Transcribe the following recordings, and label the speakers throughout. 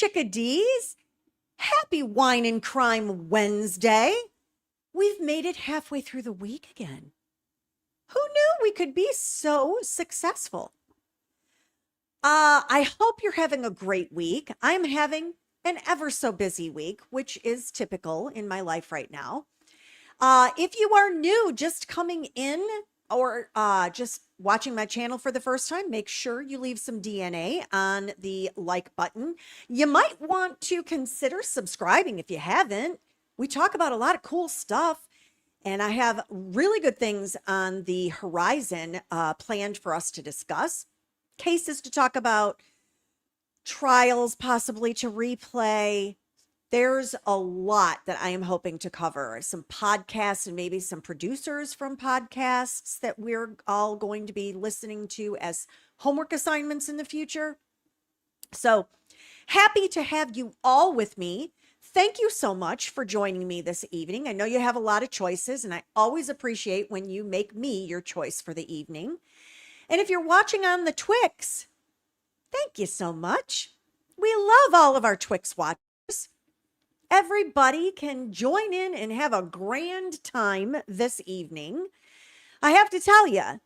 Speaker 1: chickadees. Happy Wine and Crime Wednesday. We've made it halfway through the week again. Who knew we could be so successful? I hope you're having a great week. I'm having an ever so busy week, which is typical in my life right now. If you are new, just coming in or just watching my channel for the first time, make sure you leave some DNA on the like button. You might want to consider subscribing if you haven't. We talk about a lot of cool stuff, and I have really good things on the horizon planned for us to discuss. Cases to talk about, trials possibly to replay. There's a lot that I am hoping to cover. Some podcasts and maybe some producers from podcasts that we're all going to be listening to as homework assignments in the future. So happy to have you all with me. Thank you so much for joining me this evening. I know you have a lot of choices, and I always appreciate when you make me your choice for the evening. And if you're watching on the Twix, thank you so much. We love all of our Twix watchers. Everybody can join in and have a grand time this evening. I have to tell you,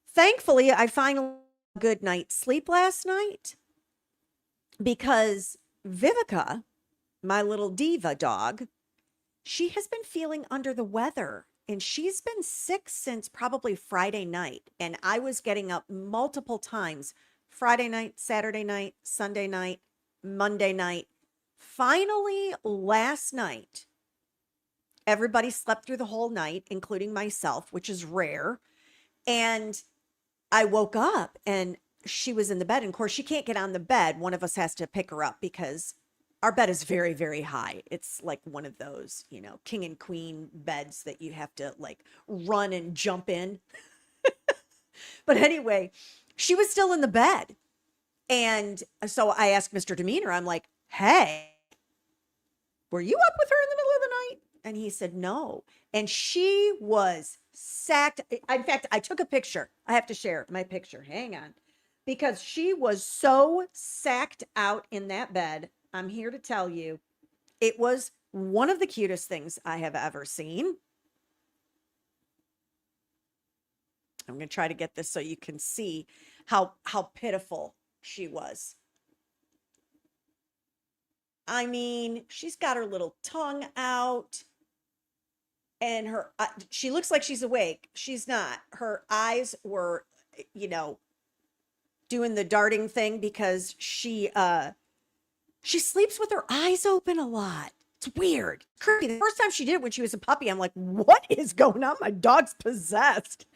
Speaker 1: thankfully, I finally had a good night's sleep last night because Vivica, my little diva dog, she has been feeling under the weather. And she's been sick since probably Friday night. And I was getting up multiple times, Friday night, Saturday night, Sunday night, Monday night. Finally, last night, everybody slept through the whole night, including myself, which is rare. And I woke up and she was in the bed. And of course, she can't get on the bed. One of us has to pick her up because our bed is very, very high. It's like one of those, king and queen beds that you have to like run and jump in. But anyway, she was still in the bed. And so I asked Mr. Demeanor, I'm like, hey, were you up with her in the middle of the night? And he said, no. And she was sacked. In fact, I took a picture. I have to share my picture. Hang on. Because she was so sacked out in that bed. I'm here to tell you, it was one of the cutest things I have ever seen. I'm going to try to get this so you can see how pitiful she was. I mean, she's got her little tongue out and she looks like she's awake. She's not. Her eyes were, doing the darting thing because she sleeps with her eyes open a lot. It's weird. Creepy. The first time she did it when she was a puppy, I'm like, what is going on? My dog's possessed.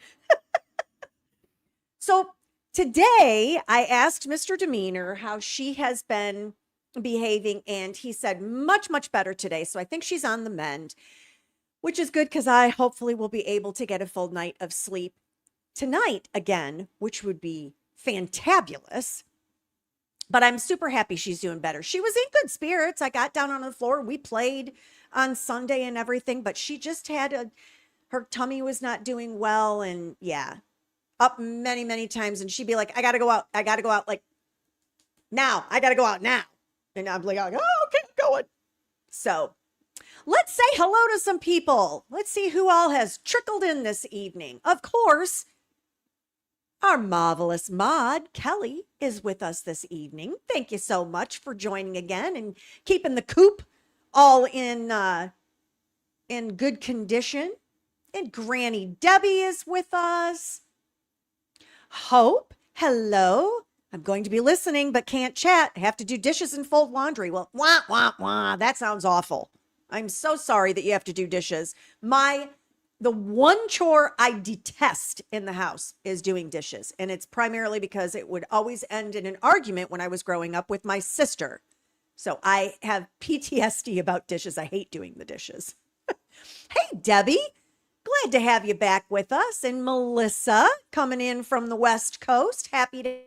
Speaker 1: So today I asked Mr. Demeanor how she has been behaving, and he said much, much better today. So I think she's on the mend, which is good because I hopefully will be able to get a full night of sleep tonight again, which would be fantabulous. But I'm super happy she's doing better. She was in good spirits. I got down on the floor. We played on Sunday and everything, but she just had her tummy was not doing well. And yeah, up many, many times. And she'd be like, I got to go out. I got to go out like now. I got to go out now. And I'm like, oh, okay, I'm going. So let's say hello to some people. Let's see who all has trickled in this evening. Of course, our marvelous mod, Kelly, is with us this evening. Thank you so much for joining again and keeping the coop all in good condition. And Granny Debbie is with us. Hope, hello. I'm going to be listening but can't chat. I have to do dishes and fold laundry. Well, wah, wah, wah. That sounds awful. I'm so sorry that you have to do dishes. The one chore I detest in the house is doing dishes. And it's primarily because it would always end in an argument when I was growing up with my sister. So I have PTSD about dishes. I hate doing the dishes. Hey, Debbie, glad to have you back with us. And Melissa coming in from the West Coast. Happy to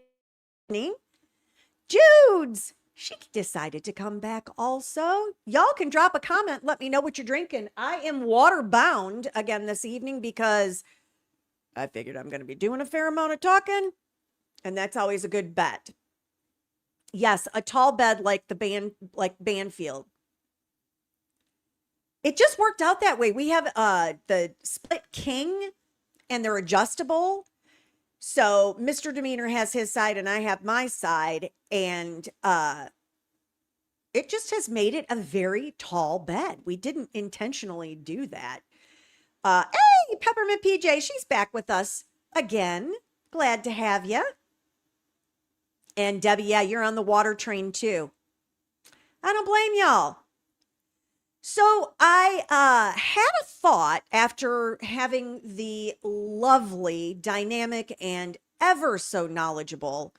Speaker 1: evening. Judes, she decided to come back also. Y'all can drop a comment. Let me know what you're drinking. I am water bound again this evening because I figured I'm going to be doing a fair amount of talking. And that's always a good bet. Yes, a tall bed like Banfield. It just worked out that way. We have the split king and they're adjustable. So Mr. Demeanor has his side and I have my side. And it just has made it a very tall bed. We didn't intentionally do that. Hey, Peppermint PJ, she's back with us again. Glad to have you. And Debbie, yeah, you're on the water train too. I don't blame y'all. So I had a thought after having the lovely, dynamic, and ever so knowledgeable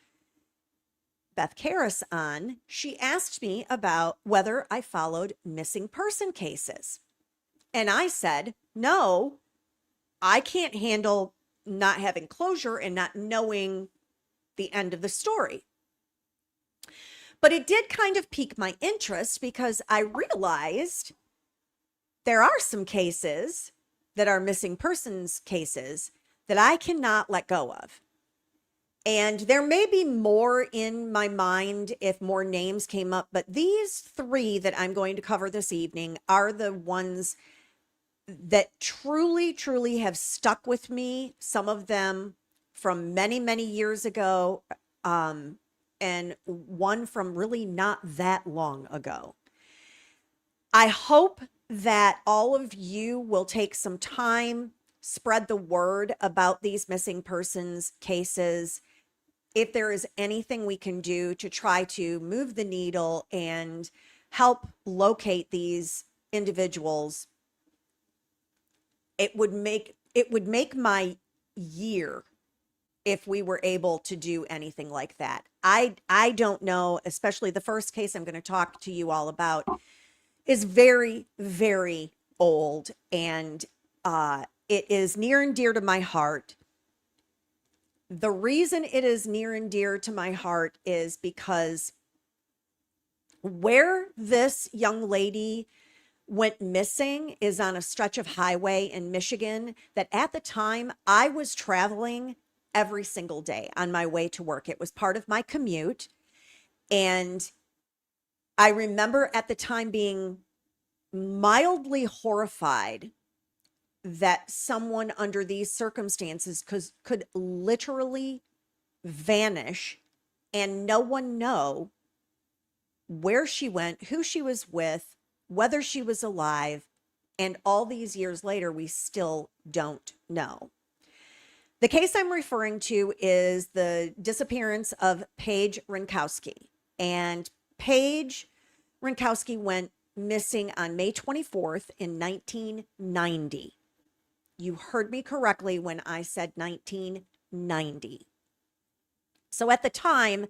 Speaker 1: Beth Karras on. She asked me about whether I followed missing person cases. And I said, no, I can't handle not having closure and not knowing the end of the story. But it did kind of pique my interest because I realized there are some cases that are missing persons cases that I cannot let go of. And there may be more in my mind if more names came up, but these three that I'm going to cover this evening are the ones that truly, truly have stuck with me. Some of them from many, many years ago, and one from really not that long ago. I hope that all of you will take some time, spread the word about these missing persons cases. If there is anything we can do to try to move the needle and help locate these individuals, it would make my year if we were able to do anything like that. I don't know, especially the first case I'm going to talk to you all about is very, very old, and it is near and dear to my heart. The reason it is near and dear to my heart is because where this young lady went missing is on a stretch of highway in Michigan that at the time I was traveling every single day on my way to work. It was part of my commute. And I remember at the time being mildly horrified that someone under these circumstances could literally vanish and no one know where she went, who she was with, whether she was alive. And all these years later, we still don't know. The case I'm referring to is the disappearance of Paige Renkoski. And Paige Renkoski went missing on May 24th in 1990. You heard me correctly when I said 1990. So at the time,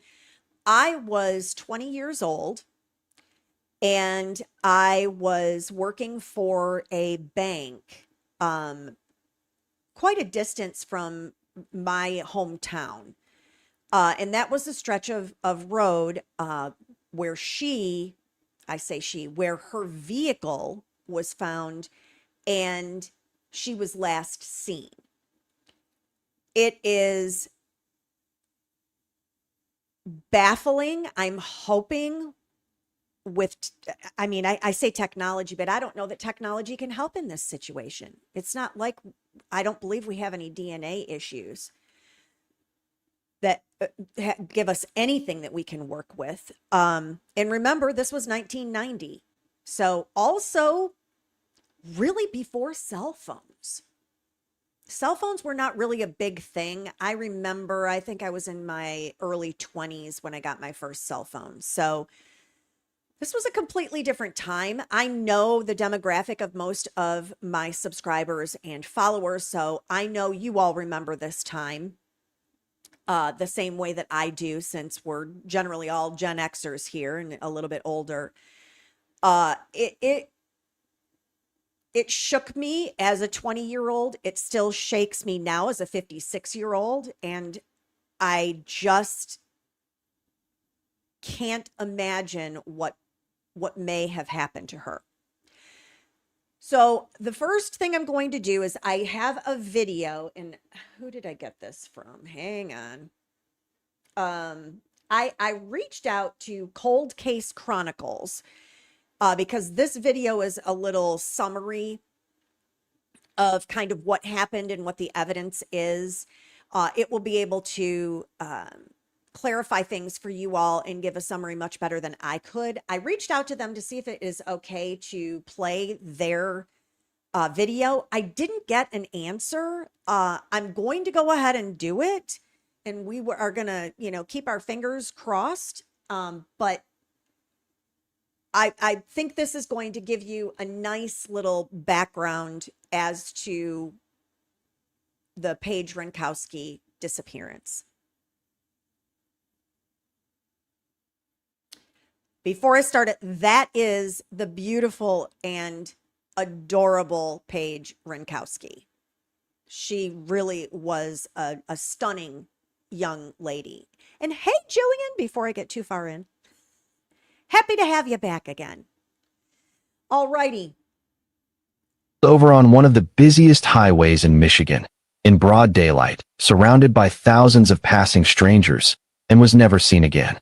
Speaker 1: I was 20 years old and I was working for a bank quite a distance from my hometown. And that was a stretch of road where where her vehicle was found and she was last seen. It is baffling. I'm hoping I say technology, but I don't know that technology can help in this situation. It's not like, I don't believe we have any DNA issues that give us anything that we can work with. And remember, this was 1990. So also really before cell phones. Cell phones were not really a big thing. I remember, I think I was in my early 20s when I got my first cell phone. So this was a completely different time. I know the demographic of most of my subscribers and followers, so I know you all remember this time the same way that I do, since we're generally all Gen Xers here and a little bit older. It shook me as a 20-year-old. It still shakes me now as a 56-year-old, and I just can't imagine what may have happened to her. So the first thing I'm going to do is I have a video, and who did I get this from? Hang on. I reached out to Cold Case Chronicles because this video is a little summary of kind of what happened and what the evidence is. It will be able to clarify things for you all and give a summary much better than I could. I reached out to them to see if it is okay to play their video. I didn't get an answer. I'm going to go ahead and do it, and we are going to, keep our fingers crossed. But I think this is going to give you a nice little background as to the Paige Renkoski disappearance. Before I start it, that is the beautiful and adorable Paige Renkoski. She really was a stunning young lady. And hey, Jillian, before I get too far in, happy to have you back again. All righty.
Speaker 2: Over on one of the busiest highways in Michigan, in broad daylight, surrounded by thousands of passing strangers, and was never seen again.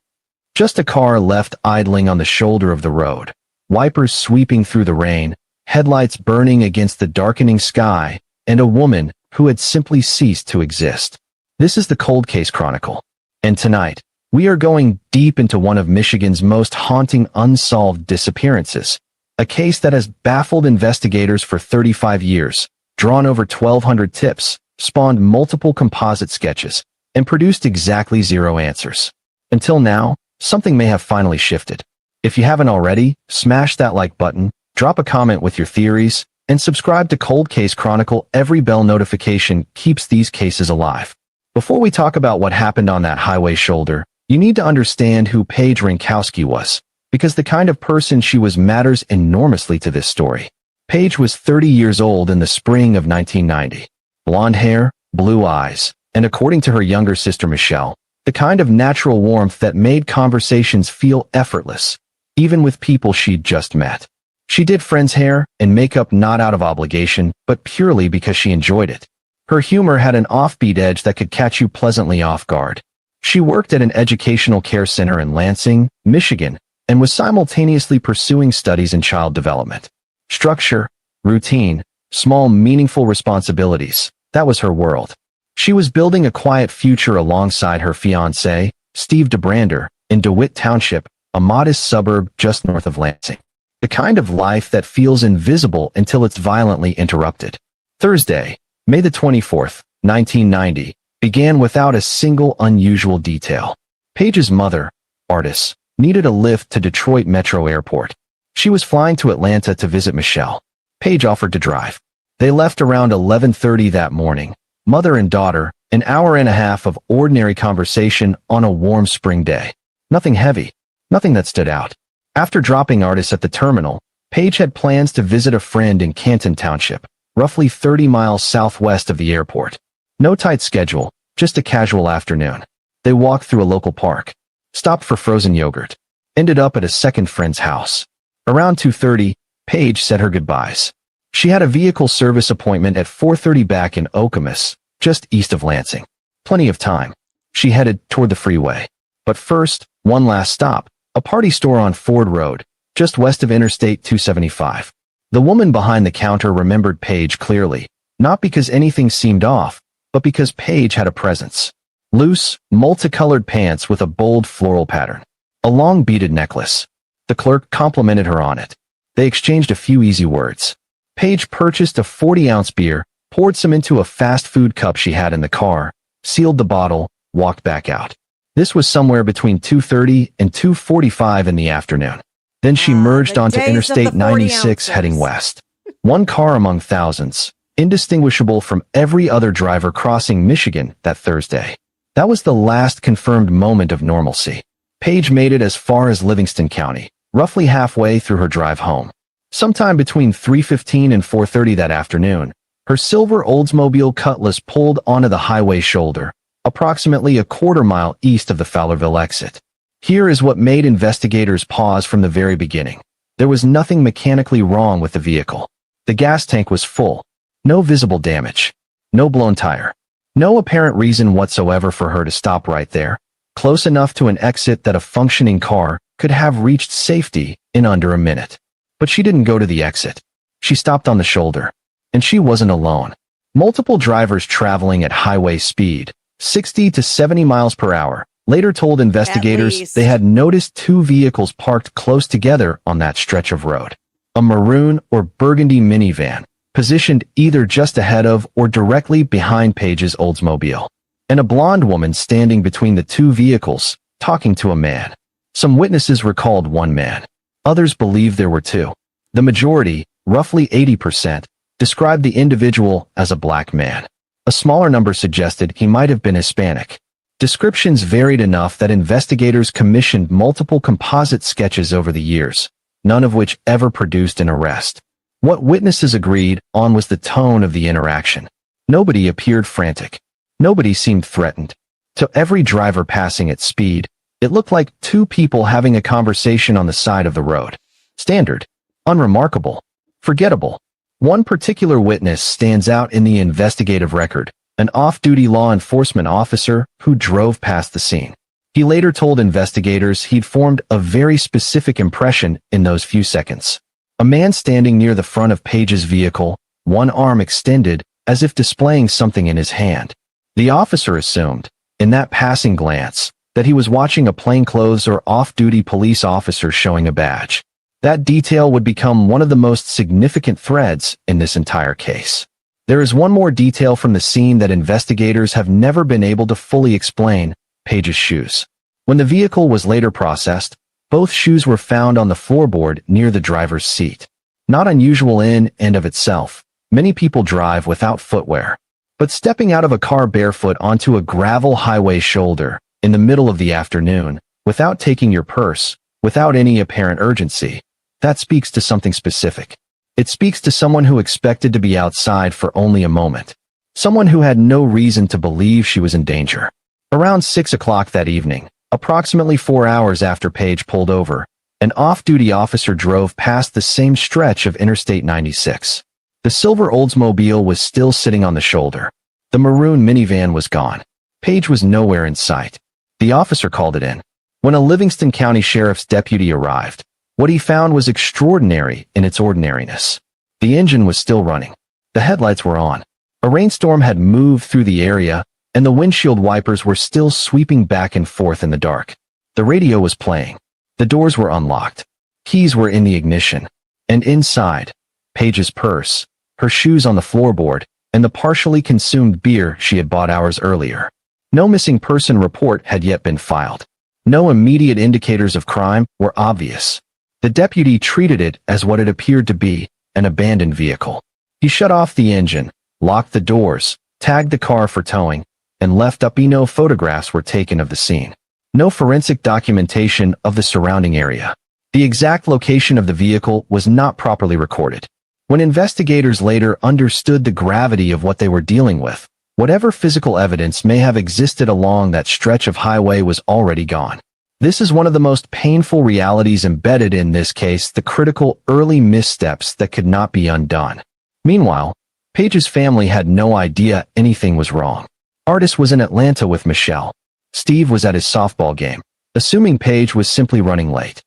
Speaker 2: Just a car left idling on the shoulder of the road, wipers sweeping through the rain, headlights burning against the darkening sky, and a woman who had simply ceased to exist. This is the Cold Case Chronicle, and tonight, we are going deep into one of Michigan's most haunting unsolved disappearances, a case that has baffled investigators for 35 years, drawn over 1,200 tips, spawned multiple composite sketches, and produced exactly 0 answers. Until now, something may have finally shifted. If you haven't already, smash that like button, drop a comment with your theories, and subscribe to Cold Case Chronicle. Every bell notification keeps these cases alive. Before we talk about what happened on that highway shoulder, you need to understand who Paige Renkoski was, because the kind of person she was matters enormously to this story. Paige was 30 years old in the spring of 1990. Blonde hair, blue eyes, and according to her younger sister Michelle, the kind of natural warmth that made conversations feel effortless, even with people she'd just met. She did friends' hair and makeup not out of obligation, but purely because she enjoyed it. Her humor had an offbeat edge that could catch you pleasantly off guard. She worked at an educational care center in Lansing, Michigan, and was simultaneously pursuing studies in child development. Structure, routine, small meaningful responsibilities, that was her world. She was building a quiet future alongside her fiancé, Steve DeBrander, in DeWitt Township, a modest suburb just north of Lansing. The kind of life that feels invisible until it's violently interrupted. Thursday, May the 24th, 1990, began without a single unusual detail. Paige's mother, Artis, needed a lift to Detroit Metro Airport. She was flying to Atlanta to visit Michelle. Paige offered to drive. They left around 11:30 that morning, mother and daughter, an hour and a half of ordinary conversation on a warm spring day. Nothing heavy, nothing that stood out. After dropping Artis at the terminal, Paige had plans to visit a friend in Canton Township, roughly 30 miles southwest of the airport. No tight schedule, just a casual afternoon. They walked through a local park, stopped for frozen yogurt, ended up at a second friend's house. Around 2:30, Paige said her goodbyes. She had a vehicle service appointment at 4:30 back in Okemos, just east of Lansing. Plenty of time. She headed toward the freeway. But first, one last stop, a party store on Ford Road, just west of Interstate 275. The woman behind the counter remembered Paige clearly, not because anything seemed off, but because Paige had a presence. Loose, multicolored pants with a bold floral pattern. A long beaded necklace. The clerk complimented her on it. They exchanged a few easy words. Paige purchased a 40-ounce beer, poured some into a fast food cup she had in the car, sealed the bottle, walked back out. This was somewhere between 2:30 and 2:45 in the afternoon. Then she merged onto Interstate 96 heading west. One car among thousands, indistinguishable from every other driver crossing Michigan that Thursday. That was the last confirmed moment of normalcy. Paige made it as far as Livingston County, roughly halfway through her drive home. Sometime between 3:15 and 4:30 that afternoon, her silver Oldsmobile Cutlass pulled onto the highway shoulder, approximately a quarter-mile east of the Fowlerville exit. Here is what made investigators pause from the very beginning. There was nothing mechanically wrong with the vehicle. The gas tank was full. No visible damage. No blown tire. No apparent reason whatsoever for her to stop right there. close enough to an exit that a functioning car could have reached safety in under a minute. But she didn't go to the exit. She stopped on the shoulder. And she wasn't alone. Multiple drivers traveling at highway speed, 60 to 70 miles per hour, later told investigators they had noticed two vehicles parked close together on that stretch of road. A maroon or burgundy minivan, positioned either just ahead of or directly behind Paige's Oldsmobile, and a blonde woman standing between the two vehicles, talking to a man. Some witnesses recalled one man. Others believed there were two. The majority, roughly 80%, described the individual as a black man. A smaller number suggested he might have been Hispanic. Descriptions varied enough that investigators commissioned multiple composite sketches over the years, none of which ever produced an arrest. What witnesses agreed on was the tone of the interaction. Nobody appeared frantic. Nobody seemed threatened. To every driver passing at speed, it looked like two people having a conversation on the side of the road. Standard. Unremarkable. Forgettable. One particular witness stands out in the investigative record, an off-duty law enforcement officer who drove past the scene. He later told investigators he'd formed a very specific impression in those few seconds. A man standing near the front of Paige's vehicle, one arm extended, as if displaying something in his hand. The officer assumed, in that passing glance, that he was watching a plainclothes or off-duty police officer showing a badge. That detail would become one of the most significant threads in this entire case. There is one more detail from the scene that investigators have never been able to fully explain: Paige's shoes. When the vehicle was later processed, both shoes were found on the floorboard near the driver's seat. Not unusual in and of itself. Many people drive without footwear. But stepping out of a car barefoot onto a gravel highway shoulder in the middle of the afternoon, without taking your purse, without any apparent urgency, that speaks to something specific. It speaks to someone who expected to be outside for only a moment. Someone who had no reason to believe she was in danger. Around 6 o'clock that evening, approximately 4 hours after Paige pulled over, an off-duty officer drove past the same stretch of Interstate 96. The silver Oldsmobile was still sitting on the shoulder. The maroon minivan was gone. Paige was nowhere in sight. The officer called it in. When a Livingston County Sheriff's deputy arrived, what he found was extraordinary in its ordinariness. The engine was still running. The headlights were on. A rainstorm had moved through the area, and the windshield wipers were still sweeping back and forth in the dark. The radio was playing. The doors were unlocked. Keys were in the ignition. And inside, Paige's purse, her shoes on the floorboard, and the partially consumed beer she had bought hours earlier. No missing person report had yet been filed. No immediate indicators of crime were obvious. The deputy treated it as what it appeared to be, an abandoned vehicle. He shut off the engine, locked the doors, tagged the car for towing, and left up. No photographs were taken of the scene. No forensic documentation of the surrounding area. The exact location of the vehicle was not properly recorded. When investigators later understood the gravity of what they were dealing with, whatever physical evidence may have existed along that stretch of highway was already gone. This is one of the most painful realities embedded in this case, the critical early missteps that could not be undone. Meanwhile, Paige's family had no idea anything was wrong. Artis was in Atlanta with Michelle. Steve was at his softball game, assuming Paige was simply running late.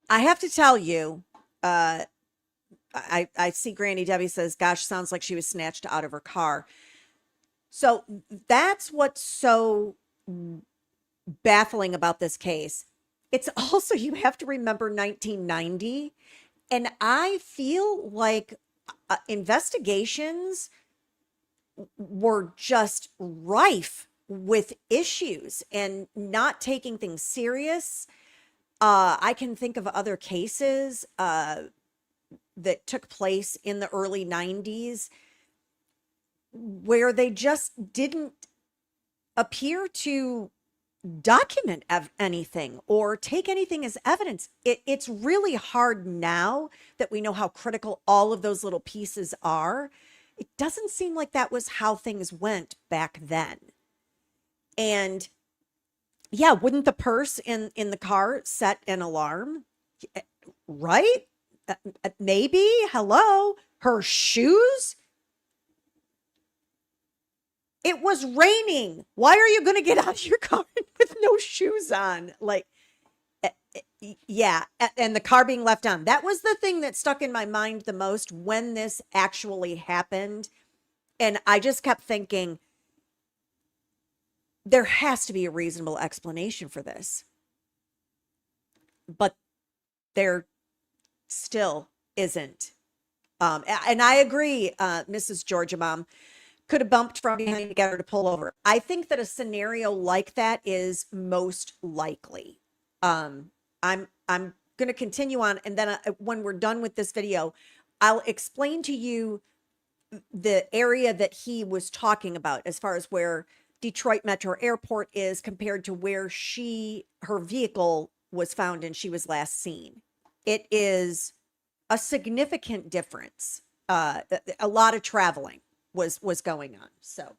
Speaker 1: I have to tell you, I see Granny Debbie says, gosh, sounds like she was snatched out of her car. So that's what's so baffling about this case. It's also, you have to remember 1990. And I feel like investigations were just rife with issues and not taking things serious. I can think of other cases that took place in the early 90s where they just didn't appear to document anything or take anything as evidence. It's really hard now that we know how critical all of those little pieces are. It doesn't seem like that was how things went back then. And yeah, wouldn't the purse in the car set an alarm? Right? Maybe. Hello. Her shoes? It was raining. Why are you going to get out of your car with no shoes on? Like, yeah. And the car being left on. That was the thing that stuck in my mind the most when this actually happened. And I just kept thinking, there has to be a reasonable explanation for this. But there still isn't. And I agree, Mrs. Georgia Mom could have bumped from behind to get her to pull over. I think that a scenario like that is most likely. I'm going to continue on, and then when we're done with this video, I'll explain to you the area that he was talking about as far as where Detroit Metro Airport is compared to where her vehicle was found and she was last seen. It is a significant difference. A lot of traveling was going on. So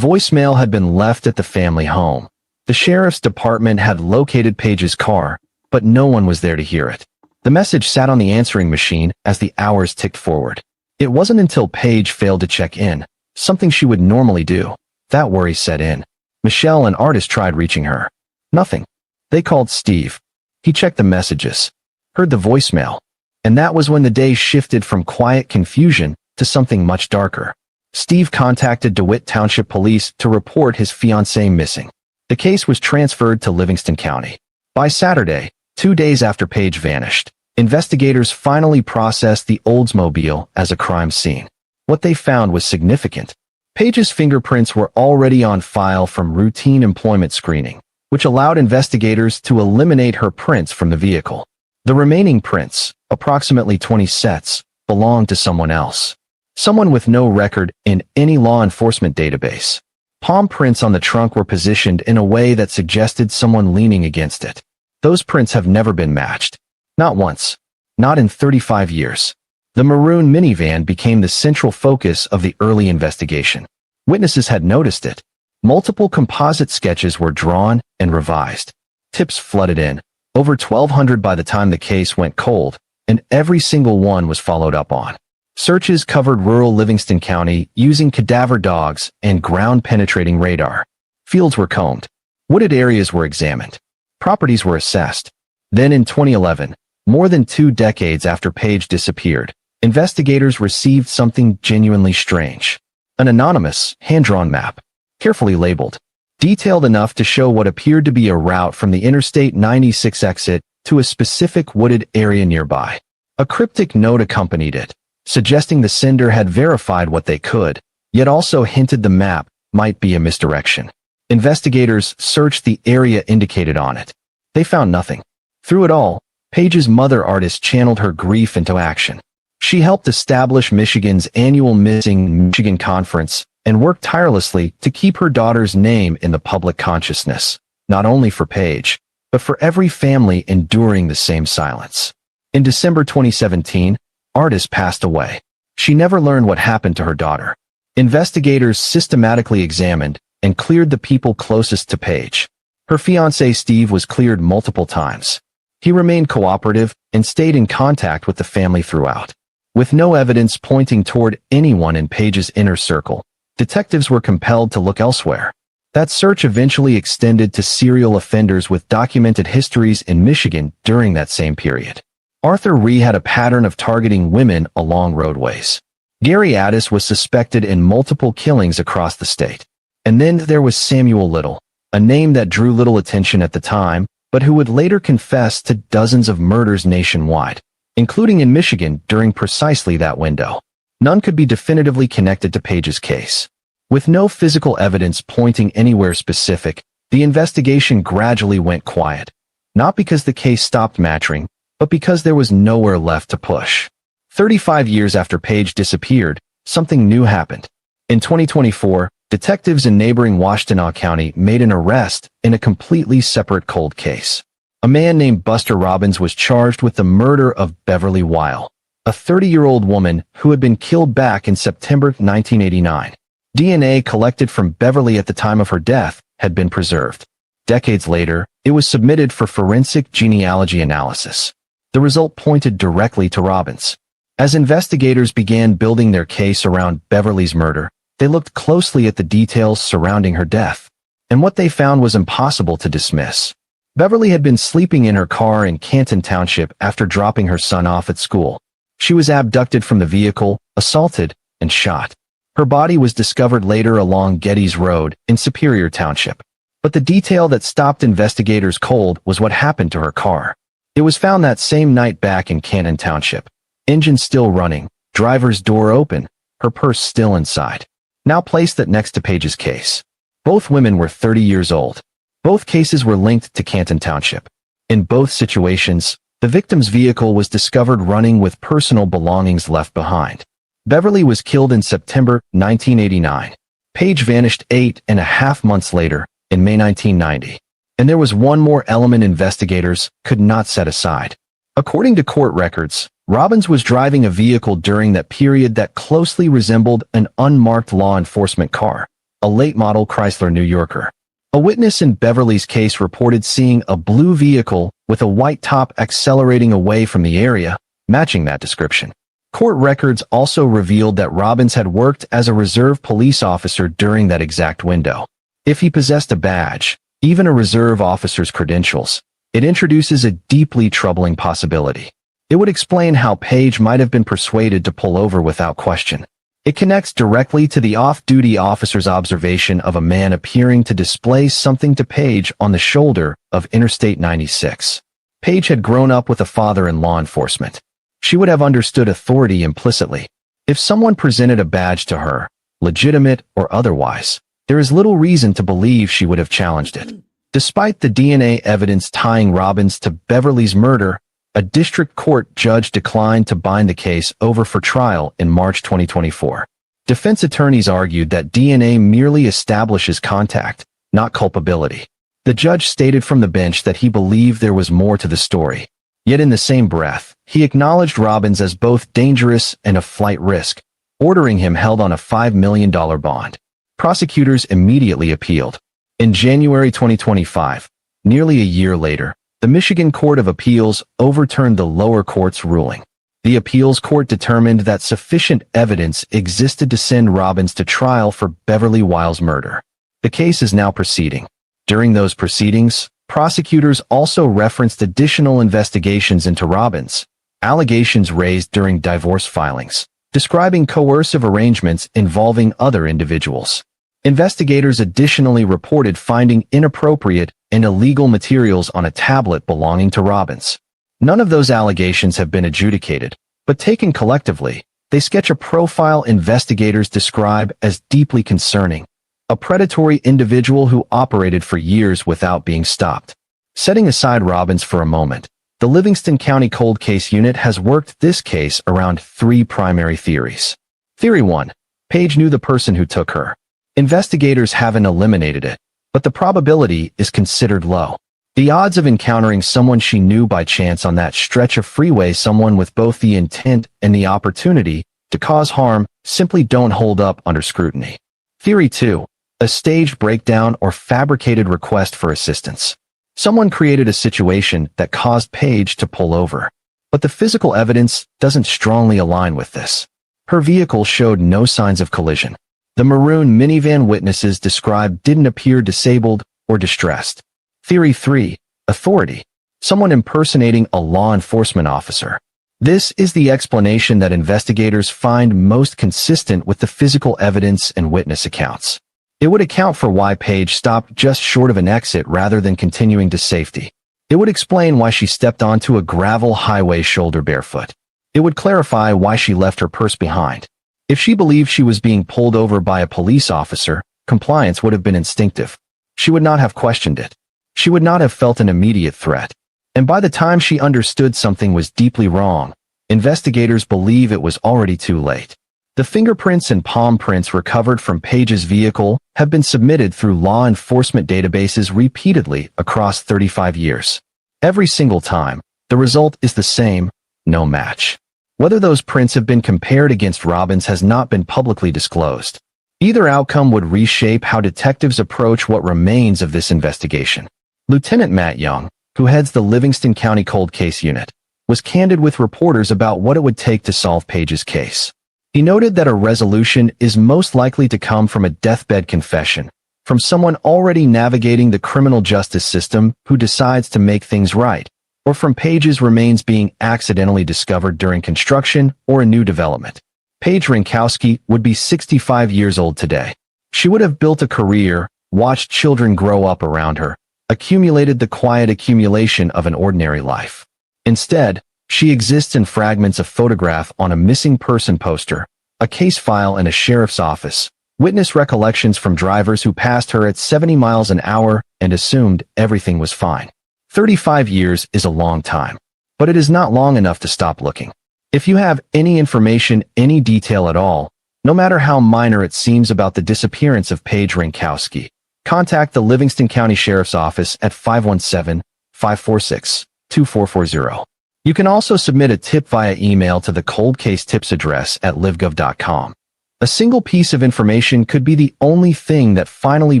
Speaker 2: Voicemail had been left at the family home. The sheriff's department had located Paige's car, but no one was there to hear it. The message sat on the answering machine as the hours ticked forward. It wasn't until Paige failed to check in, something she would normally do, that worry set in. Michelle and Artis tried reaching her. Nothing. They called Steve. He checked the messages, heard the voicemail, and that was when the day shifted from quiet confusion to something much darker. Steve contacted DeWitt Township Police to report his fiancée missing. The case was transferred to Livingston County. By Saturday, 2 days after Paige vanished, investigators finally processed the Oldsmobile as a crime scene. What they found was significant. Paige's fingerprints were already on file from routine employment screening, which allowed investigators to eliminate her prints from the vehicle. The remaining prints, approximately 20 sets, belonged to someone else. Someone with no record in any law enforcement database. Palm prints on the trunk were positioned in a way that suggested someone leaning against it. Those prints have never been matched. Not once. Not in 35 years. The maroon minivan became the central focus of the early investigation. Witnesses had noticed it. Multiple composite sketches were drawn and revised. Tips flooded in, over 1,200 by the time the case went cold, and every single one was followed up on. Searches covered rural Livingston County using cadaver dogs and ground-penetrating radar. Fields were combed. Wooded areas were examined. Properties were assessed. Then in 2011, more than 2 decades after Paige disappeared, investigators received something genuinely strange. An anonymous, hand-drawn map, carefully labeled, detailed enough to show what appeared to be a route from the Interstate 96 exit to a specific wooded area nearby. A cryptic note accompanied it, suggesting the sender had verified what they could, yet also hinted the map might be a misdirection. Investigators searched the area indicated on it. They found nothing. Through it all, Paige's mother Artis channeled her grief into action. She helped establish Michigan's annual Missing Michigan Conference and worked tirelessly to keep her daughter's name in the public consciousness, not only for Paige, but for every family enduring the same silence. In December 2017, Artis passed away. She never learned what happened to her daughter. Investigators systematically examined and cleared the people closest to Paige. Her fiancé Steve was cleared multiple times. He remained cooperative and stayed in contact with the family throughout. With no evidence pointing toward anyone in Paige's inner circle, detectives were compelled to look elsewhere. That search eventually extended to serial offenders with documented histories in Michigan during that same period. Arthur Ree had a pattern of targeting women along roadways. Gary Addis was suspected in multiple killings across the state. And then there was Samuel Little, a name that drew little attention at the time, but who would later confess to dozens of murders nationwide, including in Michigan during precisely that window. None could be definitively connected to Paige's case. With no physical evidence pointing anywhere specific, the investigation gradually went quiet. Not because the case stopped matching, but because there was nowhere left to push. 35 years after Paige disappeared, something new happened. In 2024, detectives in neighboring Washtenaw County made an arrest in a completely separate cold case. A man named Buster Robbins was charged with the murder of Beverly Weil, a 30-year-old woman who had been killed back in September 1989. DNA collected from Beverly at the time of her death had been preserved. Decades later, it was submitted for forensic genealogy analysis. The result pointed directly to Robbins. As investigators began building their case around Beverly's murder, They looked closely at the details surrounding her death, and what they found was impossible to dismiss. Beverly had been sleeping in her car in Canton Township after dropping her son off at school. She was abducted from the vehicle, assaulted, and shot. Her body was discovered later along Geddes Road in Superior Township. But the detail that stopped investigators cold was what happened to her car. It was found that same night back in Canton Township. Engine still running, driver's door open, her purse still inside. Now place that next to Paige's case. Both women were 30 years old. Both cases were linked to Canton Township. In both situations, the victim's vehicle was discovered running with personal belongings left behind. Beverly was killed in September 1989. Paige vanished 8.5 months later, in May 1990. And there was one more element investigators could not set aside. According to court records, Robbins was driving a vehicle during that period that closely resembled an unmarked law enforcement car, a late-model Chrysler New Yorker. A witness in Beverly's case reported seeing a blue vehicle with a white top accelerating away from the area, matching that description. Court records also revealed that Robbins had worked as a reserve police officer during that exact window. If he possessed a badge, even a reserve officer's credentials, it introduces a deeply troubling possibility. It would explain how Paige might have been persuaded to pull over without question. It connects directly to the off-duty officer's observation of a man appearing to display something to Paige on the shoulder of Interstate 96. Paige had grown up with a father in law enforcement. She would have understood authority implicitly. If someone presented a badge to her, legitimate or otherwise, there is little reason to believe she would have challenged it. Despite the DNA evidence tying Robbins to Beverly's murder, a district court judge declined to bind the case over for trial in March 2024. Defense attorneys argued that DNA merely establishes contact, not culpability. The judge stated from the bench that he believed there was more to the story. Yet in the same breath, he acknowledged Robbins as both dangerous and a flight risk, ordering him held on a $5 million bond. Prosecutors immediately appealed. In January 2025, nearly a year later, the Michigan Court of Appeals overturned the lower court's ruling. The appeals court determined that sufficient evidence existed to send Robbins to trial for Beverly Wiles' murder. The case is now proceeding. During those proceedings, prosecutors also referenced additional investigations into Robbins, allegations raised during divorce filings, describing coercive arrangements involving other individuals. Investigators additionally reported finding inappropriate and illegal materials on a tablet belonging to Robbins. None of those allegations have been adjudicated, but taken collectively, they sketch a profile investigators describe as deeply concerning, a predatory individual who operated for years without being stopped. Setting aside Robbins for a moment, the Livingston County Cold Case Unit has worked this case around three primary theories. Theory 1. Paige knew the person who took her. Investigators haven't eliminated it, but the probability is considered low. The odds of encountering someone she knew by chance on that stretch of freeway, someone with both the intent and the opportunity to cause harm, simply don't hold up under scrutiny. Theory 2. A staged breakdown or fabricated request for assistance. Someone created a situation that caused Paige to pull over. But the physical evidence doesn't strongly align with this. Her vehicle showed no signs of collision. The maroon minivan witnesses described didn't appear disabled or distressed. Theory 3. Authority. Someone impersonating a law enforcement officer. This is the explanation that investigators find most consistent with the physical evidence and witness accounts. It would account for why Paige stopped just short of an exit rather than continuing to safety. It would explain why she stepped onto a gravel highway shoulder barefoot. It would clarify why she left her purse behind. If she believed she was being pulled over by a police officer, compliance would have been instinctive. She would not have questioned it. She would not have felt an immediate threat. And by the time she understood something was deeply wrong, investigators believe it was already too late. The fingerprints and palm prints recovered from Paige's vehicle have been submitted through law enforcement databases repeatedly across 35 years. Every single time, the result is the same: no match. Whether those prints have been compared against Robbins has not been publicly disclosed. Either outcome would reshape how detectives approach what remains of this investigation. Lieutenant Matt Young, who heads the Livingston County Cold Case Unit, was candid with reporters about what it would take to solve Paige's case. He noted that a resolution is most likely to come from a deathbed confession, from someone already navigating the criminal justice system who decides to make things right, or from Paige's remains being accidentally discovered during construction or a new development. Paige Renkoski would be 65 years old today. She would have built a career, watched children grow up around her, accumulated the quiet accumulation of an ordinary life. Instead, she exists in fragments of photograph on a missing person poster, a case file in a sheriff's office, witness recollections from drivers who passed her at 70 miles an hour and assumed everything was fine. 35 years is a long time, but it is not long enough to stop looking. If you have any information, any detail at all, no matter how minor it seems about the disappearance of Paige Renkoski, contact the Livingston County Sheriff's Office at 517-546-2440. You can also submit a tip via email to the cold case tips address at livgov.com. A single piece of information could be the only thing that finally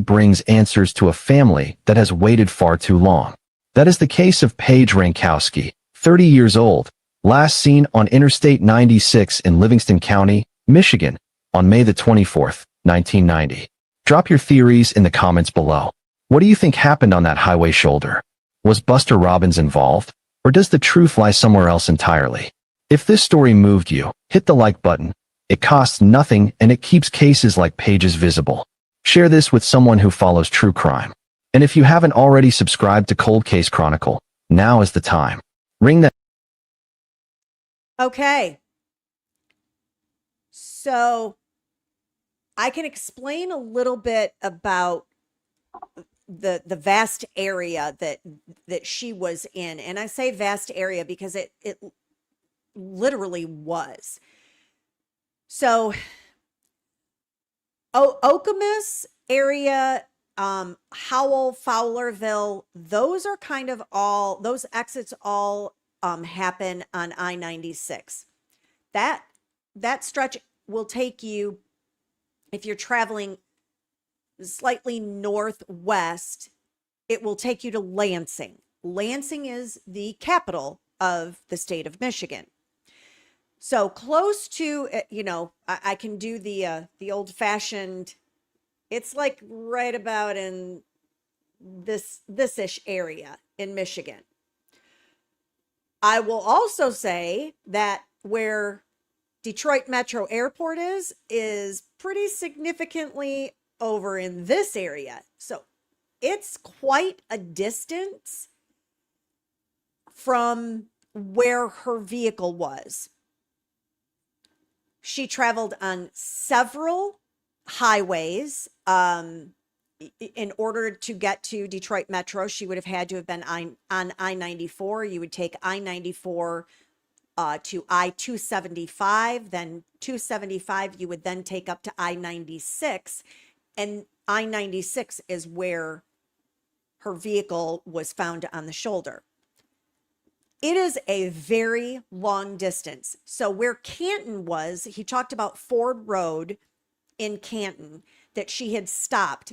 Speaker 2: brings answers to a family that has waited far too long. That is the case of Paige Renkoski, 30 years old, last seen on Interstate 96 in Livingston County, Michigan, on May the 24th, 1990. Drop your theories in the comments below. What do you think happened on that highway shoulder? Was Buster Robbins involved? Or does the truth lie somewhere else entirely? If this story moved you, hit the like button. It costs nothing and it keeps cases like Paige's visible. Share this with someone who follows true crime. And if you haven't already subscribed to Cold Case Chronicle, now is the time. Ring that.
Speaker 1: Okay. So I can explain a little bit about the vast area that she was in. And I say vast area because it literally was. So Okemos area, Howell, Fowlerville, those are kind of all, those exits all happen on I-96. That stretch will take you, if you're traveling slightly northwest, it will take you to Lansing. Lansing is the capital of the state of Michigan. So close to, I can do the old-fashioned, it's like right about in this-ish area in Michigan. I will also say that where Detroit Metro Airport is pretty significantly over in this area. So it's quite a distance from where her vehicle was. She traveled on several highways. In order to get to Detroit Metro, she would have had to have been on I-94. You would take I-94 to I-275, then 275 you would then take up to I-96, and I-96 is where her vehicle was found on the shoulder. It is a very long distance. So where Canton was, he talked about Ford Road in Canton, that she had stopped.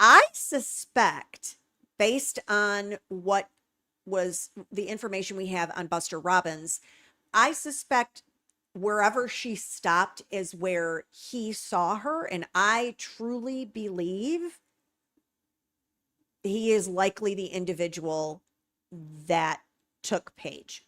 Speaker 1: I suspect, based on what was the information we have on Buster Robbins, I suspect wherever she stopped is where he saw her. And I truly believe he is likely the individual that took Paige.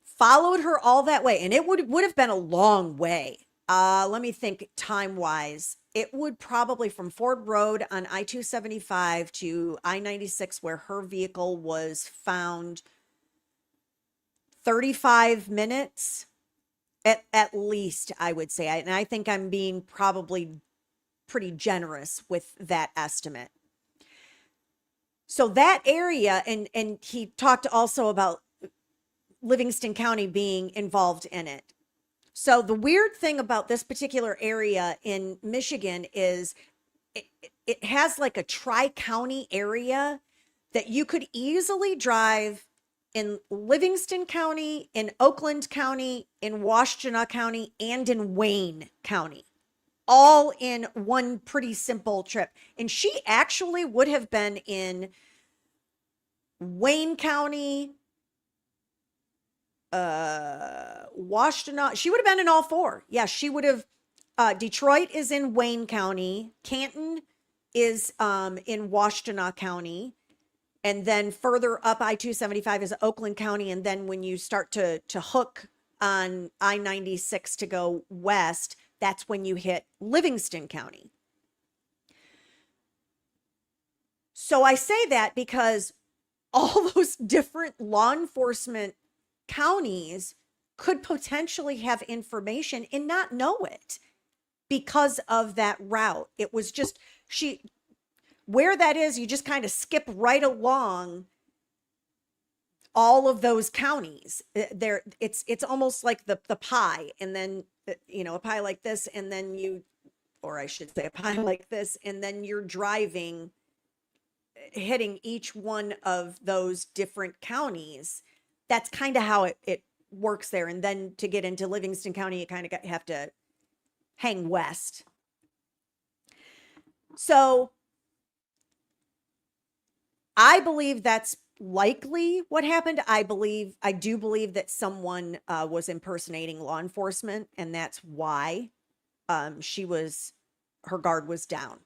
Speaker 1: Followed her all that way. And it would have been a long way. Let me think time-wise. It would probably from Ford Road on I-275 to I-96 where her vehicle was found 35 minutes at least, I would say. And I think I'm being probably pretty generous with that estimate. So that area, and he talked also about Livingston County being involved in it. So the weird thing about this particular area in Michigan is it has like a tri-county area that you could easily drive in Livingston County, in Oakland County, in Washtenaw County, and in Wayne County, all in one pretty simple trip. And she actually would have been in Wayne County, Washtenaw. She would have been in all four. Yeah, she would have. Detroit is in Wayne County. Canton is in Washtenaw County. And then further up I-275 is Oakland County. And then when you start to hook on I-96 to go west, that's when you hit Livingston County. So I say that because all those different law enforcement counties could potentially have information and not know it because of that route. It was just, where that is, you just kind of skip right along all of those counties. It's almost like the pie, and then, a pie like this, and then or I should say a pie like this, and then you're driving, hitting each one of those different counties. That's kind of how it works there. And then to get into Livingston County, you kind of have to hang west. So I believe that's likely what happened. I do believe that someone was impersonating law enforcement, and that's why her guard was down.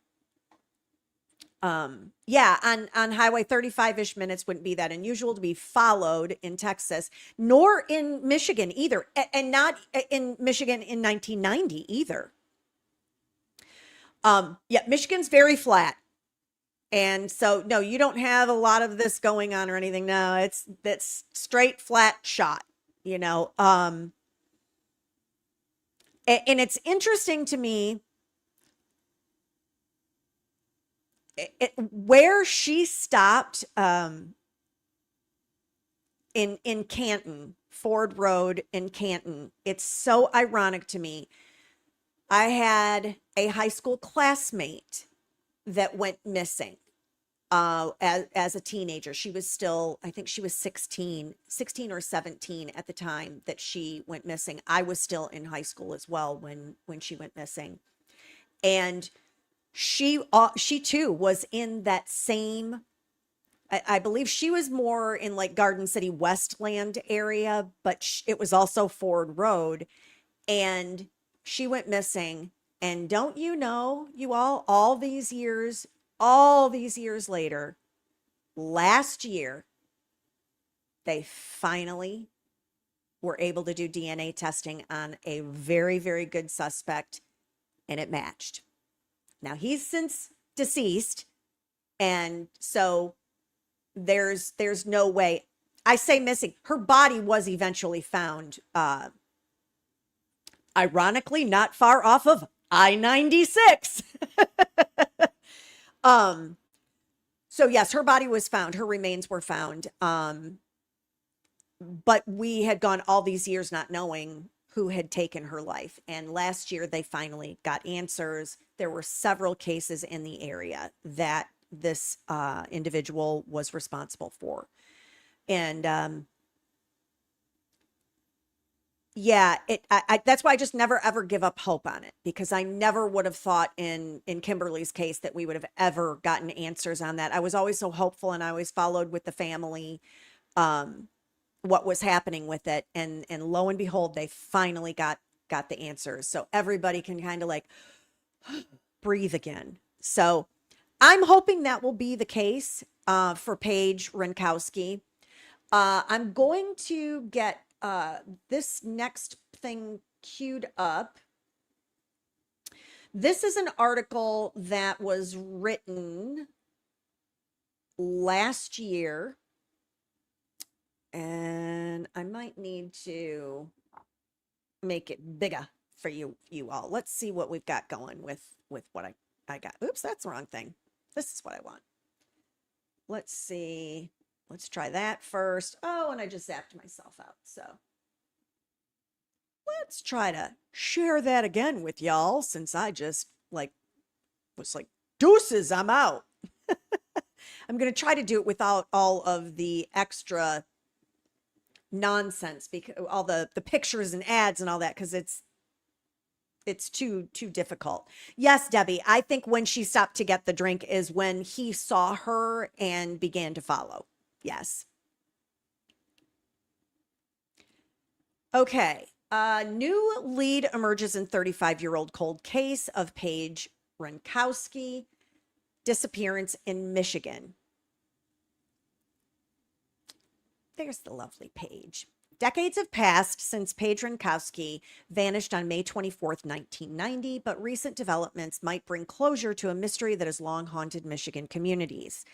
Speaker 1: Yeah, on Highway 35-ish minutes wouldn't be that unusual to be followed in Texas, nor in Michigan either, and not in Michigan in 1990 either. Yeah, Michigan's very flat. And so, no, you don't have a lot of this going on or anything. No, that's straight flat shot, and it's interesting to me where she stopped in Canton, Ford Road in Canton. It's so ironic to me. I had a high school classmate that went missing as a teenager. She was still, I think she was 16 or 17 at the time that she went missing. I was still in high school as well when she went missing. And she too was in that same, I believe she was more in like Garden City, Westland area, but it was also Ford Road. And she went missing. And don't you know, you all these years later, last year, they finally were able to do DNA testing on a very, very good suspect, and it matched. Now, he's since deceased, and so there's no way. I say missing. Her body was eventually found, ironically, not far off of I-96. So yes, her body was found. Her remains were found. But we had gone all these years not knowing who had taken her life. And last year they finally got answers. There were several cases in the area that this individual was responsible for. And yeah, that's why I just never ever give up hope on it, because I never would have thought in Kimberly's case that we would have ever gotten answers on that. I was always so hopeful, and I always followed with the family what was happening with it, and lo and behold, they finally got the answers, so everybody can kind of like breathe again. So I'm hoping that will be the case for Paige Renkoski. I'm going to get this next thing queued up. This is an article that was written last year, and I might need to make it bigger for you all. Let's see what we've got going with what I got. Oops, that's the wrong thing. This is what I want. Let's see. Let's try that first. Oh, and I just zapped myself out. So let's try to share that again with y'all, since I just was like, deuces, I'm out. I'm going to try to do it without all of the extra nonsense, because all the pictures and ads and all that, because it's too difficult. Yes, Debbie, I think when she stopped to get the drink is when he saw her and began to follow. Yes. Okay. New lead emerges in 35-year-old cold case of Paige Renkoski disappearance in Michigan. There's the lovely Paige. Decades have passed since Paige Renkoski vanished on May 24th, 1990, but recent developments might bring closure to a mystery that has long haunted Michigan communities.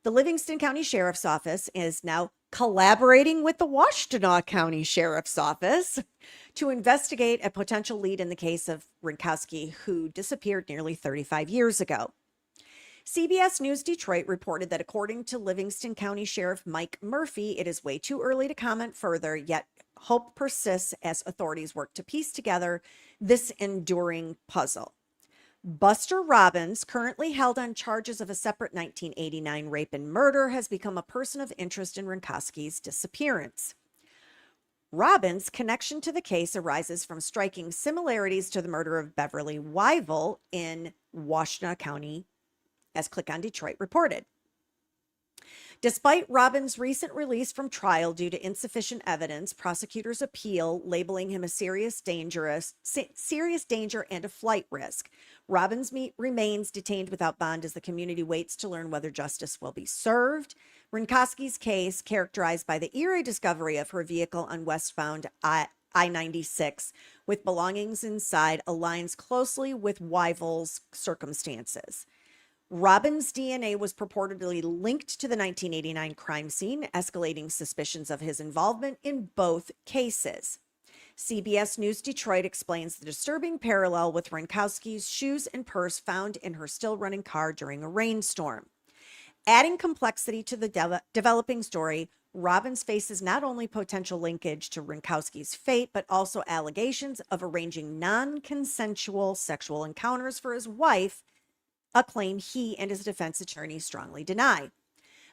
Speaker 1: The Livingston County Sheriff's Office is now collaborating with the Washtenaw County Sheriff's Office to investigate a potential lead in the case of Renkoski, who disappeared nearly 35 years ago. CBS News Detroit reported that according to Livingston County Sheriff Mike Murphy, it is way too early to comment further, yet hope persists as authorities work to piece together this enduring puzzle. Buster Robbins, currently held on charges of a separate 1989 rape and murder, has become a person of interest in Renkoski's disappearance. Robbins' connection to the case arises from striking similarities to the murder of Beverly Wyville in Washtenaw County, as Click on Detroit reported. Despite Robbins' recent release from trial due to insufficient evidence, prosecutors appeal, labeling him a serious danger and a flight risk. Robbins remains detained without bond as the community waits to learn whether justice will be served. Renkoski's case, characterized by the eerie discovery of her vehicle on westbound I-96 with belongings inside, aligns closely with Wyville's circumstances. Robbins' DNA was purportedly linked to the 1989 crime scene, escalating suspicions of his involvement in both cases. CBS News Detroit explains the disturbing parallel with Renkoski's shoes and purse found in her still-running car during a rainstorm. Adding complexity to the developing story, Robbins faces not only potential linkage to Renkoski's fate, but also allegations of arranging non-consensual sexual encounters for his wife, a claim he and his defense attorney strongly deny.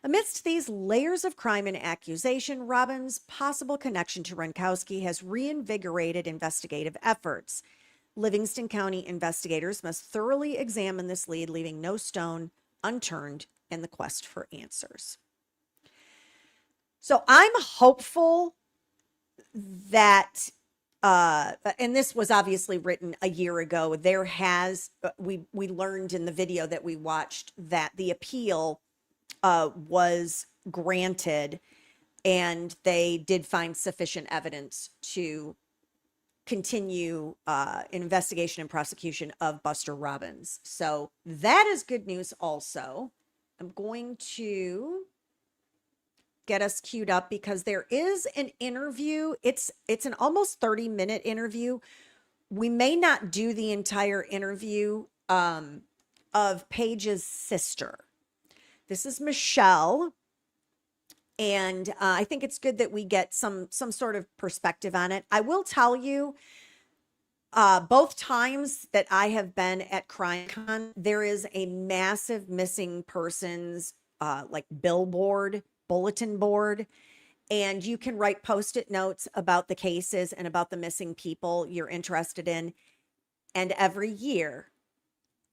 Speaker 1: Amidst these layers of crime and accusation, Robbins' possible connection to Renkoski has reinvigorated investigative efforts. Livingston County investigators must thoroughly examine this lead, leaving no stone unturned in the quest for answers. So I'm hopeful that and this was obviously written a year ago. There has, we learned in the video that we watched that the appeal was granted, and they did find sufficient evidence to continue investigation and prosecution of Buster Robbins. So that is good news also. I'm going to get us queued up because there is an interview. It's an almost 30-minute interview. We may not do the entire interview of Paige's sister. This is Michelle, and I think it's good that we get some sort of perspective on it. I will tell you, both times that I have been at CrimeCon, there is a massive missing persons like bulletin board, and you can write post-it notes about the cases and about the missing people you're interested in. And every year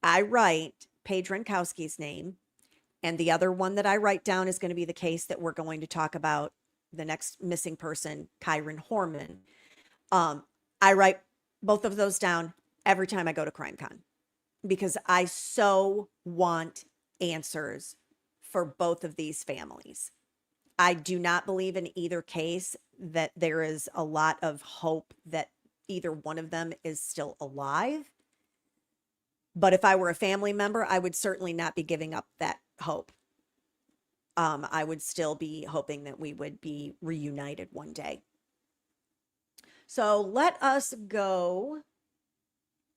Speaker 1: I write Paige Renkoski's name, and the other one that I write down is going to be the case that we're going to talk about, the next missing person, Kyron Horman. I write both of those down every time I go to CrimeCon because I so want answers for both of these families. I do not believe in either case that there is a lot of hope that either one of them is still alive. But if I were a family member, I would certainly not be giving up that hope. I would still be hoping that we would be reunited one day. So let us go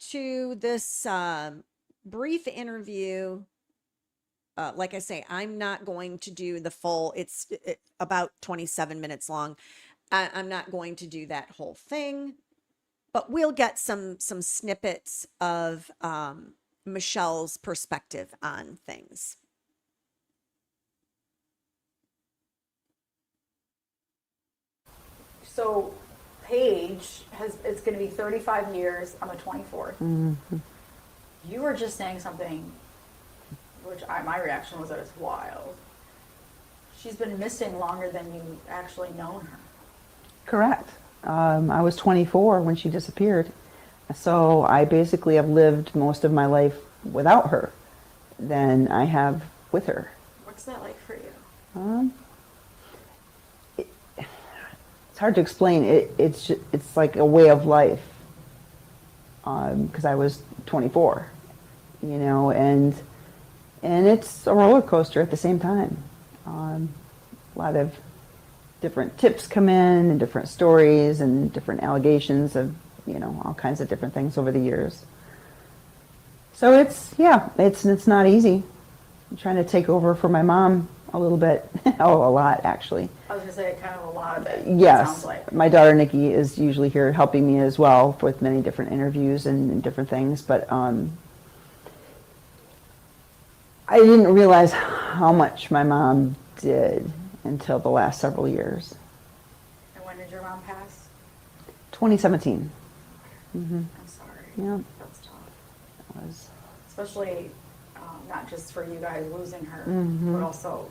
Speaker 1: to this brief interview. Like I say, I'm not going to do the full, it's about 27 minutes long. I'm not going to do that whole thing, but we'll get some snippets of Michelle's perspective on things.
Speaker 3: So Paige it's going to be 35 years on the 24th. Mm-hmm. You were just saying something, which my reaction was that it's wild. She's been missing longer than you actually known her.
Speaker 4: Correct. I was 24 when she disappeared. So I basically have lived most of my life without her than I have with her.
Speaker 3: What's that like for you?
Speaker 4: It's hard to explain. It's like a way of life. Because I was 24, and it's a roller coaster at the same time. A lot of different tips come in and different stories and different allegations of, all kinds of different things over the years. So it's not easy. I'm trying to take over for my mom a little bit. Oh, a lot, actually.
Speaker 3: I was going to say kind of a lot of it.
Speaker 4: Yes.
Speaker 3: It sounds like.
Speaker 4: My daughter Nikki is usually here helping me as well with many different interviews and different things. But I didn't realize how much my mom did until the last several years.
Speaker 3: And when did your mom pass?
Speaker 4: 2017.
Speaker 3: I'm sorry.
Speaker 4: Yeah.
Speaker 3: That's tough.
Speaker 4: It was.
Speaker 3: Especially not just for you guys losing her, but also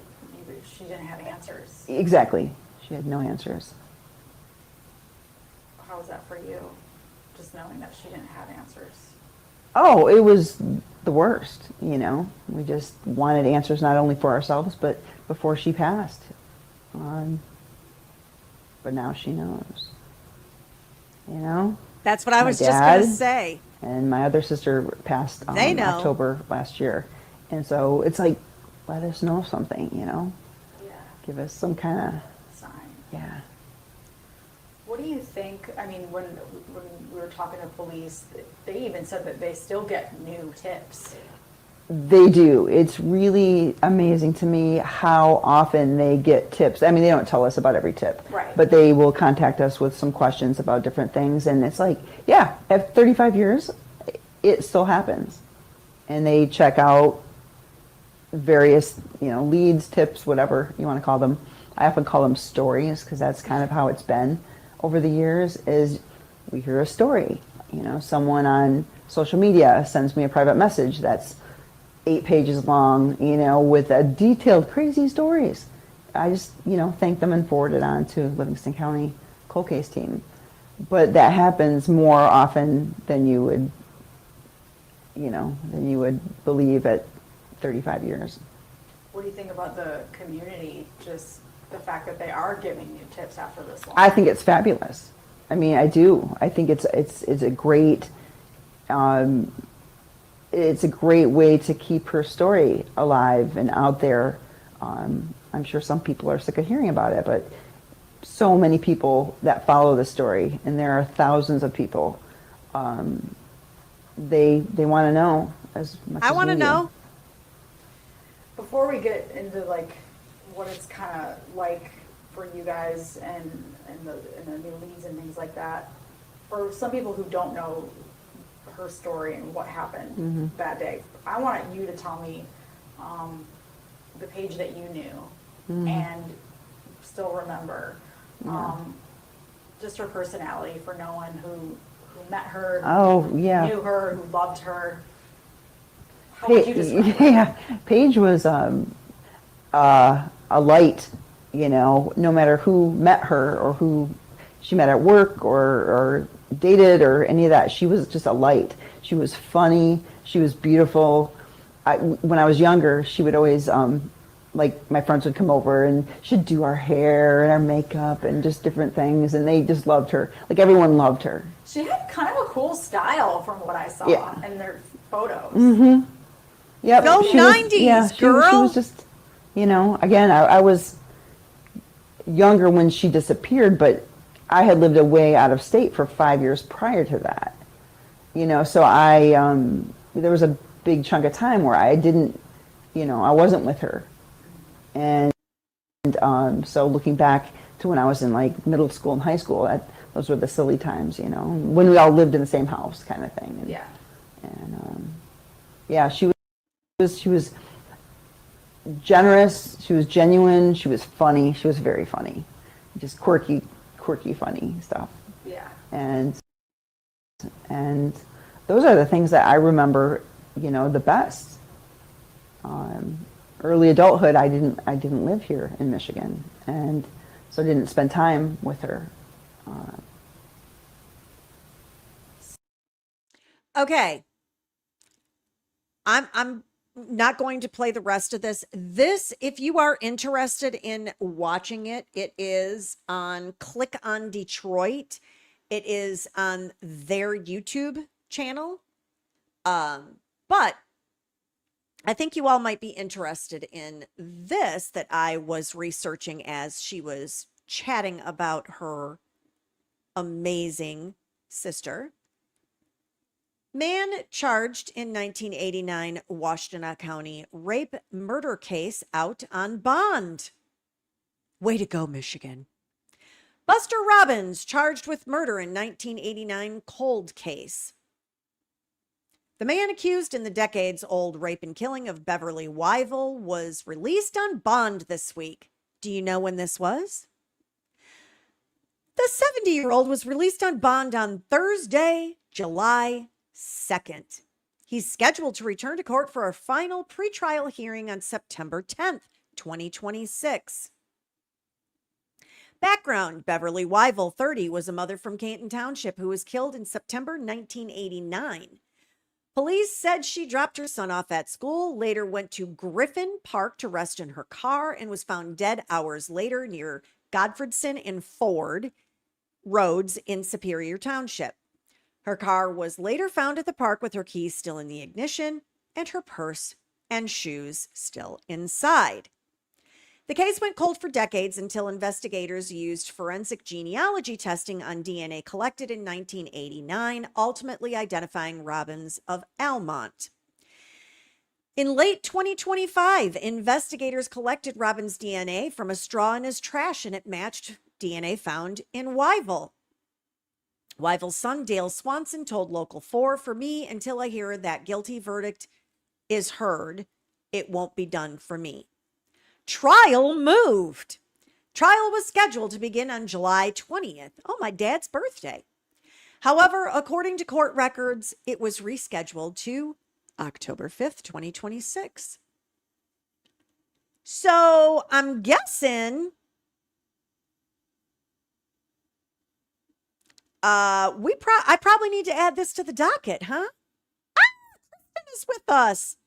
Speaker 3: she didn't have answers.
Speaker 4: Exactly. She had no answers.
Speaker 3: How was that for you? Just knowing that she didn't have answers.
Speaker 4: Oh, it was the worst, We just wanted answers not only for ourselves, but before she passed. But now she knows.
Speaker 1: That's what I
Speaker 4: My
Speaker 1: was just going to
Speaker 4: dad
Speaker 1: say.
Speaker 4: And my other sister passed
Speaker 1: They know.
Speaker 4: October last year. And so it's like, let us know something,
Speaker 3: Yeah.
Speaker 4: Give us some kind of,
Speaker 3: Sign.
Speaker 4: yeah.
Speaker 3: What do you think? I mean, when we were talking to police, they even said that they still get new tips.
Speaker 4: They do. It's really amazing to me how often they get tips. I mean, they don't tell us about every tip.
Speaker 3: Right.
Speaker 4: But they will contact us with some questions about different things. And it's like, yeah, at 35 years, it still happens. And they check out various, leads, tips, whatever you want to call them. I often call them stories because that's kind of how it's been over the years is we hear a story. Someone on social media sends me a private message that's 8 pages long, with a detailed, crazy stories. I just, thank them and forward it on to Livingston County cold case team. But that happens more often than you would believe at 35 years.
Speaker 3: What do you think about the community? Just the fact that they are giving you tips after this long.
Speaker 4: I think it's fabulous. I mean, I do. I think it's a great. It's a great way to keep her story alive and out there. I'm sure some people are sick of hearing about it, but so many people that follow the story, and there are thousands of people. They want to know as much.
Speaker 1: I want to know.
Speaker 3: Before we get into what it's kind of like for you guys and the new leads and things like that, for some people who don't know her story and what happened that day, I want you to tell me the Paige that you knew and still remember. Just her personality, for no one who met her,
Speaker 4: Oh, yeah.
Speaker 3: knew her, who loved her. How would you describe her?
Speaker 4: Yeah, Paige was a light, no matter who met her or who she met at work or dated or any of that. She was just a light. She was funny. She was beautiful. When I was younger, she would always, my friends would come over and she'd do our hair and our makeup and just different things, and they just loved her. Like, everyone loved her.
Speaker 3: She had kind of a cool style from what I saw
Speaker 4: Yeah.
Speaker 3: in their photos.
Speaker 4: Mm-hmm. Yep.
Speaker 1: Go
Speaker 4: she was-
Speaker 1: 90s,
Speaker 4: yeah, she
Speaker 1: girl.
Speaker 4: was just, again, I was younger when she disappeared, but I had lived away out of state for 5 years prior to that. So there was a big chunk of time where I didn't, I wasn't with her. And so looking back to when I was in middle school and high school, those were the silly times, when we all lived in the same house kind of thing. And,
Speaker 3: Yeah.
Speaker 4: And yeah, she was generous, she was genuine, she was funny, she was very funny. Just quirky funny stuff.
Speaker 3: Yeah.
Speaker 4: And those are the things that I remember, the best. Early adulthood, I didn't live here in Michigan, and so I didn't spend time with her.
Speaker 1: Okay. I'm not going to play the rest of this. This, if you are interested in watching it, it is on Click on Detroit. It is on their YouTube channel. But I think you all might be interested in this that I was researching as she was chatting about her amazing sister. Man charged in 1989 Washtenaw County rape murder case out on bond. Way to go, Michigan. Buster Robbins charged with murder in 1989 cold case. The man accused in the decades-old rape and killing of Beverly Wyville was released on bond this week. Do you know when this was? The 70-year-old was released on bond on Thursday, July 2nd. He's scheduled to return to court for a final pretrial hearing on September 10th, 2026. Background: Beverly Wyville, 30, was a mother from Canton Township who was killed in September 1989. Police said she dropped her son off at school, later went to Griffin Park to rest in her car, and was found dead hours later near Godfredson and Ford Roads in Superior Township. Her car was later found at the park with her keys still in the ignition and her purse and shoes still inside. The case went cold for decades until investigators used forensic genealogy testing on DNA collected in 1989, ultimately identifying Robbins of Almont. In late 2025, investigators collected Robbins' DNA from a straw in his trash, and it matched DNA found in Wyville. Wyville's son, Dale Swanson, told Local 4, "For me, until I hear that guilty verdict is heard, it won't be done for me." Trial moved. Trial was scheduled to begin on July 20th. Oh, my dad's birthday. However, according to court records, it was rescheduled to October 5th, 2026. So I'm guessing I probably need to add this to the docket, huh? Kristen is with us.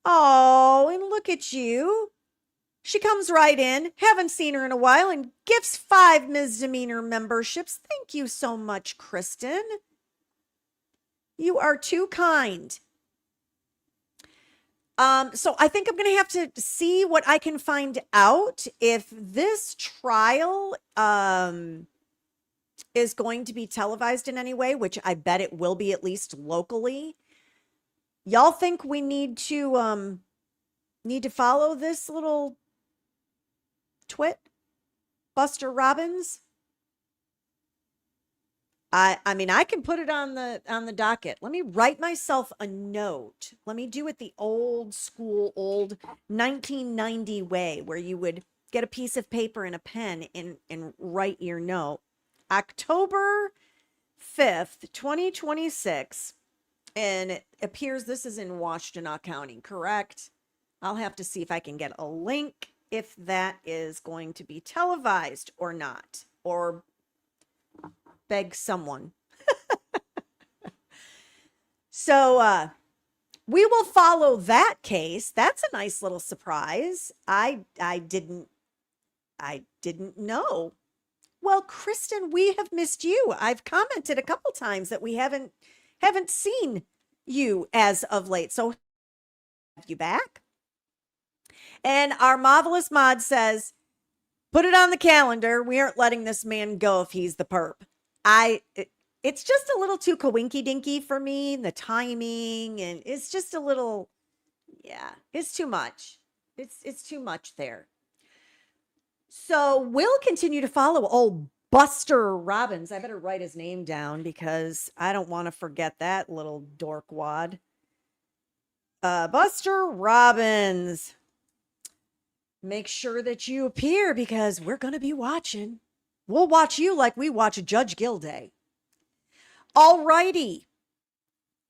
Speaker 1: Oh, and look at you. She comes right in, haven't seen her in a while, and gifts 5 misdemeanor memberships. Thank you so much, Kristen. You are too kind. So I think I'm going to have to see what I can find out if this trial is going to be televised in any way, which I bet it will be, at least locally. Y'all think we need to follow this little twit, Buster Robbins? I mean, I can put it on the docket. Let me write myself a note. Let me do it the old school, old 1990 way, where you would get a piece of paper and a pen and write your note. October 5th, 2026. And it appears this is in Washtenaw County, correct? I'll have to see if I can get a link, if that is going to be televised or not, or beg someone. So we will follow that case. That's a nice little surprise. I didn't know. Well, Kristen, we have missed you. I've commented a couple times that we haven't seen you as of late. So have you back? And our marvelous mod says, put it on the calendar. We aren't letting this man go if he's the perp. It's just a little too coinky dinky for me. The timing, and it's just a little, yeah, it's too much. It's too much there. So we'll continue to follow old Buster Robbins. I better write his name down because I don't want to forget that little dorkwad. Buster Robbins. Make sure that you appear because we're going to be watching. We'll watch you like we watch Judge Gilday. All righty.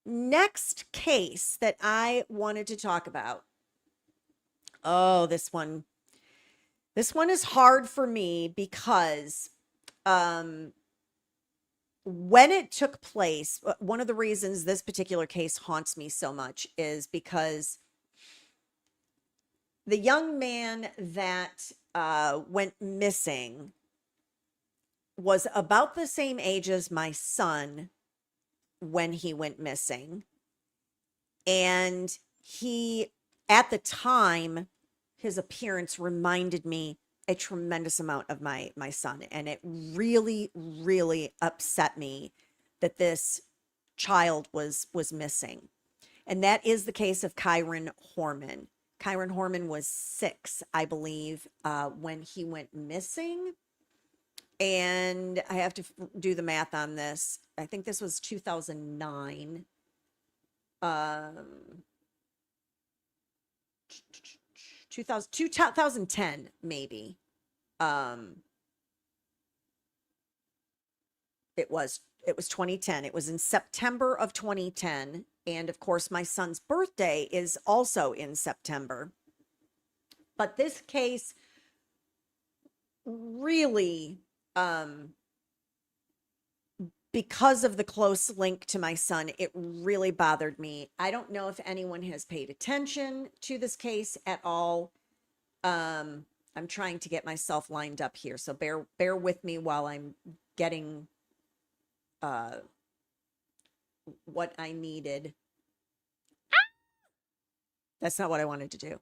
Speaker 1: Next case that I wanted to talk about. Oh, this one. This one is hard for me because when it took place, one of the reasons this particular case haunts me so much is because the young man that went missing was about the same age as my son when he went missing. And he, at the time, his appearance reminded me a tremendous amount of my son. And it really, really upset me that this child was missing. And that is the case of Kyron Horman. Kyron Horman was 6, I believe, when he went missing. And I have to do the math on this. I think this was 2009. 2010, maybe. It was 2010. It was in September of 2010. And of course, my son's birthday is also in September. But this case really, because of the close link to my son, it really bothered me. I don't know if anyone has paid attention to this case at all. I'm trying to get myself lined up here, so bear with me while I'm getting what I needed. That's not what I wanted to do.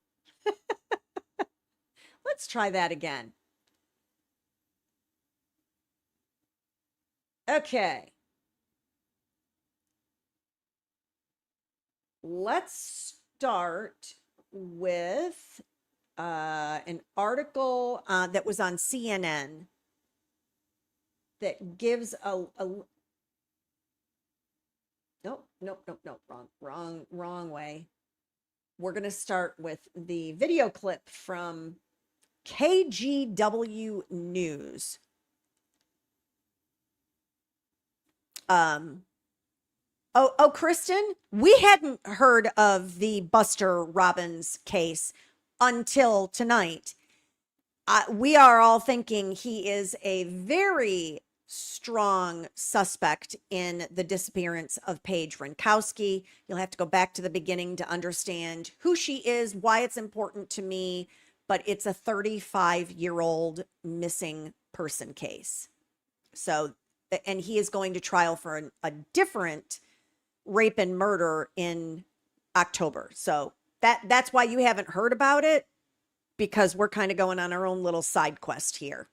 Speaker 1: Let's try that again. Okay. Let's start with an article that was on CNN that gives a nope, wrong way. We're going to start with the video clip from KGW News. Kristen, we hadn't heard of the Buster Robbins case until tonight. We are all thinking he is a very strong suspect in the disappearance of Paige Renkoski. You'll have to go back to the beginning to understand who she is, why it's important to me, but it's a 35-year-old missing person case. So, and he is going to trial for a different rape and murder in October. So that's why you haven't heard about it, because we're kind of going on our own little side quest here.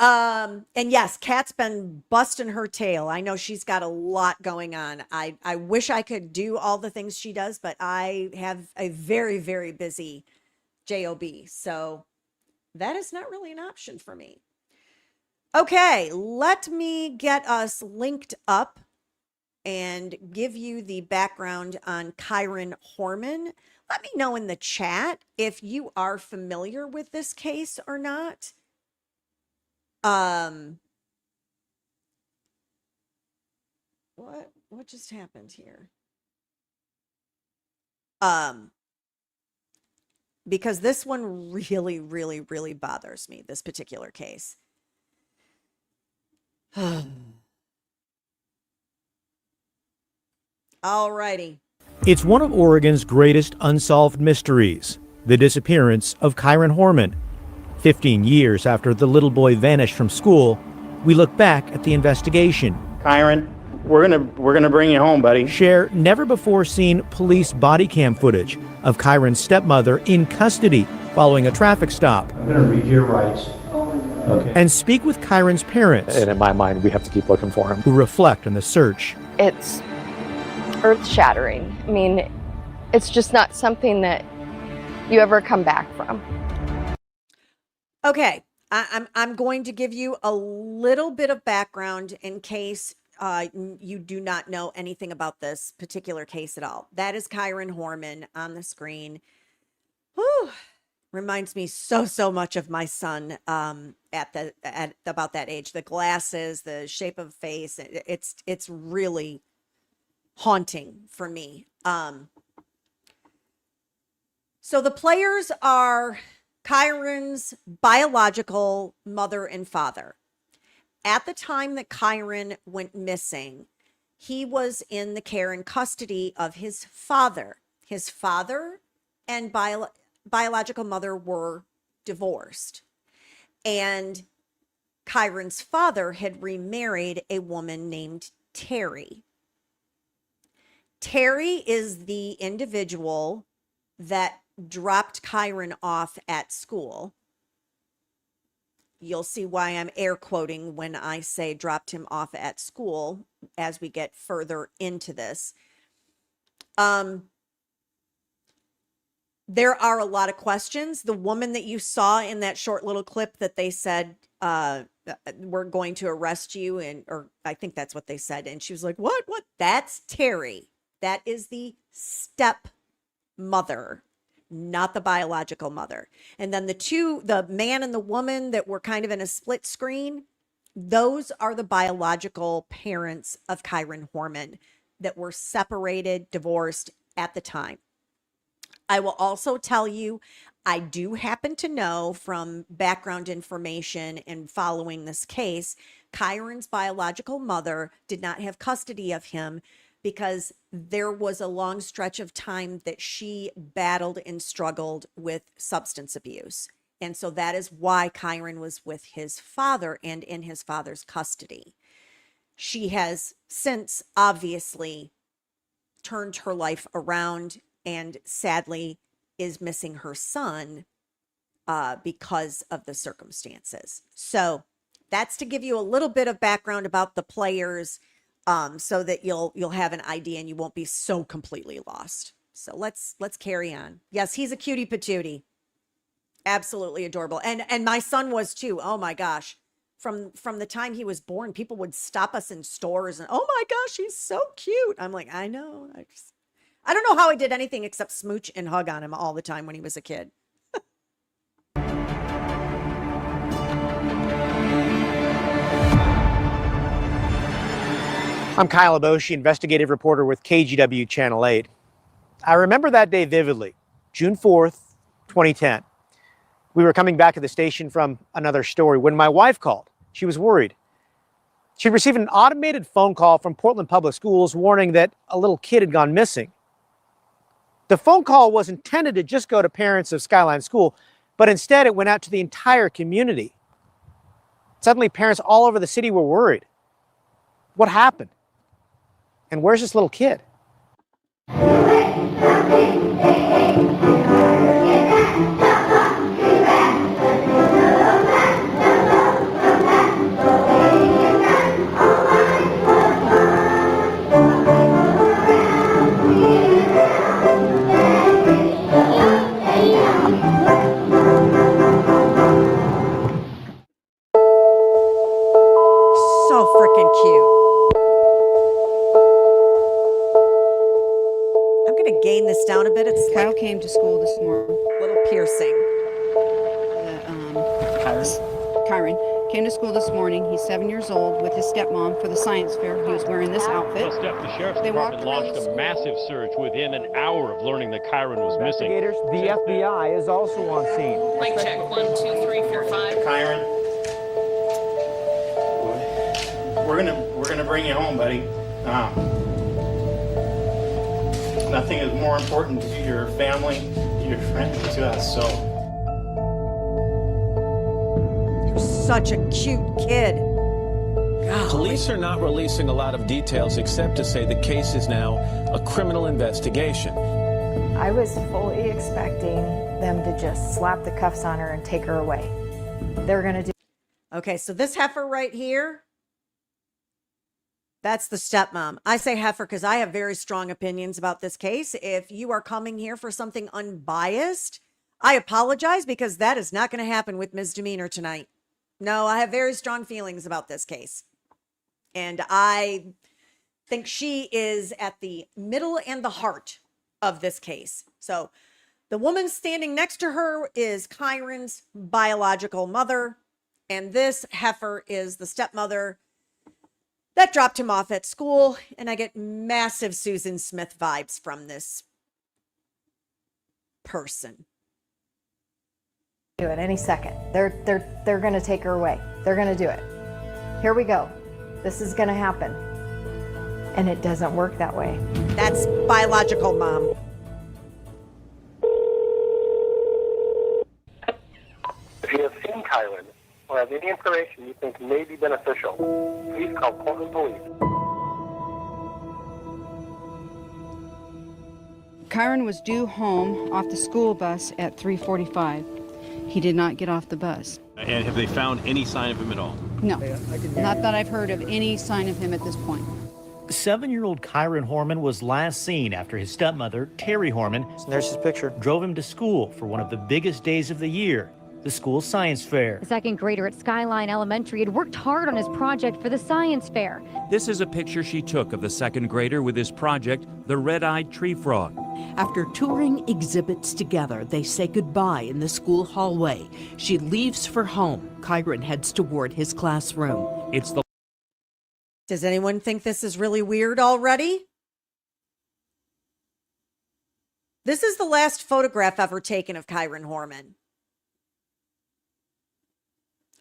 Speaker 1: And yes, Kat's been busting her tail. I know she's got a lot going on. I wish I could do all the things she does, but I have a very, very busy job. So that is not really an option for me. Okay, let me get us linked up and give you the background on Kyron Horman. Let me know in the chat if you are familiar with this case or not. What just happened here? Because this one really, really, really bothers me, this particular case. All righty.
Speaker 5: It's one of Oregon's greatest unsolved mysteries, the disappearance of Kyron Horman. 15 years after the little boy vanished from school, we look back at the investigation.
Speaker 6: Kyron, we're gonna bring you home, buddy.
Speaker 5: Share never-before-seen police body cam footage of Kyron's stepmother in custody following a traffic stop.
Speaker 6: I'm gonna read your rights. Okay.
Speaker 5: And speak with Kyron's parents.
Speaker 7: And in my mind, we have to keep looking for him.
Speaker 5: Who reflect on the search.
Speaker 8: It's earth-shattering. I mean, it's just not something that you ever come back from.
Speaker 1: Okay, I'm going to give you a little bit of background in case you do not know anything about this particular case at all. That is Kyron Horman on the screen. Whew. Reminds me so much of my son at about that age. The glasses, the shape of face, it's really haunting for me. So the players are Kyron's biological mother and father. at the time that Kyron went missing, he was in the care and custody of his father. His father and biological mother were divorced. And Kyron's father had remarried a woman named Terry. Terry is the individual that dropped Kyron off at school. You'll see why I'm air quoting when I say dropped him off at school as we get further into this. There are a lot of questions. The woman that you saw in that short little clip that they said, we're going to arrest you, or I think that's what they said. And she was like, what? That's Terry. That is the stepmother, not the biological mother. And then the man and the woman that were kind of in a split screen, those are the biological parents of Kyron Horman that were separated, divorced at the time. I will also tell you, I do happen to know from background information and following this case, Kyron's biological mother did not have custody of him because there was a long stretch of time that she battled and struggled with substance abuse. And so that is why Kyron was with his father and in his father's custody. She has since obviously turned her life around and sadly is missing her son because of the circumstances. So that's to give you a little bit of background about the players, so that you'll have an idea and you won't be so completely lost. So let's carry on. Yes, he's a cutie patootie. Absolutely adorable. And my son was too. Oh my gosh. From the time he was born, people would stop us in stores and, oh my gosh, he's so cute. I'm like, I know. I don't know how I did anything except smooch and hug on him all the time when he was a kid.
Speaker 9: I'm Kyle Aboshi, investigative reporter with KGW Channel 8. I remember that day vividly, June 4th, 2010. We were coming back to the station from another story when my wife called. She was worried. She received an automated phone call from Portland Public Schools warning that a little kid had gone missing. The phone call was intended to just go to parents of Skyline School, but instead it went out to the entire community. Suddenly, parents all over the city were worried. What happened? And where's this little kid?
Speaker 1: So freaking cute. I'm going to gain this down a bit. It's
Speaker 10: Kyle
Speaker 1: like
Speaker 10: came to school this morning.
Speaker 1: a little piercing.
Speaker 10: Kyron came to school this morning. He's 7 years old with his stepmom for the science fair. He was wearing this outfit.
Speaker 11: The sheriff's
Speaker 10: They walked
Speaker 11: department launched
Speaker 10: around
Speaker 11: a massive search within an hour of learning that Kyron was missing.
Speaker 9: Investigators, the FBI is also on scene.
Speaker 12: Mic check, 1, 2, 3, 4, 5.
Speaker 6: Kyron, we're gonna bring you home, buddy. Nothing is more important to your family, to your friends, to us. So
Speaker 1: You're such a cute kid. Golly.
Speaker 13: Police are not releasing a lot of details except to say the case is now a criminal investigation.
Speaker 14: I was fully expecting them to just slap the cuffs on her and take her away. They're going to do.
Speaker 1: Okay, so this heifer right here, that's the stepmom. I say heifer because I have very strong opinions about this case. If you are coming here for something unbiased, I apologize because that is not going to happen with Ms. Demeanor tonight. No, I have very strong feelings about this case. And I think she is at the middle and the heart of this case. So the woman standing next to her is Kyron's biological mother. And this heifer is the stepmother that dropped him off at school. And I get massive Susan Smith vibes from this person.
Speaker 14: it any second. They're going to take her away. They're going to do it. here we go. This is going to happen. And it doesn't work that way.
Speaker 1: That's biological mom.
Speaker 15: If you have seen Kyron or have any information you think may be beneficial, please call Portland Police.
Speaker 10: Kyron was due home off the school bus at 3:45. He did not get off the bus.
Speaker 13: And have they found any sign of him at all?
Speaker 10: No, not that I've heard of any sign of him at this point.
Speaker 5: 7-year-old Kyron Horman was last seen after his stepmother, Terry Horman, there's his picture, drove him to school for one of the biggest days of the year, the school science fair.
Speaker 16: The second grader at Skyline Elementary had worked hard on his project for the science fair.
Speaker 17: This is a picture she took of the second grader with his project, the red-eyed tree frog.
Speaker 18: After touring exhibits together, they say goodbye in the school hallway. She leaves for home. Kyron heads toward his classroom.
Speaker 17: It's the
Speaker 1: Does anyone think this is really weird already? This is the last photograph ever taken of Kyron Horman.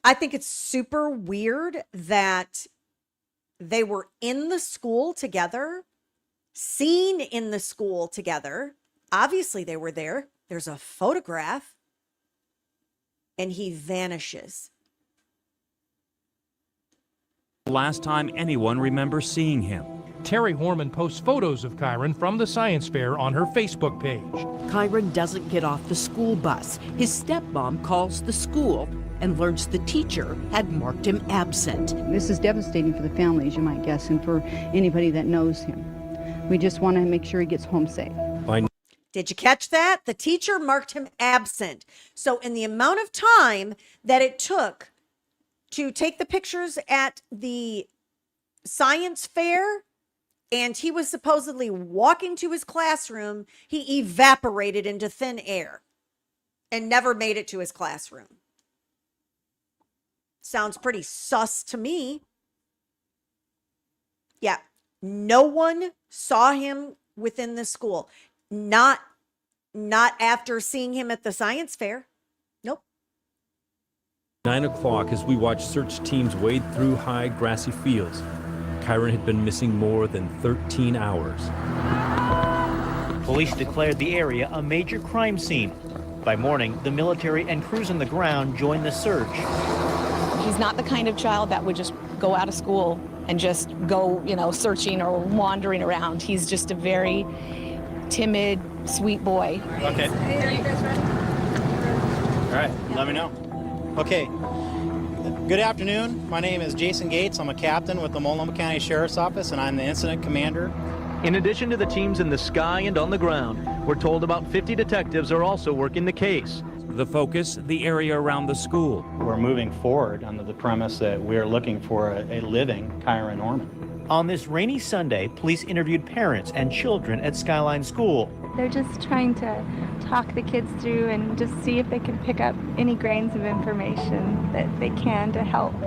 Speaker 1: I think it's super weird that they were in the school together, seen in the school together. Obviously, they were there. There's a photograph, and he vanishes.
Speaker 17: last time anyone remembers seeing him.
Speaker 19: Terry Horman posts photos of Kyron from the science fair on her Facebook page.
Speaker 18: Kyron doesn't get off the school bus. His stepmom calls the school and learns the teacher had marked him absent.
Speaker 10: This is devastating for the family, as you might guess, and for anybody that knows him. We just want to make sure he gets home safe.
Speaker 1: Did you catch that? The teacher marked him absent. So in the amount of time that it took to take the pictures at the science fair, and he was supposedly walking to his classroom, he evaporated into thin air and never made it to his classroom. Sounds pretty sus to me. Yeah, no one saw him within the school. Not after seeing him at the science fair. Nope.
Speaker 17: 9 o'clock as we watch search teams wade through high grassy fields. Kyron had been missing more than 13 hours.
Speaker 5: Police declared the area a major crime scene. By morning, the military and crews on the ground joined the search.
Speaker 12: He's not the kind of child that would just go out of school and just go, searching or wandering around. He's just a very timid, sweet boy.
Speaker 6: Okay.
Speaker 12: Are you guys ready?
Speaker 6: All right, let me know. Okay. Good afternoon. My name is Jason Gates. I'm a captain with the Multnomah County Sheriff's Office, and I'm the incident commander.
Speaker 20: In addition to the teams in the sky and on the ground, we're told about 50 detectives are also working the case.
Speaker 17: The focus, the area around the school.
Speaker 6: We're moving forward under the premise that we're looking for a living Kyron Horman.
Speaker 5: On this rainy Sunday, police interviewed parents and children at Skyline School.
Speaker 21: They're just trying to talk the kids through and just see if they can pick up any grains of information that they can to help,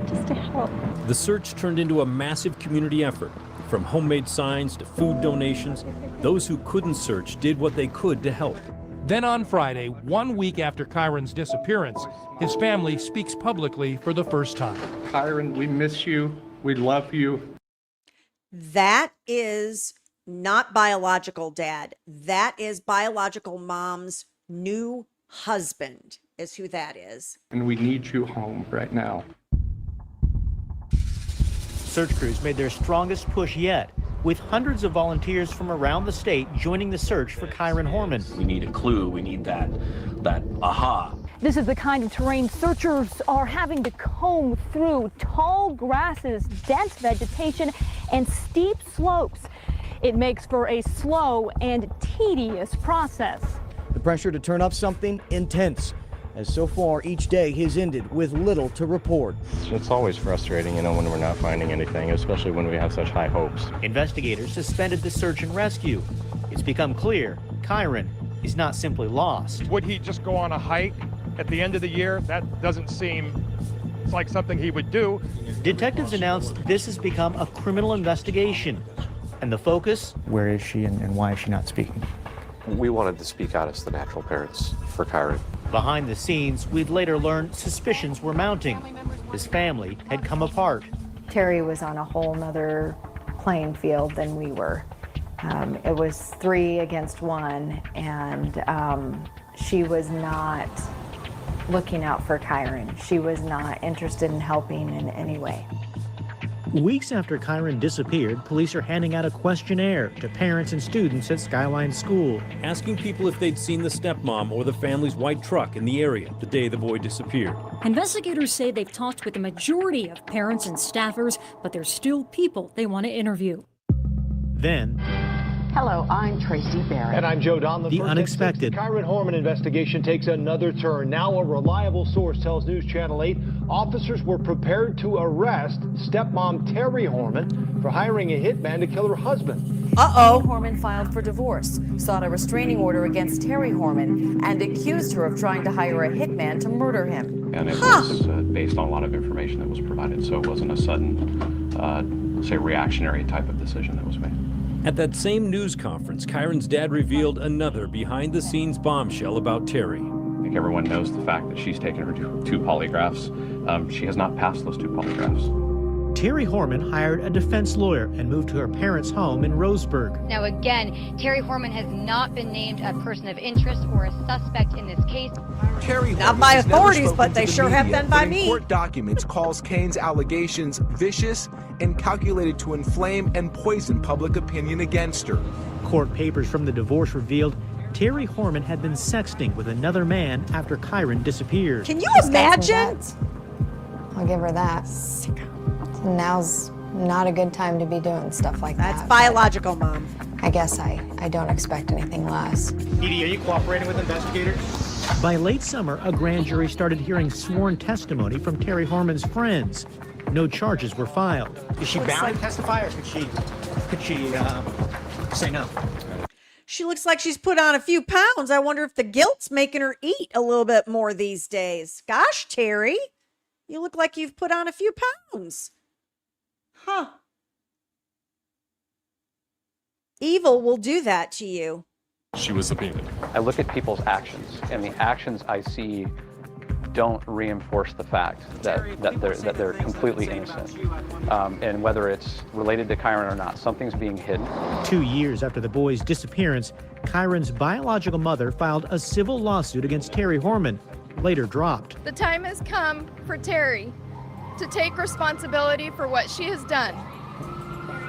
Speaker 21: just to help.
Speaker 17: The search turned into a massive community effort. From homemade signs to food donations, those who couldn't search did what they could to help.
Speaker 19: Then on Friday, 1 week after Kyron's disappearance, his family speaks publicly for the first time.
Speaker 22: Kyron, we miss you. We love you.
Speaker 1: That is not biological dad. That is biological mom's new husband, is who that is.
Speaker 22: And we need you home right now.
Speaker 5: Search crews made their strongest push yet, with hundreds of volunteers from around the state joining the search for Kyron Horman.
Speaker 23: We need a clue. We need that aha.
Speaker 24: This is the kind of terrain searchers are having to comb through: tall grasses, dense vegetation, and steep slopes. It makes for a slow and tedious process.
Speaker 25: The pressure to turn up something intense, as so far each day has ended with little to report.
Speaker 26: It's always frustrating, when we're not finding anything, especially when we have such high hopes.
Speaker 5: Investigators suspended the search and rescue. It's become clear Kyron is not simply lost.
Speaker 27: Would he just go on a hike at the end of the year? That doesn't seem like something he would do.
Speaker 5: Detectives announced this has become a criminal investigation. And the focus?
Speaker 28: Where is she and why is she not speaking?
Speaker 7: We wanted to speak out as the natural parents for Kyron.
Speaker 5: Behind the scenes, we'd later learn suspicions were mounting. His family had come apart.
Speaker 2: Terry was on a whole nother playing field than we were. It was 3 against 1, and she was not looking out for Kyron. She was not interested in helping in any way.
Speaker 5: Weeks after Kyron disappeared, police are handing out a questionnaire to parents and students at Skyline School,
Speaker 17: asking people if they'd seen the stepmom or the family's white truck in the area the day the boy disappeared.
Speaker 3: Investigators say they've talked with the majority of parents and staffers, but there's still people they want to interview.
Speaker 5: Then,
Speaker 4: hello, I'm Tracy Barrett.
Speaker 8: And I'm Joe Don.
Speaker 5: The unexpected.
Speaker 8: The Kyron Horman investigation takes another turn. Now a reliable source tells News Channel 8 officers were prepared to arrest stepmom Terry Horman for hiring a hitman to kill her husband.
Speaker 9: Uh-oh. Horman filed for divorce, sought a restraining order against Terry Horman, and accused her of trying to hire a hitman to murder him.
Speaker 26: And it was based on a lot of information that was provided, so it wasn't a sudden, say, reactionary type of decision that was made.
Speaker 17: At that same news conference, Kyron's dad revealed another behind-the-scenes bombshell about Terry.
Speaker 26: I think everyone knows the fact that she's taken her two polygraphs. She has not passed those 2 polygraphs.
Speaker 5: Terry Horman hired a defense lawyer and moved to her parents' home in Roseburg.
Speaker 11: Now again, Terry Horman has not been named a person of interest or a suspect in this case.
Speaker 14: Terry
Speaker 1: Not by authorities, but they sure have been by me.
Speaker 14: Court documents calls Kane's allegations vicious and calculated to inflame and poison public opinion against her.
Speaker 5: Court papers from the divorce revealed Terry Horman had been sexting with another man after Kyron disappeared.
Speaker 1: Can you imagine?
Speaker 15: I'll give her that. Now's not a good time to be doing stuff like that.
Speaker 1: That's biological, Mom.
Speaker 15: I guess I don't expect anything less.
Speaker 8: Edie, are you cooperating with investigators?
Speaker 5: By late summer, a grand jury started hearing sworn testimony from Terry Horman's friends. No charges were filed.
Speaker 25: Is she bound to testify, or could she say no?
Speaker 1: She looks like she's put on a few pounds. I wonder if the guilt's making her eat a little bit more these days. Gosh, Terry, you look like you've put on a few pounds. Huh. Evil will do that to you.
Speaker 7: She was subpoenaed. I look at people's actions, and the actions I see don't reinforce the fact that they're completely innocent. And whether it's related to Kyron or not, something's being hidden.
Speaker 5: 2 years after the boy's disappearance, Kyron's biological mother filed a civil lawsuit against Terry Horman, later dropped.
Speaker 29: The time has come for Terry to take responsibility for what she has done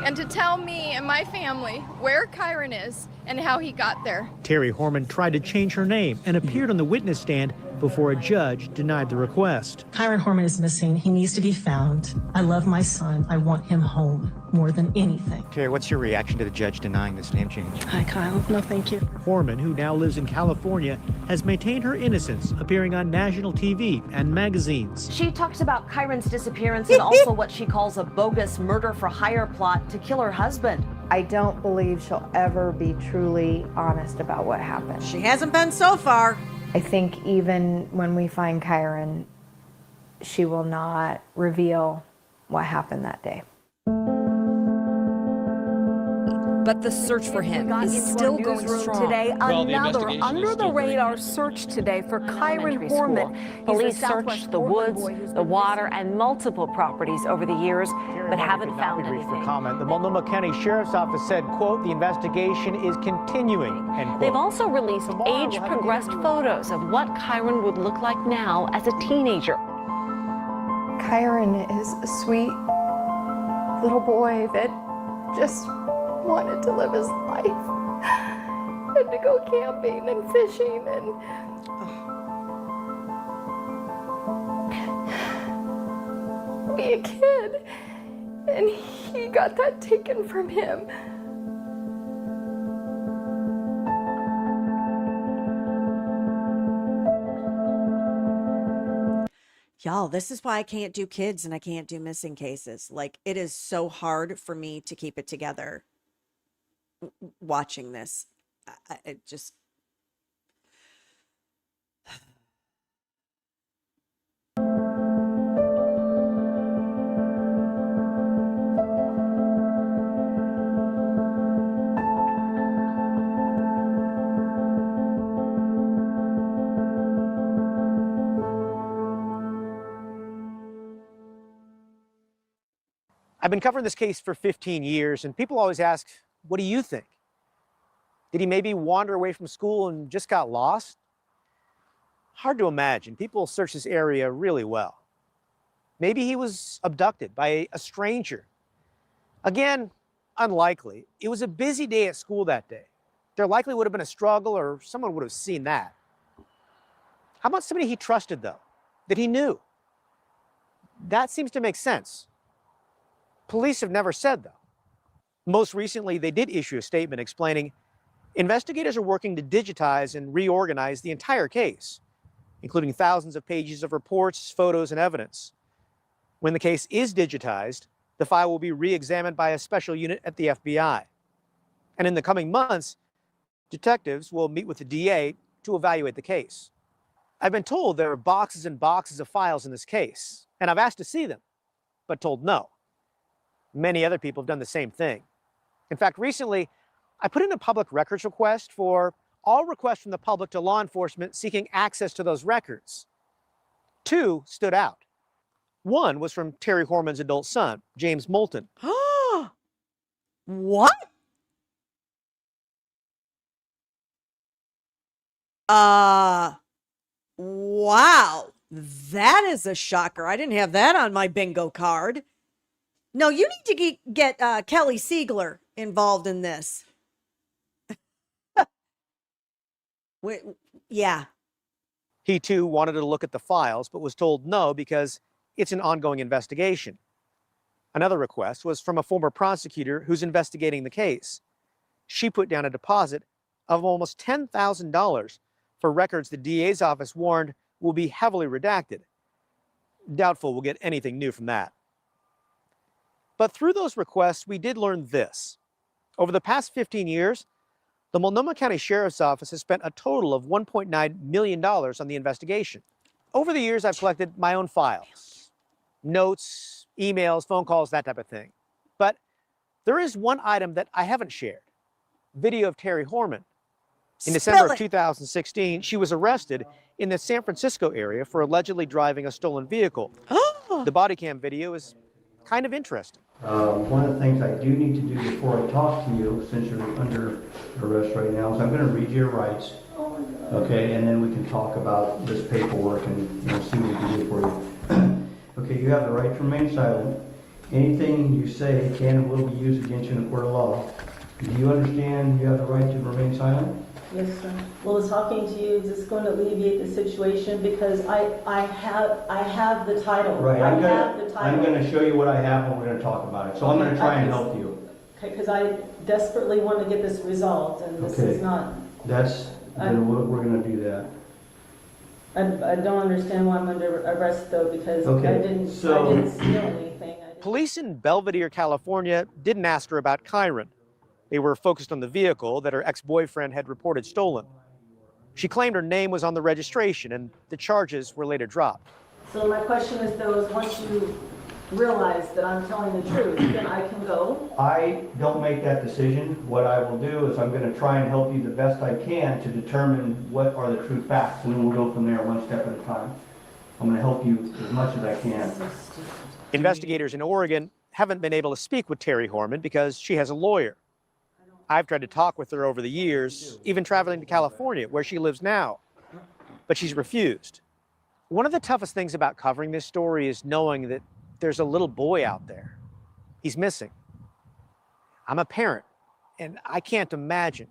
Speaker 29: and to tell me and my family where Kyron is and how he got there.
Speaker 5: Terry Horman tried to change her name and appeared on the witness stand before a judge denied the request.
Speaker 30: Kyron Horman is missing. He needs to be found. I love my son. I want him home more than anything.
Speaker 28: Terry, what's your reaction to the judge denying this name change?
Speaker 30: Hi, Kyle. No, thank you.
Speaker 5: Horman, who now lives in California, has maintained her innocence, appearing on national TV and magazines.
Speaker 31: She talks about Kyron's disappearance and also what she calls a bogus murder-for-hire plot to kill her husband.
Speaker 2: I don't believe she'll ever be truly honest about what happened.
Speaker 1: She hasn't been so far.
Speaker 2: I think even when we find Kyron, she will not reveal what happened that day.
Speaker 11: But the search for him is still going strong.
Speaker 24: Today, another under-the-radar search today for Kyron Horman.
Speaker 31: Police searched the woods, the water, and multiple properties over the years, but haven't found anything.
Speaker 25: Comment. The Multnomah County Sheriff's Office said, quote, the investigation is continuing, end quote.
Speaker 31: They've also released age-progressed photos of what Kyron would look like now as a teenager.
Speaker 2: Kyron is a sweet little boy that just wanted to live his life and to go camping and fishing and be a kid, and he got that taken from him.
Speaker 1: Y'all, this is why I can't do kids and I can't do missing cases. Like, it is so hard for me to keep it together watching this. It just...
Speaker 5: I've been covering this case for 15 years, and people always ask, what do you think? Did he maybe wander away from school and just got lost? Hard to imagine. People search this area really well. Maybe he was abducted by a stranger. Again, unlikely. It was a busy day at school that day. There likely would have been a struggle, or someone would have seen that. How about somebody he trusted, though, that he knew? That seems to make sense. Police have never said, though. Most recently, they did issue a statement explaining investigators are working to digitize and reorganize the entire case, including thousands of pages of reports, photos, and evidence. When the case is digitized, the file will be re-examined by a special unit at the FBI. And in the coming months, detectives will meet with the DA to evaluate the case. I've been told there are boxes and boxes of files in this case, and I've asked to see them, but told no. Many other people have done the same thing. In fact, recently, I put in a public records request for all requests from the public to law enforcement seeking access to those records. 2 stood out. One was from Terry Horman's adult son, James Moulton.
Speaker 1: What? Wow. That is a shocker. I didn't have that on my bingo card. No, you need to get Kelly Siegler involved in this. Wait, yeah.
Speaker 5: He too wanted to look at the files, but was told no because it's an ongoing investigation. Another request was from a former prosecutor who's investigating the case. She put down a deposit of almost $10,000 for records the DA's office warned will be heavily redacted. Doubtful we'll get anything new from that. But through those requests, we did learn this. Over the past 15 years, the Multnomah County Sheriff's Office has spent a total of $1.9 million on the investigation. Over the years, I've collected my own files, notes, emails, phone calls, that type of thing. But there is one item that I haven't shared, video of Terry Horman. In December of 2016, she was arrested in the San Francisco area for allegedly driving a stolen vehicle. The body cam video is kind of interesting.
Speaker 6: One of the things I do need to do before I talk to you, since you're under arrest right now, is I'm going to read your rights. Okay, and then we can talk about this paperwork and see what we can do for you. Okay, you have the right to remain silent. Anything you say can and will be used against you in a court of law. Do you understand you have the right to remain silent?
Speaker 30: Yes, sir. Well, talking to you, is this going to alleviate the situation? Because I have the title.
Speaker 6: Right,
Speaker 30: I have the title.
Speaker 6: I'm going to show you what I have and we're going to talk about it. So I'm going to try and help you.
Speaker 30: Okay, because I desperately want to get this resolved, and this is not.
Speaker 6: We're going to do that.
Speaker 30: I don't understand why I'm under arrest, though, because I didn't steal anything.
Speaker 5: Police in Belvedere, California didn't ask her about Kyron. They were focused on the vehicle that her ex-boyfriend had reported stolen. She claimed her name was on the registration and the charges were later dropped.
Speaker 30: So my question is, though, is once you realize that I'm telling the truth, then I can go?
Speaker 6: I don't make that decision. What I will do is I'm going to try and help you the best I can to determine what are the true facts, and then we'll go from there one step at a time. I'm going to help you as much as I can.
Speaker 5: Investigators in Oregon haven't been able to speak with Terry Horman because she has a lawyer. I've tried to talk with her over the years, even traveling to California, where she lives now, but she's refused. One of the toughest things about covering this story is knowing that there's a little boy out there. He's missing. I'm a parent, and I can't imagine,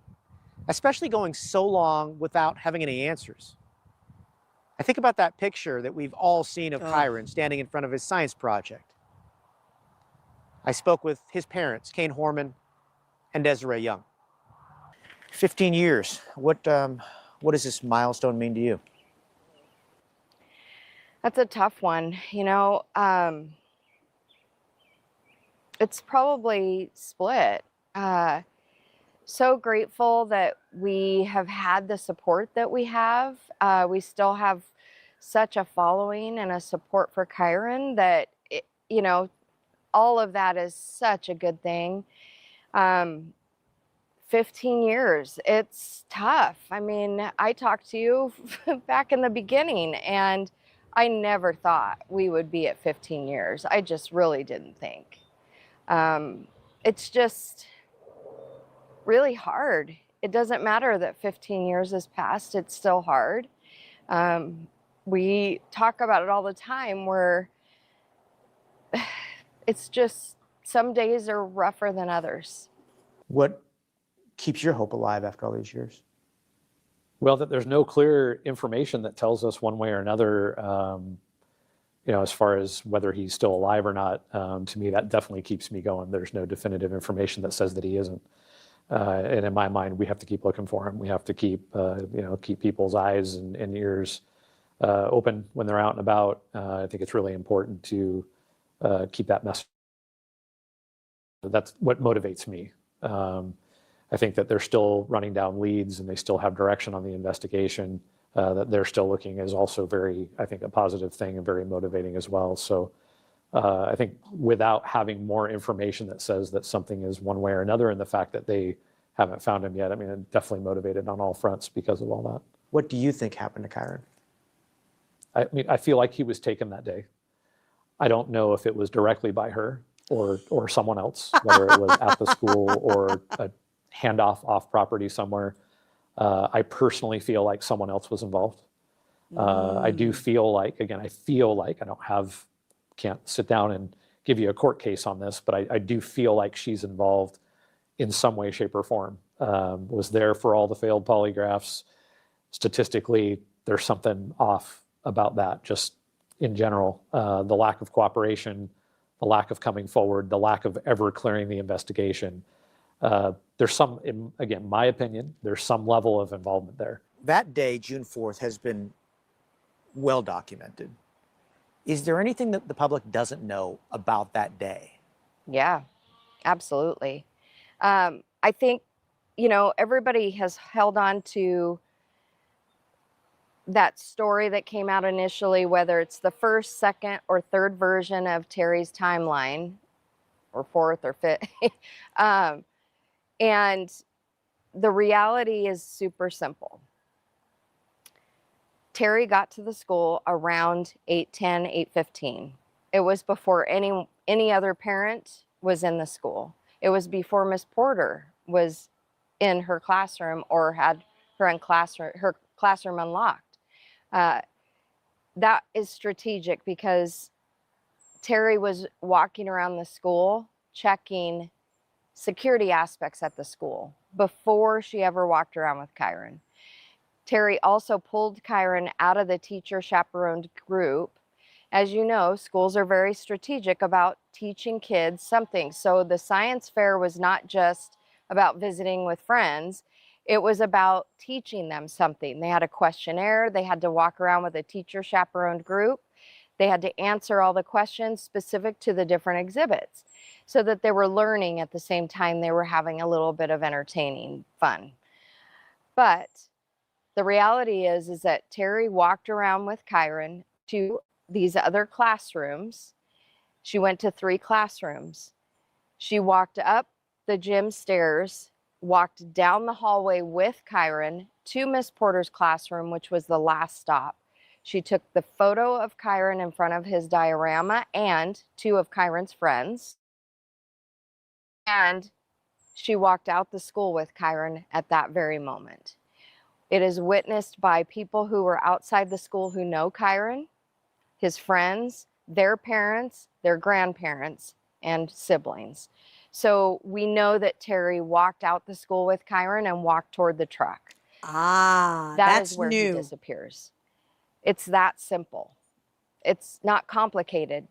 Speaker 5: especially going so long without having any answers. I think about that picture that we've all seen of Kyron standing in front of his science project. I spoke with his parents, Kane Horman and Desiree Young. 15 years. What does this milestone mean to you?
Speaker 10: That's a tough one. You know, it's probably split. So grateful that we have had the support that we have. We still have such a following and a support for Kyron that, you know, all of that is such a good thing. 15 years, it's tough. I mean, I talked to you back in the beginning, and I never thought we would be at 15 years. I just really didn't think. It's just really hard. It doesn't matter that 15 years has passed, it's still hard. We talk about it all the time where it's just some days are rougher than others.
Speaker 3: What keeps your hope alive after all these years?
Speaker 7: Well, that there's no clear information that tells us one way or another, as far as whether he's still alive or not. To me, that definitely keeps me going. There's no definitive information that says that he isn't. And in my mind, we have to keep looking for him. We have to keep people's eyes and ears open when they're out and about. I think it's really important to keep that message. That's what motivates me. I think that they're still running down leads and they still have direction on the investigation. That they're still looking is also very, I think, a positive thing and very motivating as well. So I think without having more information that says that something is one way or another, and the fact that they haven't found him yet, I mean, I'm definitely motivated on all fronts because of all that.
Speaker 3: What do you think happened to Kyron?
Speaker 7: I mean, I feel like he was taken that day. I don't know if it was directly by her or someone else, whether it was at the school or a handoff off property somewhere. I personally feel like someone else was involved. I do feel like, again, I can't sit down and give you a court case on this, but I do feel like she's involved in some way, shape, or form. Was there for all the failed polygraphs. Statistically, there's something off about that, just in general. The lack of cooperation, the lack of coming forward, the lack of ever clearing the investigation. There's some, again, my opinion, there's some level of involvement there.
Speaker 3: That day, June 4th, has been well documented. Is there anything that the public doesn't know about that day?
Speaker 10: Yeah, absolutely. I think, everybody has held on to that story that came out initially, whether it's the first, second, or third version of Terry's timeline, or fourth or fifth. And the reality is super simple. Terry got to the school around 8:10, 8:15. It was before any other parent was in the school. It was before Miss Porter was in her classroom or had her classroom unlocked. That is strategic because Terry was walking around the school checking security aspects at the school before she ever walked around with Kyron. Terry also pulled Kyron out of the teacher chaperoned group. As you know, schools are very strategic about teaching kids something. So the science fair was not just about visiting with friends. It was about teaching them something. They had a questionnaire. They had to walk around with a teacher chaperoned group. They had to answer all the questions specific to the different exhibits so that they were learning at the same time they were having a little bit of entertaining fun. But the reality is that Terry walked around with Kyron to these other classrooms. She went to 3 classrooms. She walked up the gym stairs, walked down the hallway with Kyron to Miss Porter's classroom, which was the last stop. She took the photo of Kyron in front of his diorama and 2 of Kyron's friends. And she walked out the school with Kyron at that very moment. It is witnessed by people who were outside the school who know Kyron, his friends, their parents, their grandparents, and siblings. So we know that Terry walked out the school with Kyron and walked toward the truck.
Speaker 1: That's
Speaker 10: is where
Speaker 1: new.
Speaker 10: he disappears. It's that simple. It's not complicated.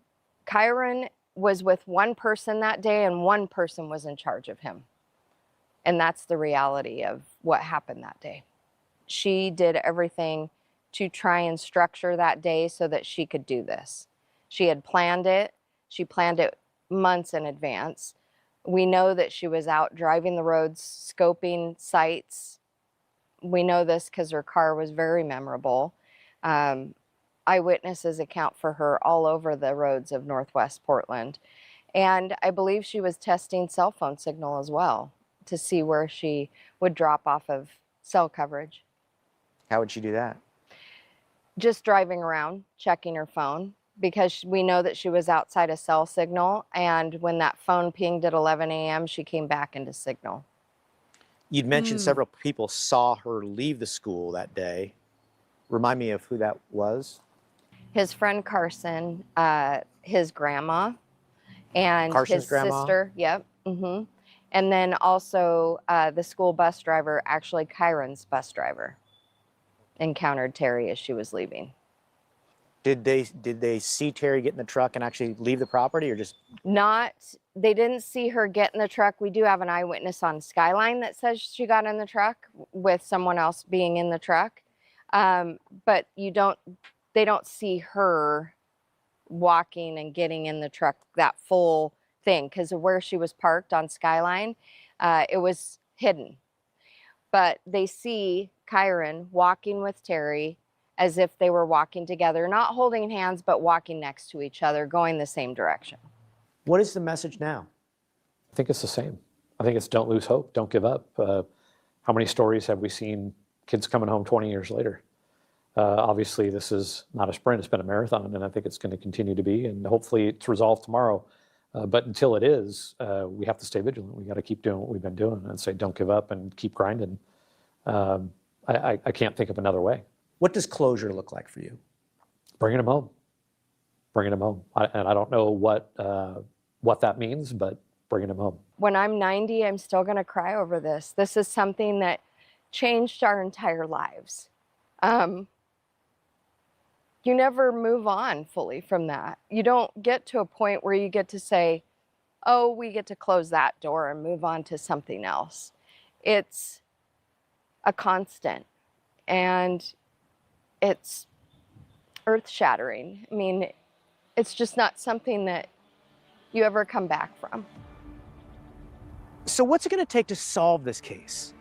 Speaker 10: Kyron was with one person that day and one person was in charge of him. And that's the reality of what happened that day. She did everything to try and structure that day so that she could do this. She had planned it. She planned it months in advance. We know that she was out driving the roads, scoping sites. We know this because her car was very memorable. Eyewitnesses account for her all over the roads of Northwest Portland. And I believe she was testing cell phone signal as well to see where she would drop off of cell coverage.
Speaker 3: How would she do that?
Speaker 10: Just driving around, checking her phone, because we know that she was outside a cell signal. And when that phone pinged at 11 a.m., she came back into signal.
Speaker 3: You'd mentioned several people saw her leave the school that day. Remind me of who that was.
Speaker 10: His friend Carson, his grandma, and
Speaker 3: Carson's
Speaker 10: his
Speaker 3: grandma?
Speaker 10: sister. Yep. And then also the school bus driver, actually Kyron's bus driver, encountered Terry as she was leaving.
Speaker 3: Did they see Terry get in the truck and actually leave the property, or just?
Speaker 10: They didn't see her get in the truck. We do have an eyewitness on Skyline that says she got in the truck with someone else being in the truck. But they don't see her walking and getting in the truck, that full thing, because of where she was parked on Skyline, it was hidden. But they see Kyron walking with Terry as if they were walking together, not holding hands, but walking next to each other, going the same direction.
Speaker 3: What is the message now?
Speaker 7: I think it's the same. I think it's don't lose hope, don't give up. How many stories have we seen kids coming home 20 years later? Obviously, this is not a sprint, it's been a marathon, and I think it's going to continue to be, and hopefully it's resolved tomorrow. But until it is, we have to stay vigilant. We got to keep doing what we've been doing and say, don't give up and keep grinding. I can't think of another way.
Speaker 3: What does closure look like for you?
Speaker 7: Bringing them home. Bringing them home. And I don't know what that means, but bringing them home.
Speaker 10: When I'm 90, I'm still going to cry over this. This is something that changed our entire lives. You never move on fully from that. You don't get to a point where you get to say, oh, we get to close that door and move on to something else. It's a constant, and it's earth-shattering. I mean, it's just not something that you ever come back from.
Speaker 3: So what's it going to take to solve this case?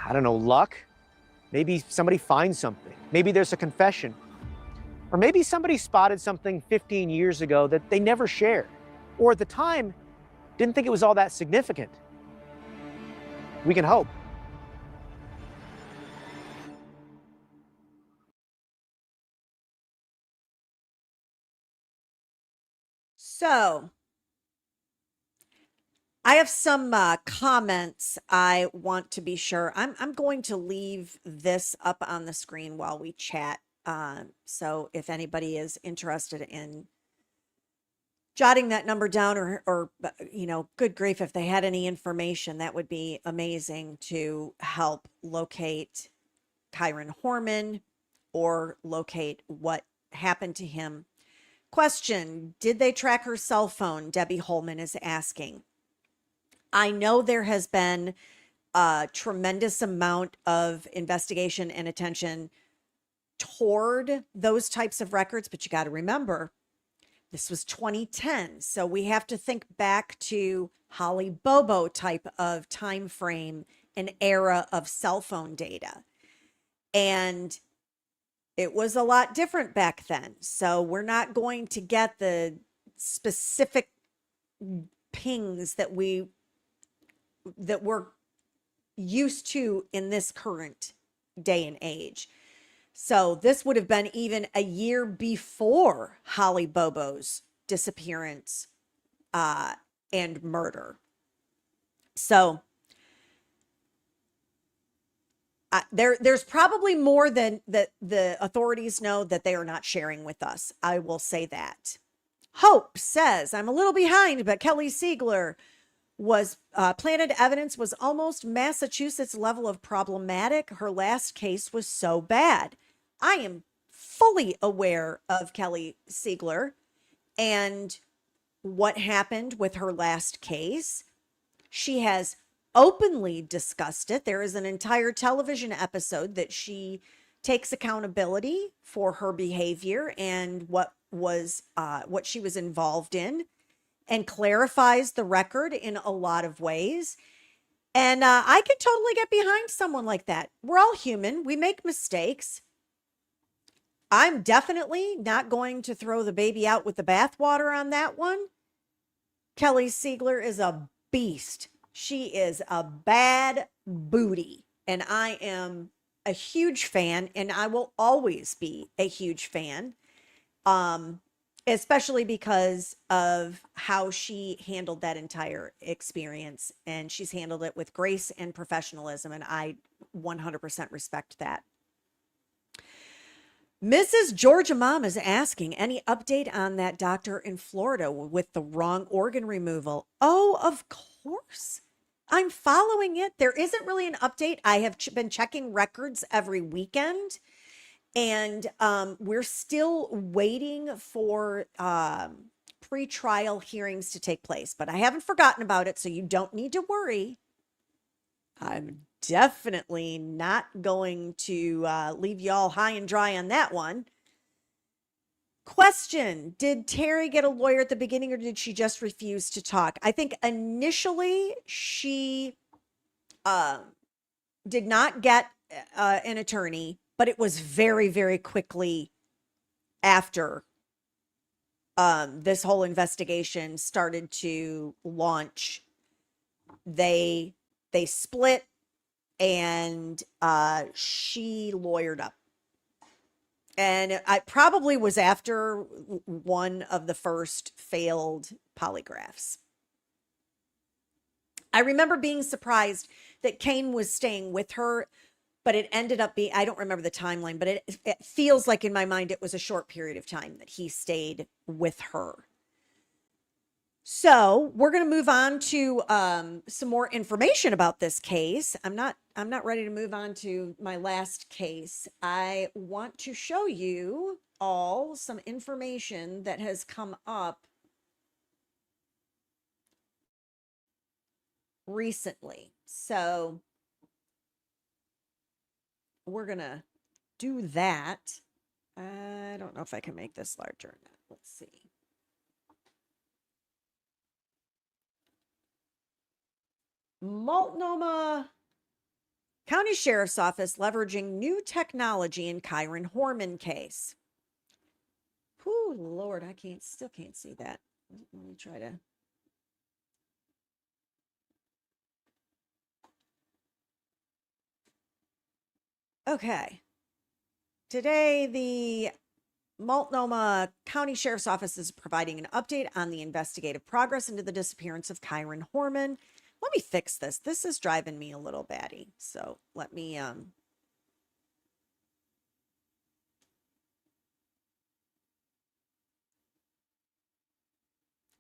Speaker 3: I don't know, luck? Maybe somebody finds something. Maybe there's a confession. Or maybe somebody spotted something 15 years ago that they never shared, or at the time didn't think it was all that significant. We can hope.
Speaker 1: So, I have some comments I want to be sure. I'm going to leave this up on the screen while we chat. So if anybody is interested in jotting that number down, or good grief, if they had any information, that would be amazing to help locate Kyron Horman or locate what happened to him. Question, did they track her cell phone? Debbie Holman is asking. I know there has been a tremendous amount of investigation and attention toward those types of records, but you got to remember, this was 2010. So we have to think back to Holly Bobo type of time frame and era of cell phone data. And it was a lot different back then. So we're not going to get the specific pings that we're used to in this current day and age. So this would have been even a year before Holly Bobo's disappearance and murder. So there's probably more than that the authorities know that they are not sharing with us. I will say that. Hope says, I'm a little behind, but Kelly Siegler was planted evidence was almost Massachusetts level of problematic. Her last case was so bad. I am fully aware of Kelly Siegler and what happened with her last case. She has openly discussed it. There is an entire television episode that she takes accountability for her behavior and what she was involved in, and clarifies the record in a lot of ways. And I could totally get behind someone like that. We're all human. We make mistakes. I'm definitely not going to throw the baby out with the bathwater on that one. Kelly Siegler is a beast. She is a bad booty. And I am a huge fan, and I will always be a huge fan. especially because of how she handled that entire experience. And she's handled it with grace and professionalism. And I 100% respect that. Mrs. Georgia Mom is asking, any update on that doctor in Florida with the wrong organ removal? Oh, of course. I'm following it. There isn't really an update. I have been checking records every weekend, and we're still waiting for pre-trial hearings to take place, but I haven't forgotten about it, so you don't need to worry. I'm definitely not going to leave y'all high and dry on that one. Question: did Terry get a lawyer at the beginning, or did she just refuse to talk? I think initially she did not get an attorney, but it was very, very quickly after this whole investigation started to launch. They split, and she lawyered up. And I probably was after one of the first failed polygraphs. I remember being surprised that Kane was staying with her, but it ended up being, I don't remember the timeline, but it feels like in my mind it was a short period of time that he stayed with her. So we're going to move on to some more information about this case. I'm not ready to move on to my last case. I want to show you all some information that has come up recently. So we're going to do that. I don't know if I can make this larger or not. Let's see. Multnomah County Sheriff's Office leveraging new technology in Kyron Horman case. Whew, Lord, I still can't see that. Let me try to. Okay. Today, the Multnomah County Sheriff's Office is providing an update on the investigative progress into the disappearance of Kyron Horman. Let me fix this. This is driving me a little batty. So let me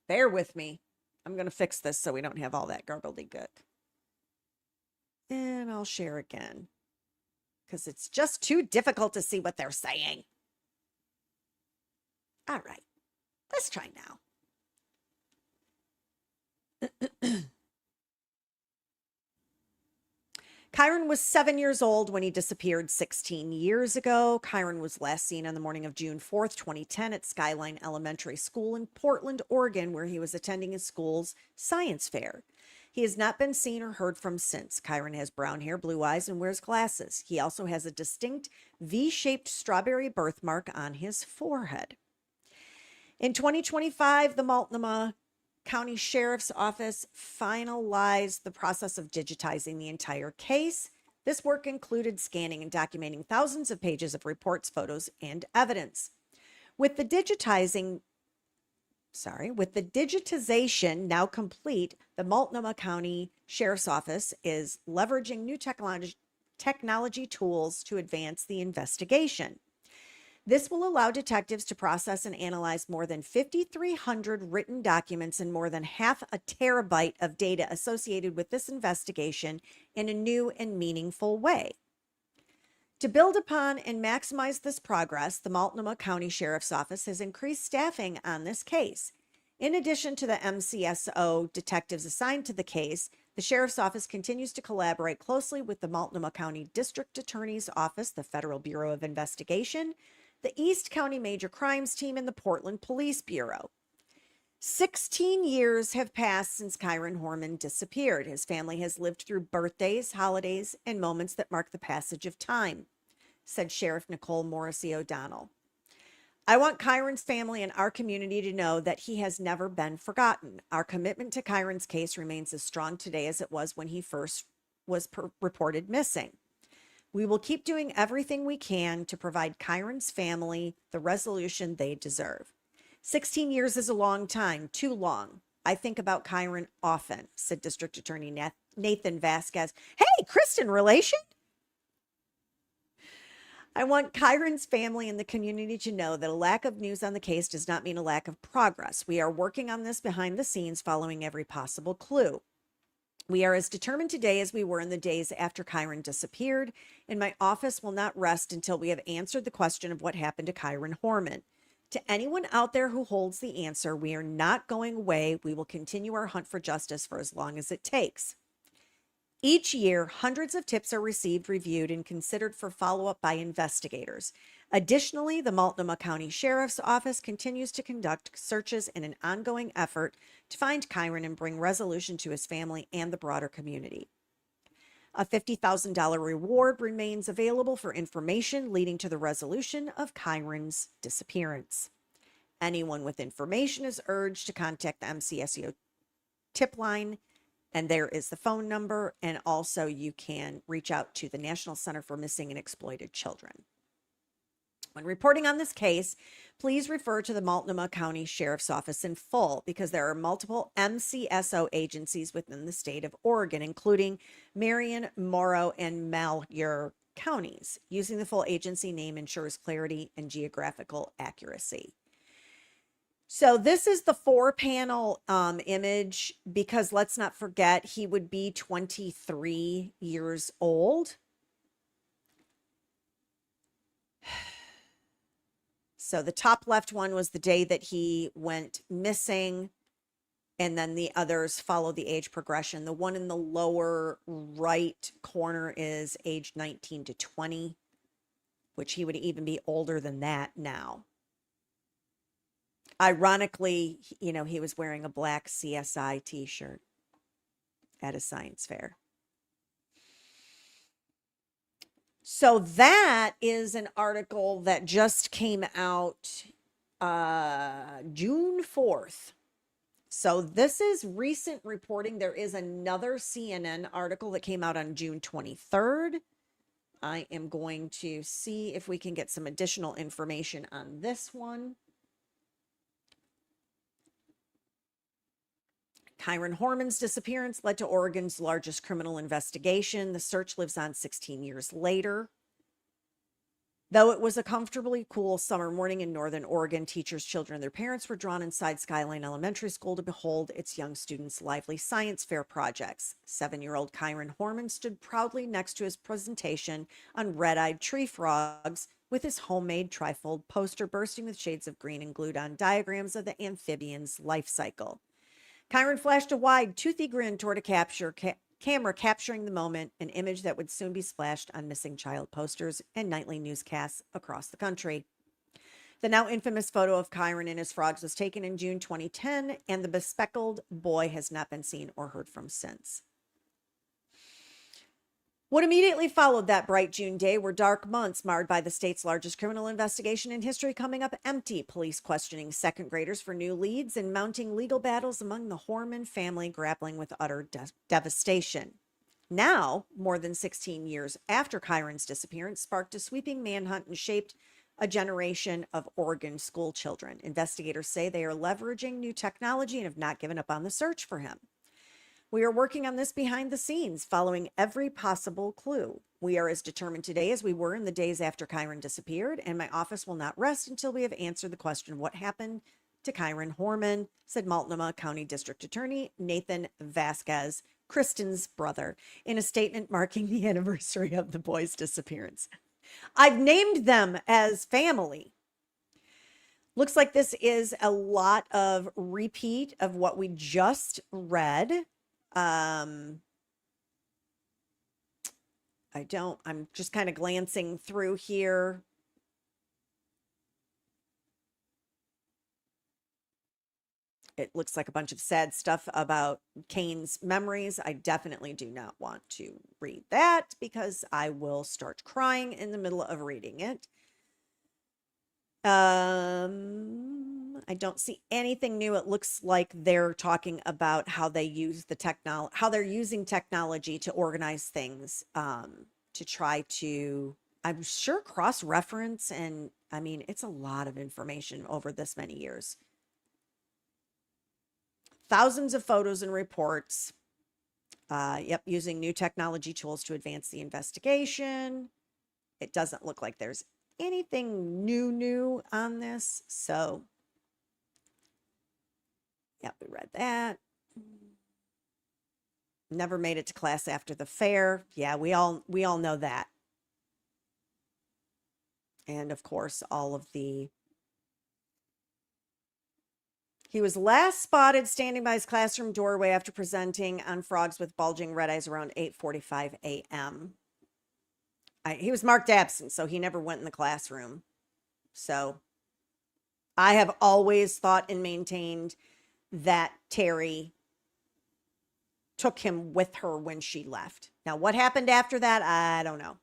Speaker 1: bear with me. I'm going to fix this so we don't have all that gobbledygook. And I'll share again, because it's just too difficult to see what they're saying. All right, let's try now. Kyron was 7 years old when he disappeared 16 years ago. Kyron was last seen on the morning of June 4th, 2010 at Skyline Elementary School in Portland, Oregon, where he was attending his school's science fair. He has not been seen or heard from since. Kyron has brown hair, blue eyes, and wears glasses. He also has a distinct V-shaped strawberry birthmark on his forehead. In 2025, the Multnomah County Sheriff's Office finalized the process of digitizing the entire case. This work included scanning and documenting thousands of pages of reports, photos, and evidence. With the digitization now complete, the Multnomah County Sheriff's Office is leveraging new technology tools to advance the investigation. This will allow detectives to process and analyze more than 5,300 written documents and more than 0.5 terabyte of data associated with this investigation in a new and meaningful way. To build upon and maximize this progress, the Multnomah County Sheriff's Office has increased staffing on this case. In addition to the MCSO detectives assigned to the case, the Sheriff's Office continues to collaborate closely with the Multnomah County District Attorney's Office, the Federal Bureau of Investigation, the East County Major Crimes Team, and the Portland Police Bureau. 16 years have passed since Kyron Horman disappeared. His family has lived through birthdays, holidays, and moments that mark the passage of time, said Sheriff Nicole Morrissey O'Donnell. I want Kyron's family and our community to know that he has never been forgotten. Our commitment to Kyron's case remains as strong today as it was when he first was reported missing. We will keep doing everything we can to provide Kyron's family the resolution they deserve. 16 years is a long time, too long. I think about Kyron often, said District Attorney Nathan Vasquez. Hey, Kristen, relation? I want Kyron's family and the community to know that a lack of news on the case does not mean a lack of progress. We are working on this behind the scenes, following every possible clue. We are as determined today as we were in the days after Kyron disappeared, and my office will not rest until we have answered the question of what happened to Kyron Horman. To anyone out there who holds the answer, we are not going away. We will continue our hunt for justice for as long as it takes. Each year, hundreds of tips are received, reviewed, and considered for follow-up by investigators. Additionally, the Multnomah County Sheriff's Office continues to conduct searches in an ongoing effort to find Kyron and bring resolution to his family and the broader community. A $50,000 reward remains available for information leading to the resolution of Kyron's disappearance. Anyone with information is urged to contact the MCSEO tip line, and there is the phone number, and also you can reach out to the National Center for Missing and Exploited Children. When reporting on this case, please refer to the Multnomah County Sheriff's Office in full, because there are multiple MCSO agencies within the state of Oregon, including Marion, Morrow, and Malheur counties. Using the full agency name ensures clarity and geographical accuracy. So this is the 4-panel image, because let's not forget he would be 23 years old. So the top left one was the day that he went missing, and then the others follow the age progression. The one in the lower right corner is age 19 to 20, which he would even be older than that now. Ironically, you know, he was wearing a black CSI t-shirt at a science fair. So that is an article that just came out June 4th. So this is recent reporting. There is another CNN article that came out on June 23rd. I am going to see if we can get some additional information on this one. Kyron Horman's disappearance led to Oregon's largest criminal investigation. The search lives on 16 years later. Though it was a comfortably cool summer morning in northern Oregon, teachers, children, and their parents were drawn inside Skyline Elementary School to behold its young students' lively science fair projects. 7-year-old Kyron Horman stood proudly next to his presentation on red-eyed tree frogs with his homemade trifold poster bursting with shades of green and glued on diagrams of the amphibian's life cycle. Kyron flashed a wide, toothy grin toward a camera capturing the moment, an image that would soon be splashed on missing child posters and nightly newscasts across the country. The now infamous photo of Kyron and his frogs was taken in June 2010, and the bespectacled boy has not been seen or heard from since. What immediately followed that bright June day were dark months marred by the state's largest criminal investigation in history coming up empty, police questioning second graders for new leads, and mounting legal battles among the Horman family grappling with utter devastation. Now, more than 16 years after Kyron's disappearance sparked a sweeping manhunt and shaped a generation of Oregon school children. Investigators say they are leveraging new technology and have not given up on the search for him. We are working on this behind the scenes, following every possible clue. We are as determined today as we were in the days after Kyron disappeared, and my office will not rest until we have answered the question of what happened to Kyron Horman, said Multnomah County District Attorney Nathan Vasquez, Kristen's brother, in a statement marking the anniversary of the boy's disappearance. I've named them as family. Looks like this is a lot of repeat of what we just read. I'm just kind of glancing through here. It looks like a bunch of sad stuff about Kane's memories. I definitely do not want to read that because I will start crying in the middle of reading it. I don't see anything new. It looks like they're talking about how they use the how they're using technology to organize things to try to, I'm sure, cross-reference. And I mean, it's a lot of information over this many years. Thousands of photos and reports. Using new technology tools to advance the investigation. It doesn't look like there's anything new on this. So, we read that. Never made it to class after the fair. Yeah, we all know that. And of course, he was last spotted standing by his classroom doorway after presenting on frogs with bulging red eyes around 8:45 a.m. He was marked absent, so he never went in the classroom. So I have always thought and maintained that Terry took him with her when she left. Now, what happened after that, I don't know.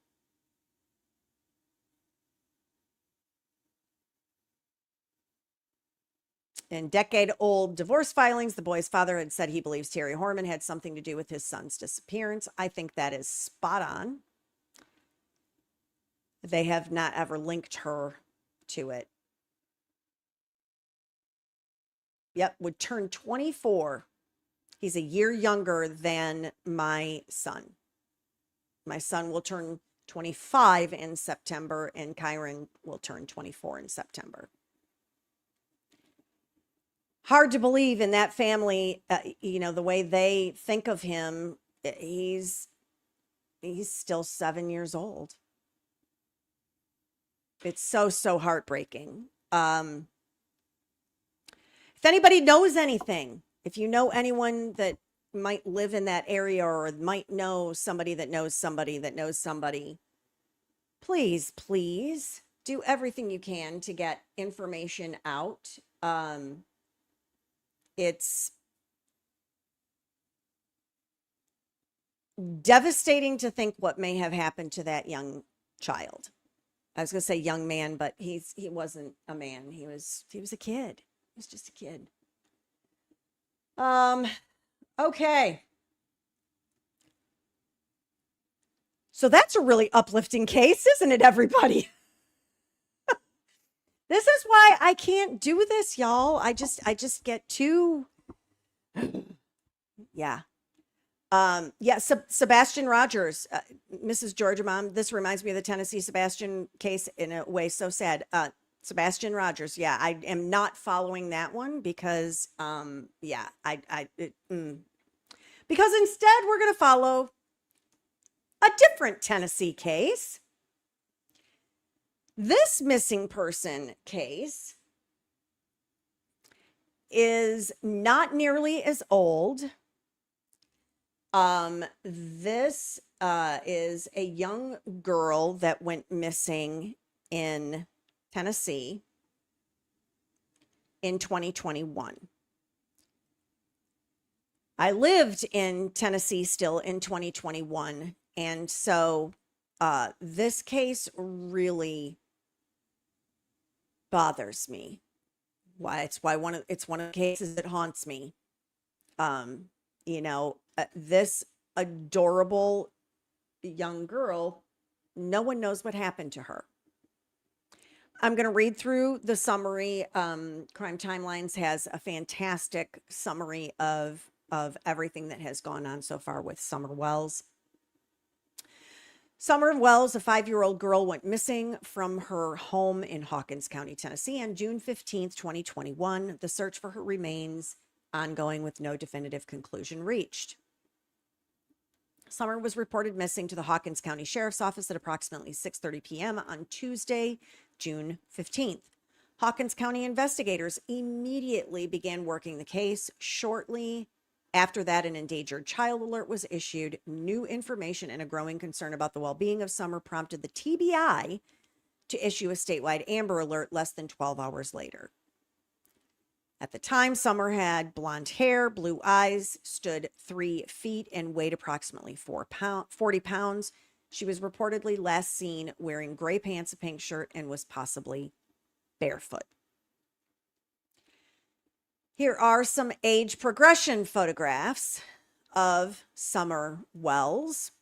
Speaker 1: In decade-old divorce filings, the boy's father had said he believes Terry Horman had something to do with his son's disappearance. I think that is spot on. They have not ever linked her to it. Yep, would turn 24. He's a year younger than my son. My son will turn 25 in September, and Kyron will turn 24 in September. Hard to believe in that family, the way they think of him. He's still 7 years old. It's so heartbreaking. If anybody knows anything, if you know anyone that might live in that area or might know somebody that knows somebody that knows somebody, please do everything you can to get information out. It's devastating to think what may have happened to that young child. I was going to say young man, but he wasn't a man. He was a kid. He was just a kid. Okay. So that's a really uplifting case, isn't it, everybody? This is why I can't do this, y'all. I just get too, yeah. Sebastian Rogers, Mrs. Georgia Mom, this reminds me of the Tennessee Sebastian case in a way so sad. Sebastian Rogers, yeah, I am not following that one because, because instead we're going to follow a different Tennessee case. This missing person case is not nearly as old. This is a young girl that went missing in Tennessee in 2021. I lived in Tennessee still in 2021, and so this case really bothers me. It's one of the cases that haunts me. This adorable young girl, no one knows what happened to her. I'm going to read through the summary. Crime Timelines has a fantastic summary of everything that has gone on so far with Summer Wells. Summer Wells, a 5-year-old girl, went missing from her home in Hawkins County, Tennessee on June 15th, 2021. The search for her remains ongoing with no definitive conclusion reached. Summer was reported missing to the Hawkins County Sheriff's Office at approximately 6:30 p.m. on Tuesday, June 15th. Hawkins County investigators immediately began working the case. Shortly after that, an endangered child alert was issued. New information and a growing concern about the well-being of Summer prompted the TBI to issue a statewide Amber Alert less than 12 hours later. At the time, Summer had blonde hair, blue eyes, stood 3 feet, and weighed approximately 40 pounds. She was reportedly last seen wearing gray pants, a pink shirt, and was possibly barefoot. Here are some age progression photographs of Summer Wells.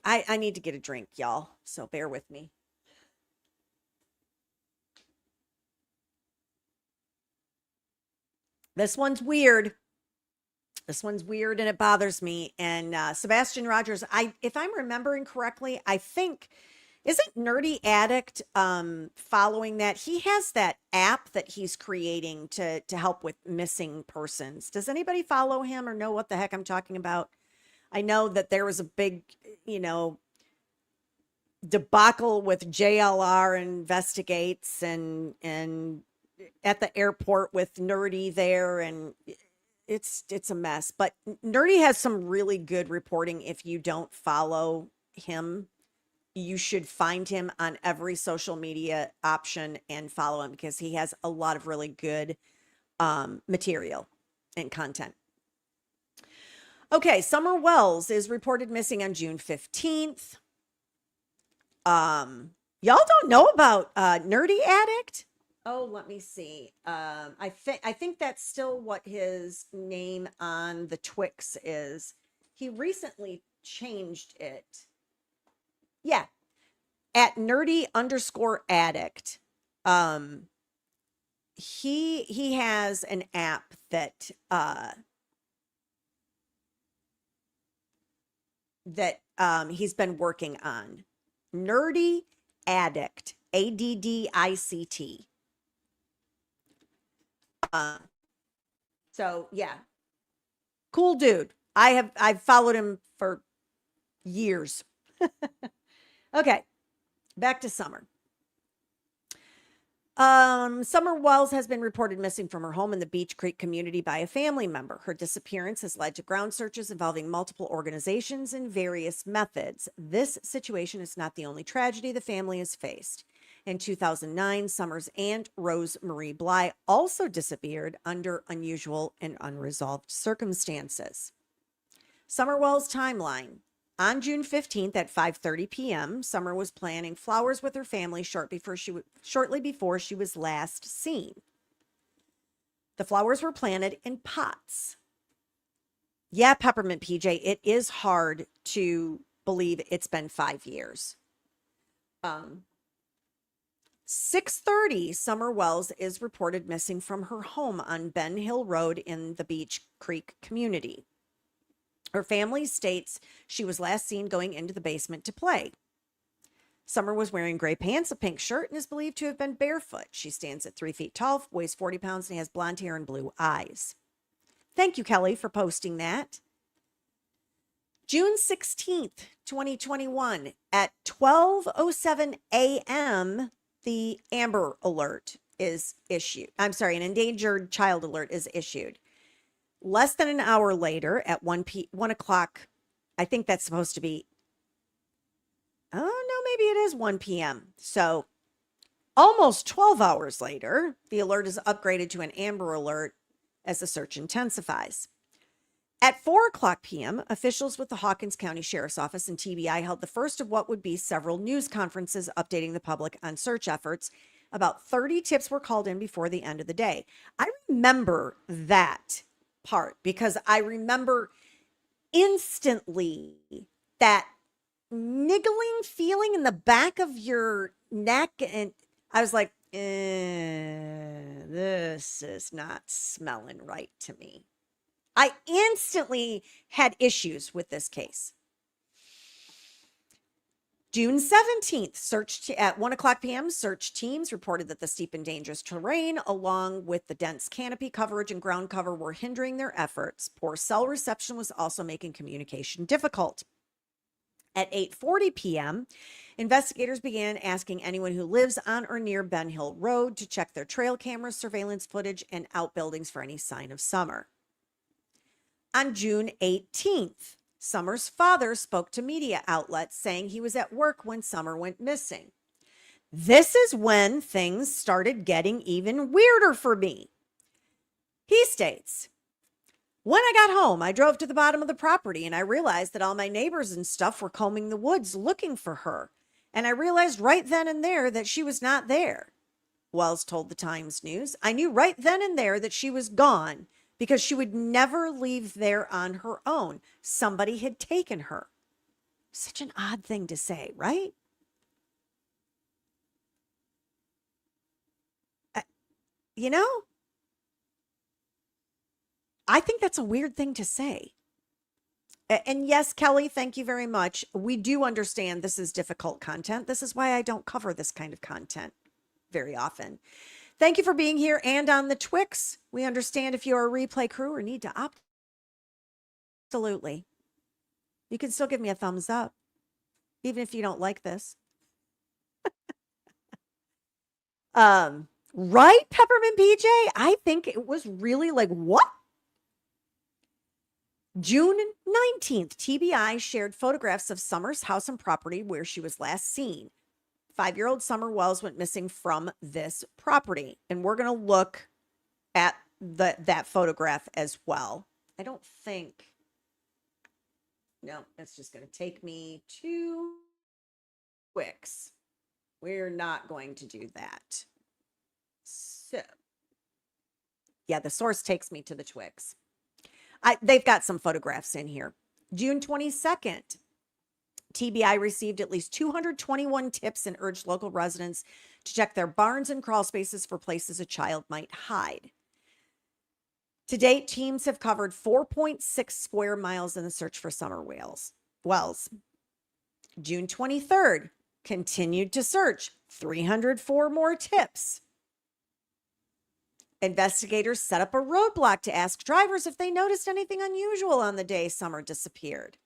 Speaker 1: I need to get a drink, y'all. So bear with me. This one's weird. This one's weird and it bothers me. And Sebastian Rogers, if I'm remembering correctly, I think, isn't Nerdy Addict following that? He has that app that he's creating to help with missing persons. Does anybody follow him or know what the heck I'm talking about? I know that there was a big, debacle with JLR Investigates and at the airport with Nerdy there, and it's a mess. But Nerdy has some really good reporting. If you don't follow him, you should find him on every social media option and follow him because he has a lot of really good material and content. Okay, Summer Wells is reported missing on June 15th. Y'all don't know about Nerdy Addict? Oh, let me see. I think that's still what his name on the Twix is. He recently changed it. Yeah, at nerdy_addict. He has an app that he's been working on. Nerdy Addict, ADDICT. So yeah, cool dude. I've followed him for years. Okay, back to Summer. Summer Wells has been reported missing from her home in the Beach Creek community by a family member. Her disappearance has led to ground searches involving multiple organizations and various methods. This situation is not the only tragedy the family has faced. In 2009, Summer's aunt, Rose Marie Bly, also disappeared under unusual and unresolved circumstances. Summer Wells' timeline. On June 15th at 5:30 p.m., Summer was planting flowers with her family shortly before she was last seen. The flowers were planted in pots. Yeah, Peppermint PJ, it is hard to believe it's been 5 years. 6:30, Summer Wells is reported missing from her home on Ben Hill Road in the Beach Creek community. Her family states she was last seen going into the basement to play. Summer was wearing gray pants, a pink shirt, and is believed to have been barefoot. She stands at 3 feet tall, weighs 40 pounds, and has blonde hair and blue eyes. Thank you, Kelly, for posting that. June 16th, 2021, at 12:07 a.m., the Amber Alert is issued. I'm sorry, an endangered child alert is issued. Less than an hour later at 1 o'clock, I think that's supposed to be, oh no, maybe it is 1 p.m. So almost 12 hours later, the alert is upgraded to an Amber Alert as the search intensifies. At 4 o'clock p.m., officials with the Hawkins County Sheriff's Office and TBI held the first of what would be several news conferences updating the public on search efforts. About 30 tips were called in before the end of the day. I remember that part because I remember instantly that niggling feeling in the back of your neck, and I was like, this is not smelling right to me. I instantly had issues with this case. June 17th, at 1 o'clock p.m., search teams reported that the steep and dangerous terrain, along with the dense canopy coverage and ground cover, were hindering their efforts. Poor cell reception was also making communication difficult. At 8:40 p.m., investigators began asking anyone who lives on or near Ben Hill Road to check their trail cameras, surveillance footage, and outbuildings for any sign of Summer. On June 18th, Summer's father spoke to media outlets saying he was at work when Summer went missing. This is when things started getting even weirder for me. He states, when I got home, I drove to the bottom of the property and I realized that all my neighbors and stuff were combing the woods looking for her. And I realized right then and there that she was not there. Wells told the Times News, I knew right then and there that she was gone because she would never leave there on her own. Somebody had taken her. Such an odd thing to say, right? You know, I think that's a weird thing to say. And yes, Kelly, thank you very much. We do understand this is difficult content. This is why I don't cover this kind of content very often. Thank you for being here and on the Twix. We understand if you're a replay crew or need to opt. Absolutely. You can still give me a thumbs up, even if you don't like this. Right, Peppermint PJ? I think it was really like, what? June 19th, TBI shared photographs of Summer's house and property where she was last seen. 5-year-old Summer Wells went missing from this property. And we're going to look at that photograph as well. I don't think... No, that's just going to take me to Wix. We're not going to do that. So, yeah, the source takes me to the Twix. They've got some photographs in here. June 22nd, TBI received at least 221 tips and urged local residents to check their barns and crawl spaces for places a child might hide. To date, teams have covered 4.6 square miles in the search for Summer Wells. June 23rd, continued to search, 304 more tips. Investigators set up a roadblock to ask drivers if they noticed anything unusual on the day Summer disappeared.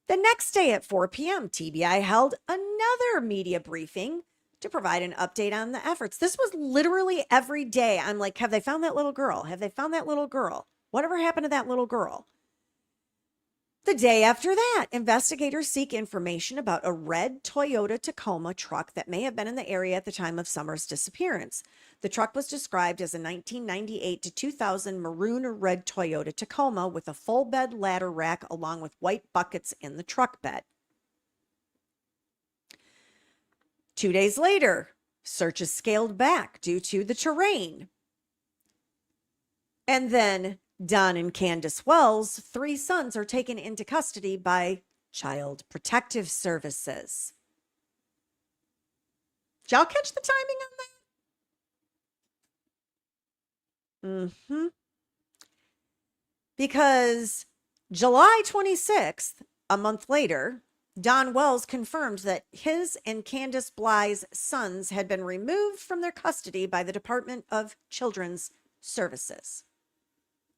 Speaker 1: The next day at 4 p.m., TBI held another media briefing to provide an update on the efforts. This was literally every day. I'm like, have they found that little girl? Have they found that little girl? Whatever happened to that little girl? The day after that, investigators seek information about a red Toyota Tacoma truck that may have been in the area at the time of Summer's disappearance. The truck was described as a 1998 to 2000 maroon or red Toyota Tacoma with a full bed ladder rack along with white buckets in the truck bed. 2 days later, searches scaled back due to the terrain. And then Don and Candace Wells, 3 sons, are taken into custody by Child Protective Services. Did y'all catch the timing on that? Because July 26th, a month later, Don Wells confirmed that his and Candace Bly's sons had been removed from their custody by the Department of Children's Services.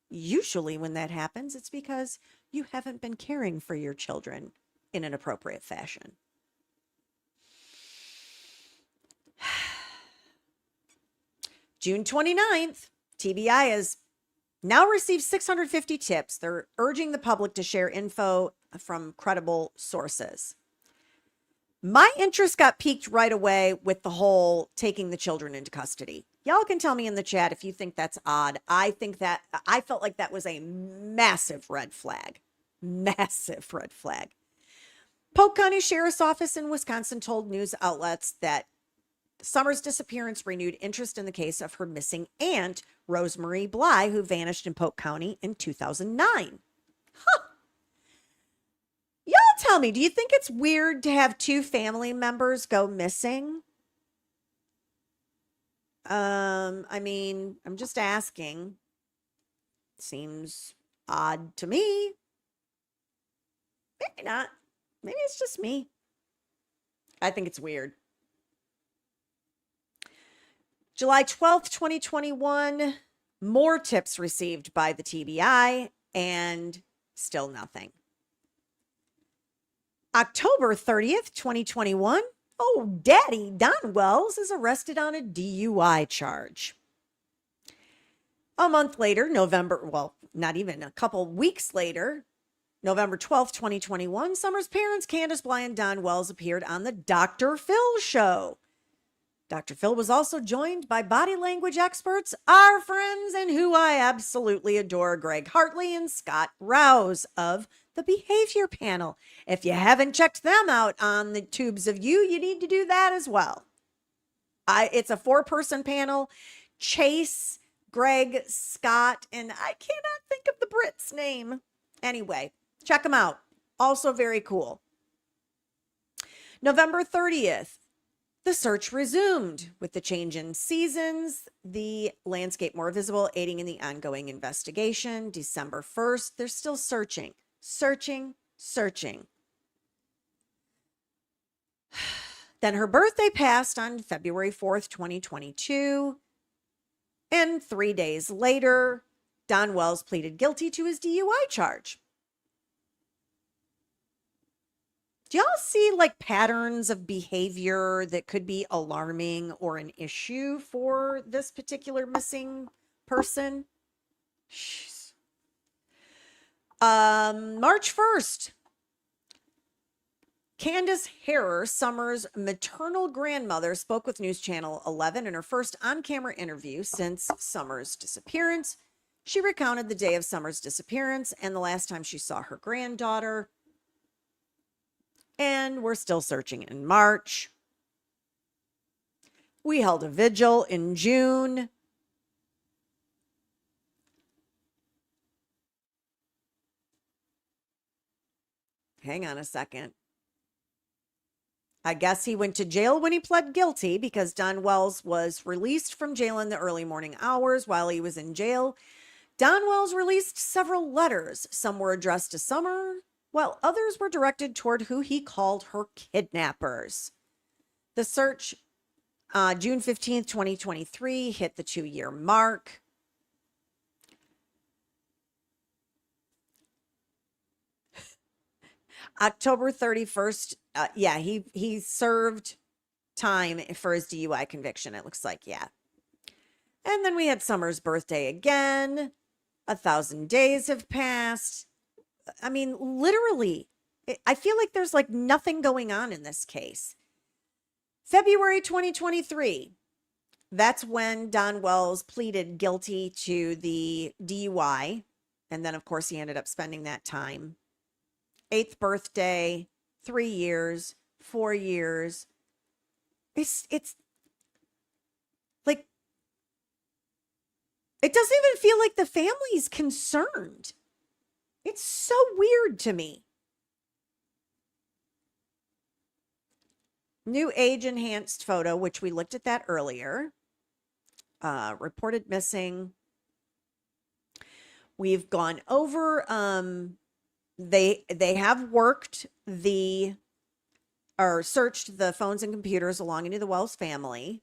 Speaker 1: Usually when that happens, it's because you haven't been caring for your children in an appropriate fashion. June 29th, TBI has now received 650 tips. They're urging the public to share info from credible sources. My interest got piqued right away with the whole taking the children into custody. Y'all can tell me in the chat if you think that's odd. I felt like that was a massive red flag. Massive red flag. Polk County Sheriff's Office in Wisconsin told news outlets that Summer's disappearance renewed interest in the case of her missing aunt, Rosemarie Bly, who vanished in Polk County in 2009. Y'all tell me, do you think it's weird to have 2 family members go missing? I mean, I'm just asking. Seems odd to me. Maybe not. Maybe it's just me. I think it's weird. July 12th, 2021, more tips received by the TBI and still nothing. October 30th, 2021, oh, Daddy Don Wells is arrested on a DUI charge. A month later, not even a couple weeks later, November 12th, 2021, Summer's parents, Candace Bly and Don Wells, appeared on the Dr. Phil show. Dr. Phil was also joined by body language experts, our friends, and who I absolutely adore, Greg Hartley and Scott Rouse of the Behavior Panel. If you haven't checked them out on the tubes of you need to do that as well. It's a 4-person panel. Chase, Greg, Scott, and I cannot think of the Brit's name. Anyway, check them out. Also very cool. November 30th, the search resumed. With the change in seasons, the landscape more visible, aiding in the ongoing investigation. December 1st, they're still searching. Searching. Then her birthday passed on February 4th, 2022. And 3 days later, Don Wells pleaded guilty to his DUI charge. Do y'all see like patterns of behavior that could be alarming or an issue for this particular missing person? Jeez. March 1st, Candace Harrer, Summer's maternal grandmother, spoke with News Channel 11 in her first on-camera interview since Summer's disappearance. She recounted the day of Summer's disappearance and the last time she saw her granddaughter. And we're still searching in March. We held a vigil in June. Hang on a second. I guess he went to jail when he pled guilty because Don Wells was released from jail in the early morning hours. While he was in jail, Don Wells released several letters. Some were addressed to Summer, while others were directed toward who he called her kidnappers. The search, June 15th, 2023, hit the 2-year mark. October 31st, he served time for his DUI conviction, it looks like, yeah. And then we had Summer's birthday again. 1,000 days have passed. I mean, literally, I feel like there's like nothing going on in this case. February 2023, that's when Don Wells pleaded guilty to the DUI. And then, of course, he ended up spending that time. 8th birthday, 3 years, 4 years. It's like, it doesn't even feel like the family's concerned. It's so weird to me. New age enhanced photo, which we looked at that earlier. Reported missing. We've gone over, they have worked searched the phones and computers belonging to the Wells family.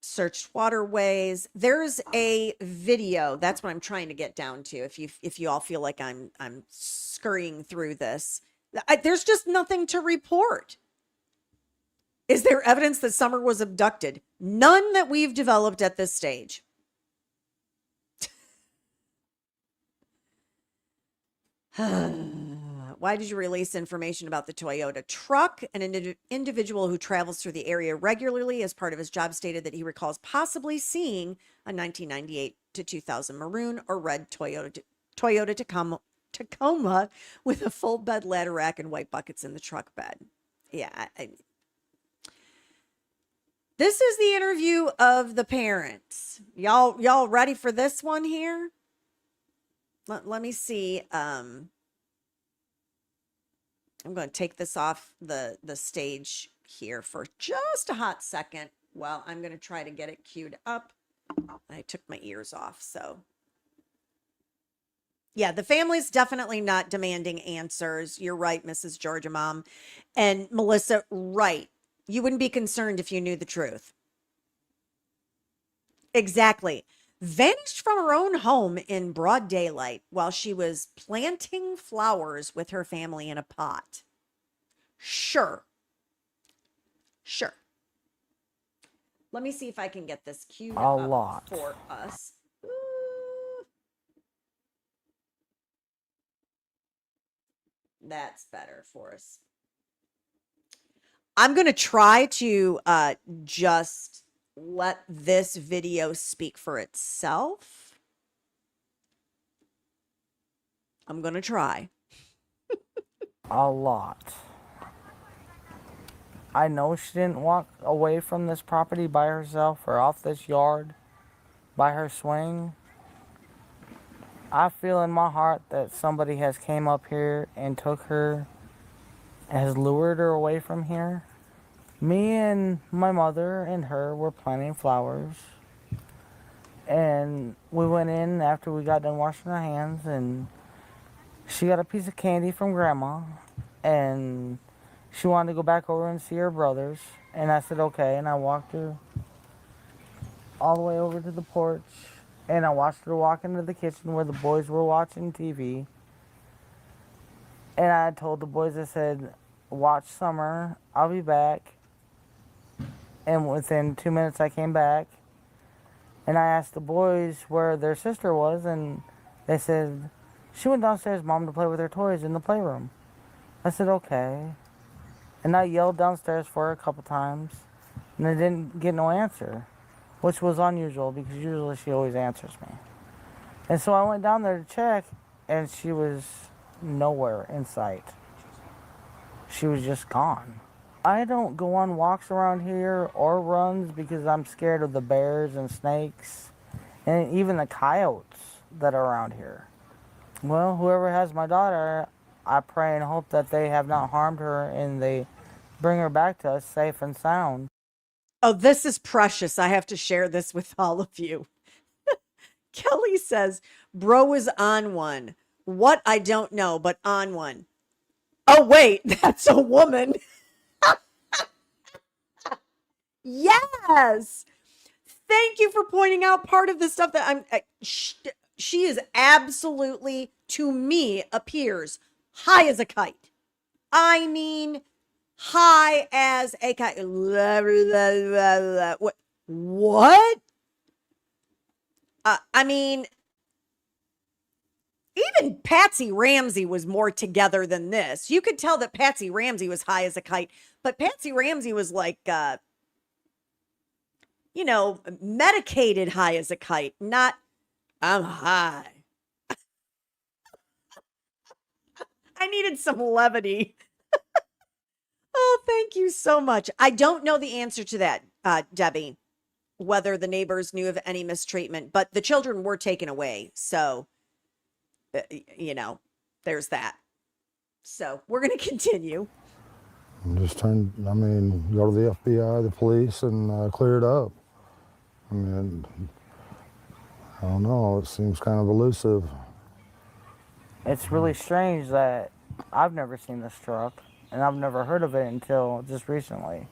Speaker 1: Searched waterways. There's a video. That's what I'm trying to get down to. If you all feel like I'm scurrying through this, there's just nothing to report. Is there evidence that Summer was abducted? None that we've developed at this stage. Why did you release information about the Toyota truck? An individual who travels through the area regularly as part of his job stated that he recalls possibly seeing a 1998 to 2000 maroon or red Toyota Tacoma with a full bed ladder rack and white buckets in the truck bed. Yeah. This is the interview of the parents. Y'all ready for this one here? Let me see. I'm going to take this off the stage here for just a hot second. Well, I'm going to try to get it queued up. I took my ears off, so. Yeah, the family's definitely not demanding answers. You're right, Mrs. Georgia Mom. And Melissa, right. You wouldn't be concerned if you knew the truth. Exactly. Vanished from her own home in broad daylight while she was planting flowers with her family in a pot. Sure. Let me see if I can get this queued up for us. Ooh. That's better for us. I'm going to try to just let this video speak for itself. I'm going to try.
Speaker 4: A lot. I know she didn't walk away from this property by herself or off this yard by her swing I feel in my heart that somebody has came up here and took her, has lured her away from here. Me and my mother and her were planting flowers. And we went in after we got done washing our hands, and she got a piece of candy from Grandma, and she wanted to go back over and see her brothers. And I said, okay, and I walked her all the way over to the porch, and I watched her walk into the kitchen where the boys were watching TV. And I told the boys, I said, watch Summer, I'll be back. And within 2 minutes I came back, and I asked the boys where their sister was, and they said, she went downstairs, Mom, to play with her toys in the playroom. I said, okay. And I yelled downstairs for her a couple times, and I didn't get no answer, which was unusual because usually she always answers me. And so I went down there to check, and she was nowhere in sight. She was just gone. I don't go on walks around here or runs because I'm scared of the bears and snakes and even the coyotes that are around here. Well, whoever has my daughter, I pray and hope that they have not harmed her and they bring her back to us safe and sound.
Speaker 1: Oh, this is precious. I have to share this with all of you. Kelly says, bro is on one. What? I don't know, but on one. Oh, wait, that's a woman. Yes. Thank you for pointing out part of the stuff that she is absolutely, to me, appears high as a kite. I mean, high as a kite. What? I mean, even Patsy Ramsey was more together than this. You could tell that Patsy Ramsey was high as a kite, but Patsy Ramsey was like, medicated high as a kite, not I'm high. I needed some levity. Oh, thank you so much. I don't know the answer to that, Debbie, whether the neighbors knew of any mistreatment, but the children were taken away. So, there's that. So we're going to continue.
Speaker 9: Just go to the FBI, the police, and clear it up. I don't know, it seems kind of elusive.
Speaker 4: It's really strange that I've never seen this truck, and I've never heard of it until just recently.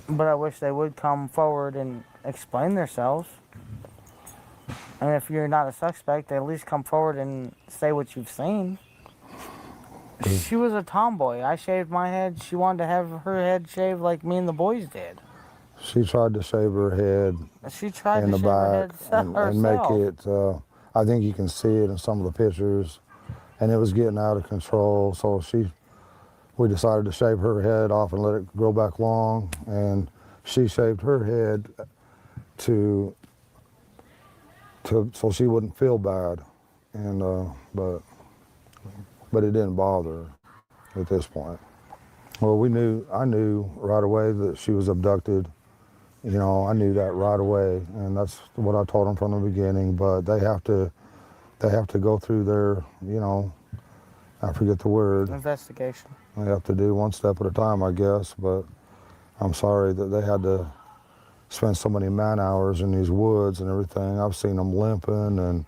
Speaker 4: But I wish they would come forward and explain themselves. And if you're not a suspect, at least come forward and say what you've seen. She was a tomboy. I shaved my head. She wanted to have her head shaved like me and the boys did.
Speaker 9: She tried to shave her head in the back and make it, I think you can see it in some of the pictures, and it was getting out of control. So we decided to shave her head off and let it grow back long, and she shaved her head so she wouldn't feel bad, and but it didn't bother her at this point. Well, I knew right away that she was abducted. I knew that right away, and that's what I told them from the beginning. But they have to go through their, I forget the word.
Speaker 4: Investigation.
Speaker 9: They have to do one step at a time, I guess. But I'm sorry that they had to spend so many man hours in these woods and everything. I've seen them limping and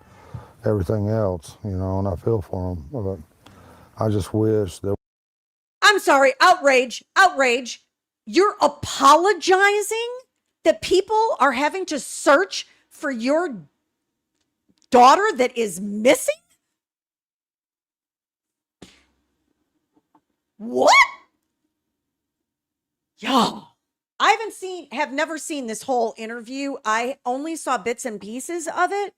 Speaker 9: everything else, and I feel for them. But I just wish that.
Speaker 1: I'm sorry, outrage. You're apologizing that people are having to search for your daughter that is missing? What? Y'all, I have never seen this whole interview. I only saw bits and pieces of it.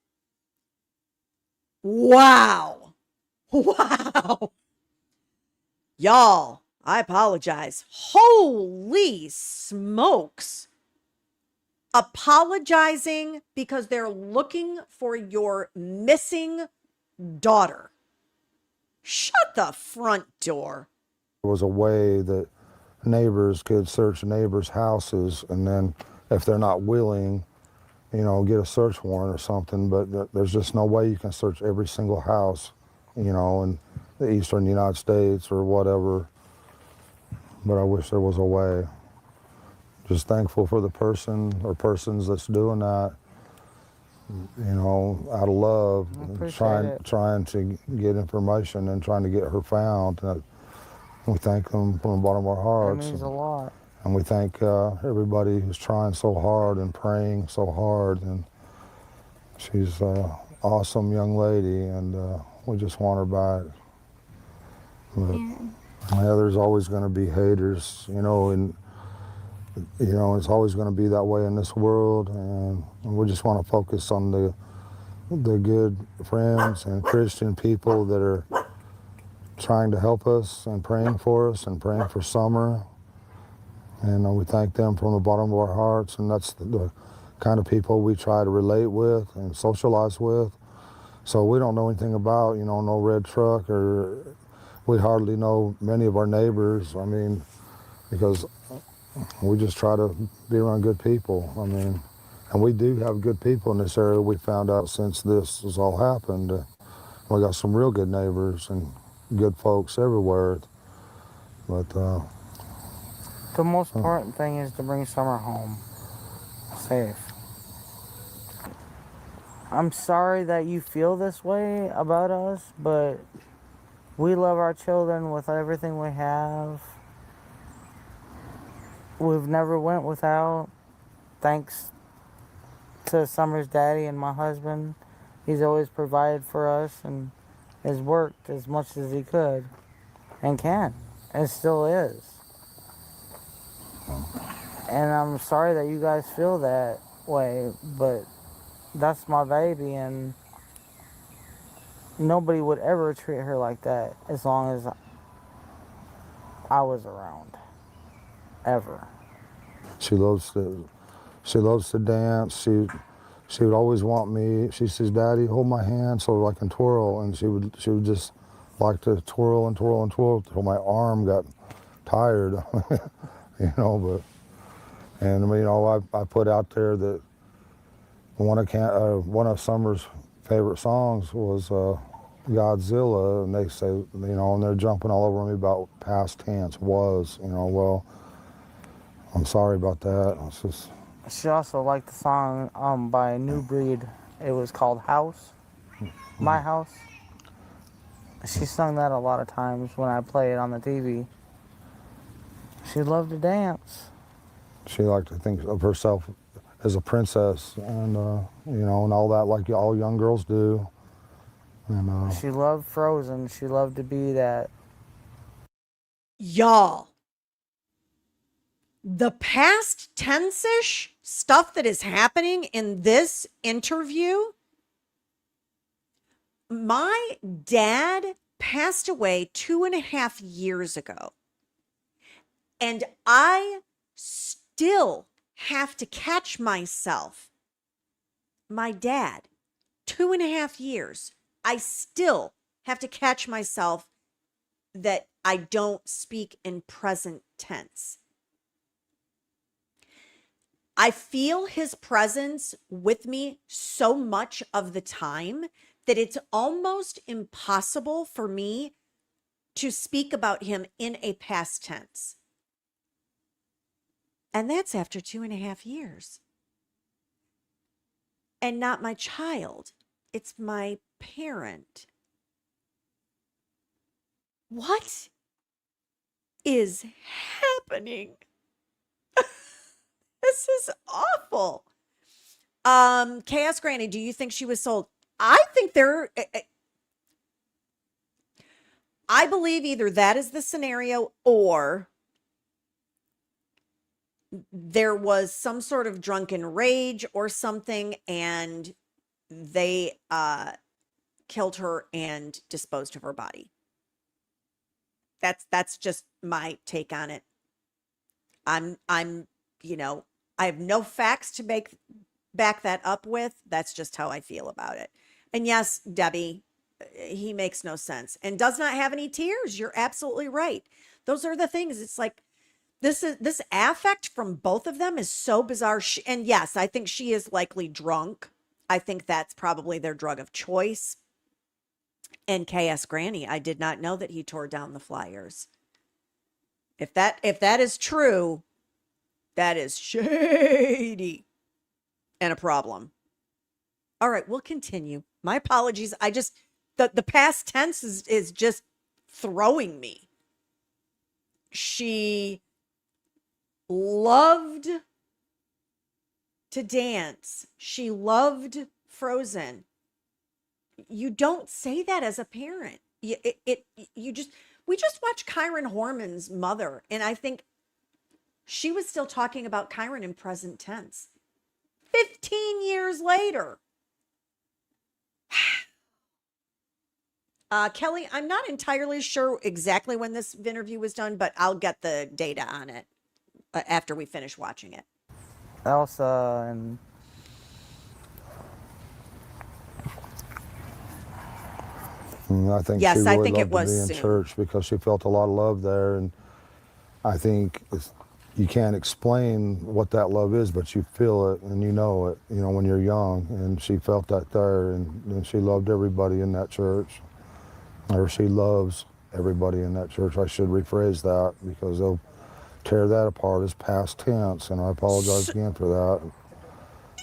Speaker 1: Wow. Y'all, I apologize. Holy smokes. Apologizing because they're looking for your missing daughter. Shut the front door.
Speaker 9: There was a way that neighbors could search neighbors' houses, and then if they're not willing, get a search warrant or something, but there's just no way you can search every single house, in the eastern United States or whatever. But I wish there was a way. Just thankful for the person or persons that's doing that, out of love, trying to get information and trying to get her found. We thank them from the bottom of our hearts.
Speaker 4: That means a lot.
Speaker 9: And we thank everybody who's trying so hard and praying so hard. And she's an awesome young lady, and we just want her back. But, yeah, there's always going to be haters, and it's always going to be that way in this world. And we just want to focus on the good friends and Christian people that are trying to help us and praying for us and praying for Summer. And we thank them from the bottom of our hearts. And that's the kind of people we try to relate with and socialize with. So we don't know anything about, no red truck, or we hardly know many of our neighbors. Because we just try to be around good people. And we do have good people in this area. We found out since this has all happened. We got some real good neighbors and good folks everywhere. But
Speaker 4: the most important thing is to bring Summer home safe. I'm sorry that you feel this way about us, but we love our children with everything we have. We've never went without, thanks to Summer's daddy and my husband. He's always provided for us and has worked as much as he could and can and still is. And I'm sorry that you guys feel that way, but that's my baby, and nobody would ever treat her like that as long as I was around, ever.
Speaker 9: She loves to dance. She would always want me. She says, "Daddy, hold my hand so I can twirl," and she would just like to twirl and twirl and twirl until my arm got tired, But I put out there that one of Summer's favorite songs was Godzilla, and they say, and they're jumping all over me about past tense was, well, I'm sorry about that. It's just.
Speaker 4: She also liked the song by New Breed. It was called House, My House. She sung that a lot of times when I play it on the TV. She loved to dance.
Speaker 9: She liked to think of herself as a princess, and and all that, like all young girls do. And
Speaker 4: she loved Frozen. She loved to be that.
Speaker 1: Y'all, the past tense-ish stuff that is happening in this interview, my dad passed away 2.5 years ago, and I still have to catch myself. My dad, 2.5 years, I still have to catch myself that I don't speak in present tense. I feel his presence with me so much of the time that it's almost impossible for me to speak about him in a past tense. And that's after 2.5 years. And not my child. It's my parent. What is happening? This is awful. Chaos Granny, do you think she was sold? I think I believe either that is the scenario, or there was some sort of drunken rage or something, and they killed her and disposed of her body. That's just my take on it. I'm I have no facts to back that up with. That's just how I feel about it. And yes, Debbie, he makes no sense and does not have any tears. You're absolutely right. Those are the things. It's like, This affect from both of them is so bizarre. And yes, I think she is likely drunk. I think that's probably their drug of choice. And KS Granny, I did not know that he tore down the flyers. If that is true, that is shady and a problem. All right, we'll continue. My apologies. The past tense is just throwing me. She loved to dance. She loved Frozen. You don't say that as a parent. We just watched Kyron Horman's mother, and I think she was still talking about Kyron in present tense. 15 years later. Kelly, I'm not entirely sure exactly when this interview was done, but I'll get the data on it after we finish watching it.
Speaker 4: Elsa and
Speaker 9: I think
Speaker 1: yes,
Speaker 9: she
Speaker 1: I
Speaker 9: really
Speaker 1: think
Speaker 9: loved
Speaker 1: it was
Speaker 9: to be in
Speaker 1: soon.
Speaker 9: church because she felt a lot of love there, and I think you can't explain what that love is, but you feel it and you know it. You know when you're young, and she felt that there, and she loved everybody in that church, or she loves everybody in that church. I should rephrase that because they'll tear that apart as past tense, and I apologize again for that.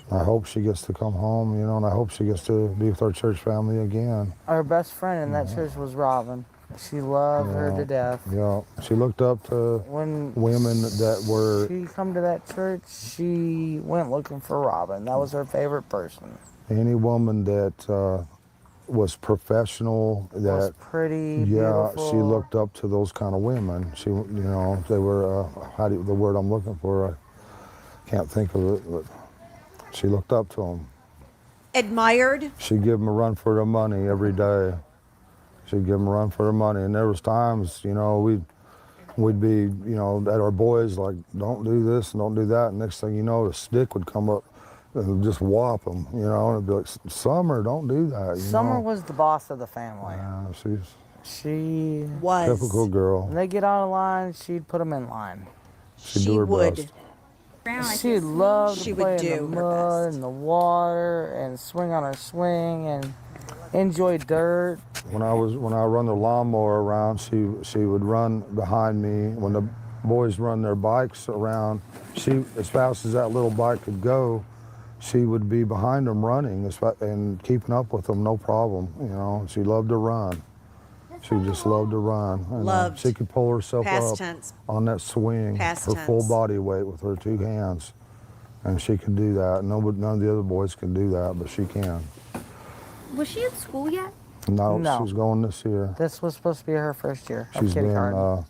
Speaker 9: I hope she gets to come home, and I hope she gets to be with our church family again.
Speaker 4: Our best friend in that church was Robin. She loved her to death.
Speaker 9: Yeah, she looked up to women that were...
Speaker 4: She come to that church, she went looking for Robin. That was her favorite person.
Speaker 9: Any woman that was professional, that
Speaker 4: was pretty,
Speaker 9: yeah,
Speaker 4: beautiful.
Speaker 9: She looked up to those kind of women. She, they were, the word I'm looking for, I can't think of it, but she looked up to them.
Speaker 1: Admired?
Speaker 9: She'd give them a run for their money every day. She'd give them a run for their money. And there was times, we'd be, at our boys, like, don't do this and don't do that. And next thing you know, the stick would come up and just whop them, and it'd be like, Summer, don't do that.
Speaker 4: Summer was the boss of the family.
Speaker 9: Yeah,
Speaker 4: she
Speaker 1: was.
Speaker 9: Typical girl.
Speaker 4: When they get out of line, she'd put them in line.
Speaker 9: She'd do her best.
Speaker 4: She loved to play in the mud and the water and swing on her swing and enjoy dirt.
Speaker 9: When I run the lawnmower around, she would run behind me. When the boys run their bikes around, as fast as that little bike could go, she would be behind them running and keeping up with them, no problem. She loved to run. She just loved to run. And,
Speaker 1: loved.
Speaker 9: She could pull herself
Speaker 1: Past
Speaker 9: up
Speaker 1: tense.
Speaker 9: on that swing,
Speaker 1: Past
Speaker 9: her
Speaker 1: tense.
Speaker 9: full body weight with her two hands. And she could do that. None of the other boys can do that, but she can.
Speaker 12: Was she in school yet?
Speaker 9: No, she's going this year.
Speaker 4: This was supposed to be her first year of
Speaker 9: She's been,
Speaker 4: kindergarten.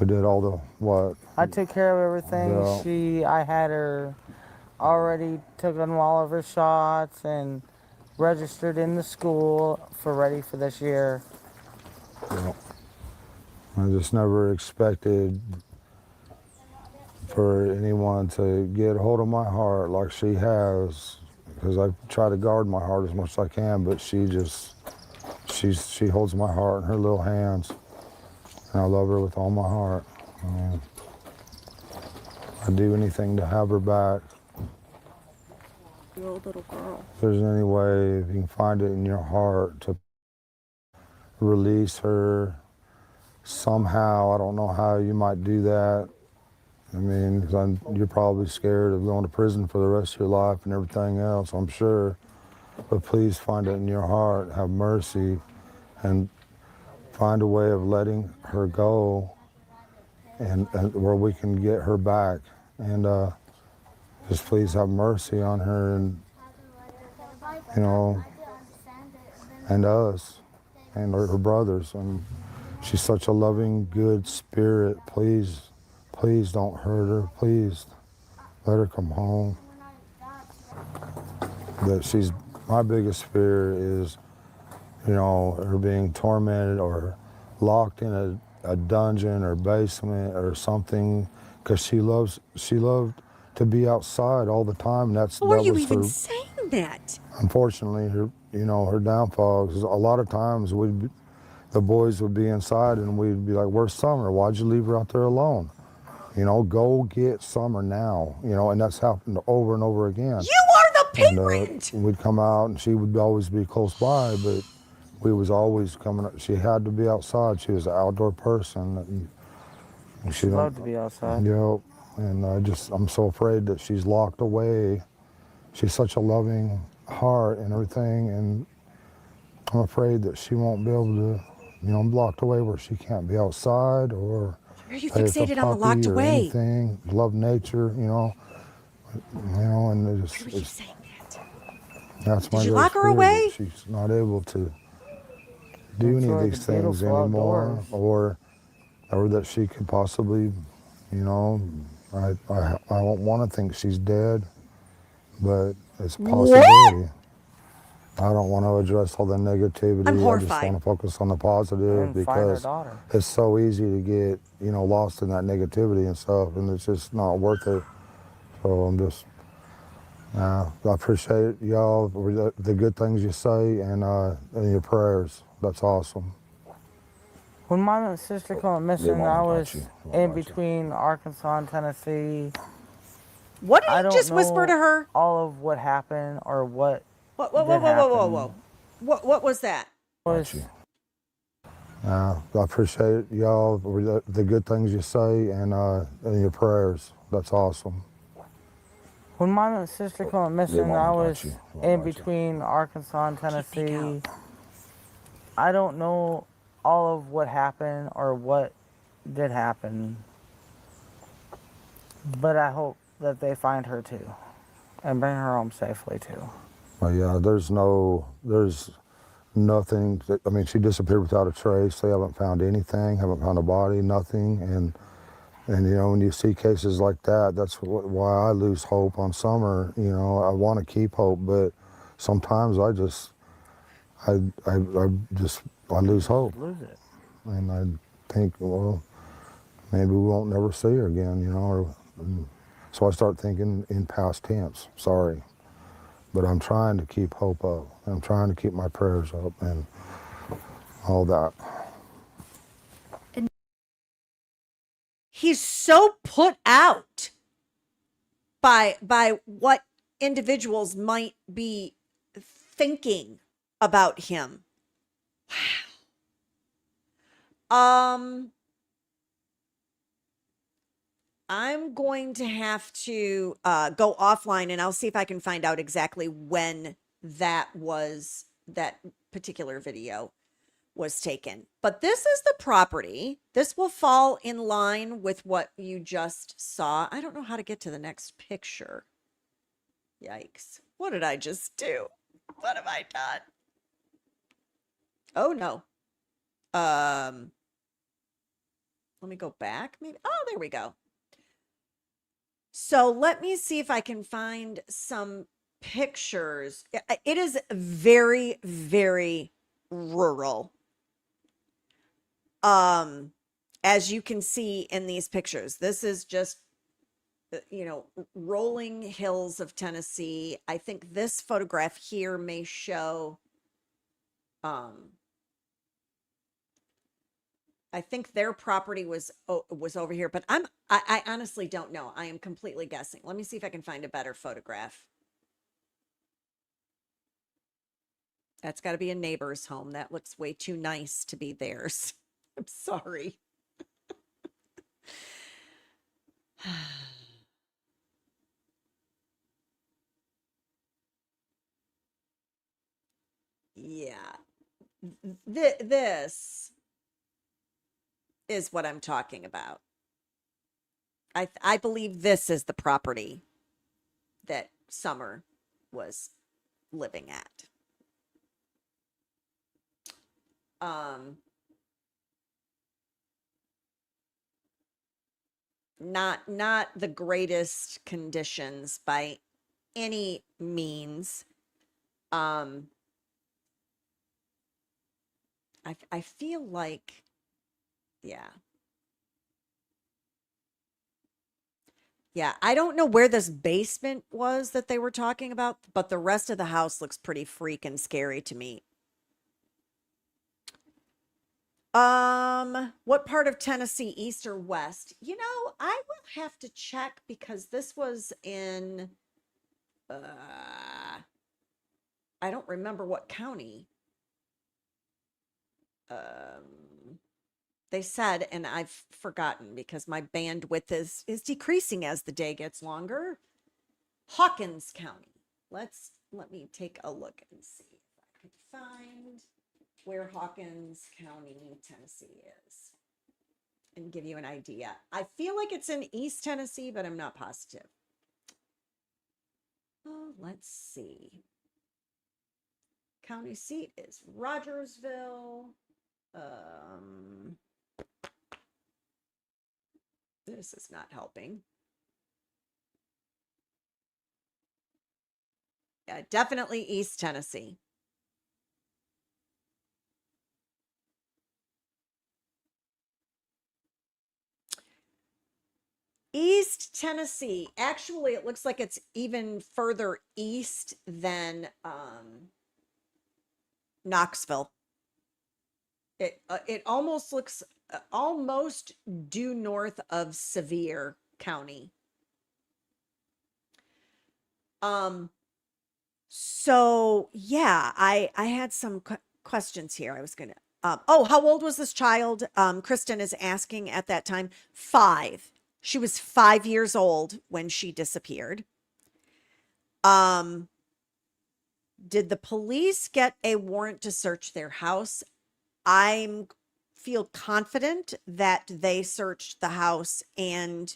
Speaker 9: we did all the, what?
Speaker 4: I took care of everything.
Speaker 9: Yeah.
Speaker 4: I had her already taken all of her shots and registered in the school ready for this year.
Speaker 9: Yeah. I just never expected for anyone to get a hold of my heart like she has, because I try to guard my heart as much as I can, but she holds my heart in her little hands, and I love her with all my heart. I'd do anything to have her back.
Speaker 12: Your little girl.
Speaker 9: If there's any way, if you can find it in your heart to release her somehow, I don't know how you might do that. I mean, 'cause you're probably scared of going to prison for the rest of your life and everything else, I'm sure. But please find it in your heart, have mercy, and find a way of letting her go and where we can get her back. And just please have mercy on her and, and us and her brothers. And she's such a loving, good spirit. Please don't hurt her. Please let her come home. My biggest fear is, her being tormented or locked in a dungeon or basement or something, because she loved to be outside all the time.
Speaker 1: How are you even saying that?
Speaker 9: Unfortunately, her downfall, because a lot of times the boys would be inside and we'd be like, "Where's Summer? Why'd you leave her out there alone?" you know, go get Summer now, you know, and that's happened over and over again.
Speaker 1: You are the parent!
Speaker 9: And we'd come out and she would always be close by, but we was always coming, she had to be outside. She was an outdoor person. And
Speaker 4: She loved to be outside.
Speaker 9: You know, and I'm so afraid that she's locked away. She's such a loving heart and everything, and I'm afraid that she won't be able to, you know, I'm locked away where she can't be outside or
Speaker 1: Are you
Speaker 9: play with a
Speaker 1: fixated on the
Speaker 9: puppy
Speaker 1: locked
Speaker 9: or
Speaker 1: away?
Speaker 9: anything. Love nature, you know, and it's,
Speaker 1: Why do you keep saying that?
Speaker 9: that's my
Speaker 1: Did you
Speaker 9: greatest
Speaker 1: lock her
Speaker 9: fear, that
Speaker 1: away?
Speaker 9: she's not able to do any of
Speaker 4: Enjoy
Speaker 9: these
Speaker 4: the
Speaker 9: things
Speaker 4: beautiful
Speaker 9: anymore,
Speaker 4: outdoors.
Speaker 9: or that she could possibly, you know, I don't want to think she's dead, but it's a possibility. I don't want to address all the negativity.
Speaker 1: I'm
Speaker 9: I just
Speaker 1: horrified.
Speaker 9: want to focus on the positive
Speaker 4: And find her
Speaker 9: because
Speaker 4: daughter.
Speaker 9: it's so easy to get, you know, lost in that negativity and stuff, and it's just not worth it. So I'm just, I appreciate y'all, the good things you say and your prayers. That's awesome.
Speaker 4: When mom and sister went missing, I was in between Arkansas and Tennessee.
Speaker 1: What did
Speaker 4: I
Speaker 1: you
Speaker 4: don't
Speaker 1: just whisper to
Speaker 4: know
Speaker 1: her?
Speaker 4: all of what happened or what
Speaker 1: Whoa,
Speaker 4: did happen.
Speaker 1: What was that?
Speaker 4: Was
Speaker 9: I appreciate y'all, the good things you say and your prayers. That's awesome.
Speaker 4: when mom and sister went missing, I was in between Arkansas and Tennessee. I don't know all of what happened or what did happen, but I hope that they find her too and bring her home safely too.
Speaker 9: Well, yeah, there's nothing. I mean, she disappeared without a trace. They haven't found anything, haven't found a body, nothing. And you know, when you see cases like that, that's why I lose hope on Summer. You know, I want to keep hope, but sometimes I lose hope.
Speaker 4: Lose it.
Speaker 9: And I think, well, maybe we won't never see her again, you know. So I start thinking in past tense, sorry. But I'm trying to keep hope up. I'm trying to keep my prayers up and all that.
Speaker 1: He's so put out by what individuals might be thinking about him. Wow. I'm going to have to go offline, and I'll see if I can find out exactly when that particular video was taken. But this is the property. This will fall in line with what you just saw. I don't know how to get to the next picture. Yikes. What did I just do? What have I done? Oh no. Let me go back maybe. Oh, there we go. So let me see if I can find some pictures. It is very, very rural. As you can see in these pictures, this is just, you know, rolling hills of Tennessee. I think this photograph here may show, I think their property was over here, but I honestly don't know. I am completely guessing. Let me see if I can find a better photograph. That's got to be a neighbor's home. That looks way too nice to be theirs. I'm sorry. Yeah. This is what I'm talking about. I believe this is the property that Summer was living at. Not the greatest conditions by any means. I feel like, yeah. Yeah, I don't know where this basement was that they were talking about, but the rest of the house looks pretty freaking scary to me. What part of Tennessee, east or west? You know, I will have to check because this was in, I don't remember what county. They said, and I've forgotten because my bandwidth is decreasing as the day gets longer. Hawkins County. Let me take a look and see if I can find where Hawkins County, Tennessee is and give you an idea. I feel like it's in East Tennessee, but I'm not positive. Oh, let's see. County seat is Rogersville. This is not helping. Yeah, definitely East Tennessee. East Tennessee. Actually, it looks like it's even further east than Knoxville. It almost looks almost due north of Sevier County. So yeah, I had some questions here. I was gonna oh, how old was this child? Kristen is asking at that time. 5. She was 5 years old when she disappeared. Did the police get a warrant to search their house? I feel confident that they searched the house and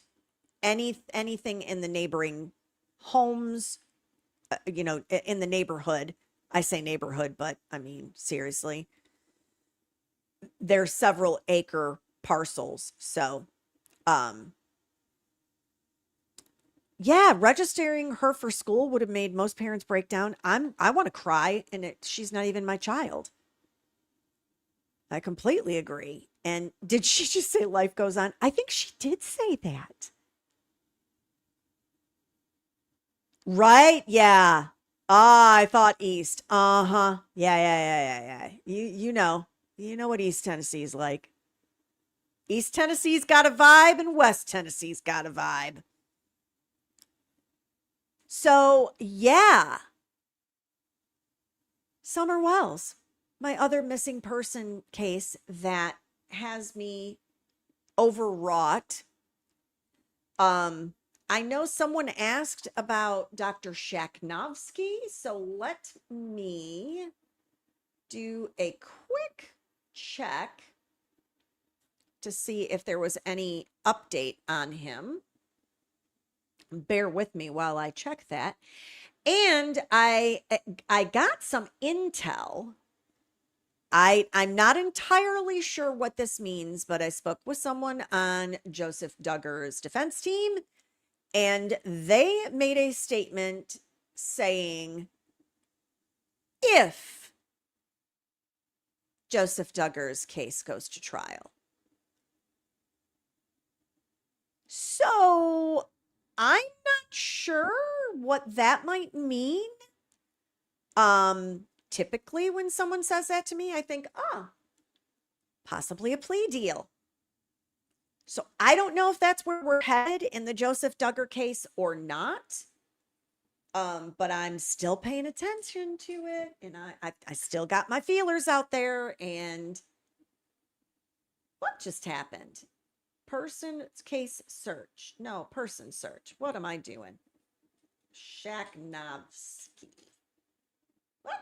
Speaker 1: anything in the neighboring homes, you know, in the neighborhood. I say neighborhood, but I mean, seriously, there's several acre parcels. So, yeah, registering her for school would have made most parents break down. I want to cry, and she's not even my child. I completely agree. And did she just say life goes on? I think she did say that. Right? Yeah. Ah, I thought east. Uh-huh. Yeah. You know what East Tennessee's like. East Tennessee's got a vibe and West Tennessee's got a vibe. So, yeah. Summer Wells, my other missing person case that has me overwrought. I know someone asked about Dr. Shaknovsky, so let me do a quick check to see if there was any update on him. Bear with me while I check that. And I got some intel. I'm not entirely sure what this means, but I spoke with someone on Joseph Duggar's defense team, and they made a statement saying if Joseph Duggar's case goes to trial. So I'm not sure what that might mean. Typically when someone says that to me, I think, possibly a plea deal. So I don't know if that's where we're headed in the Joseph Duggar case or not. But I'm still paying attention to it, and I still got my feelers out there. And what just happened? Person case search. No, person search. What am I doing? Shaknovsky. What?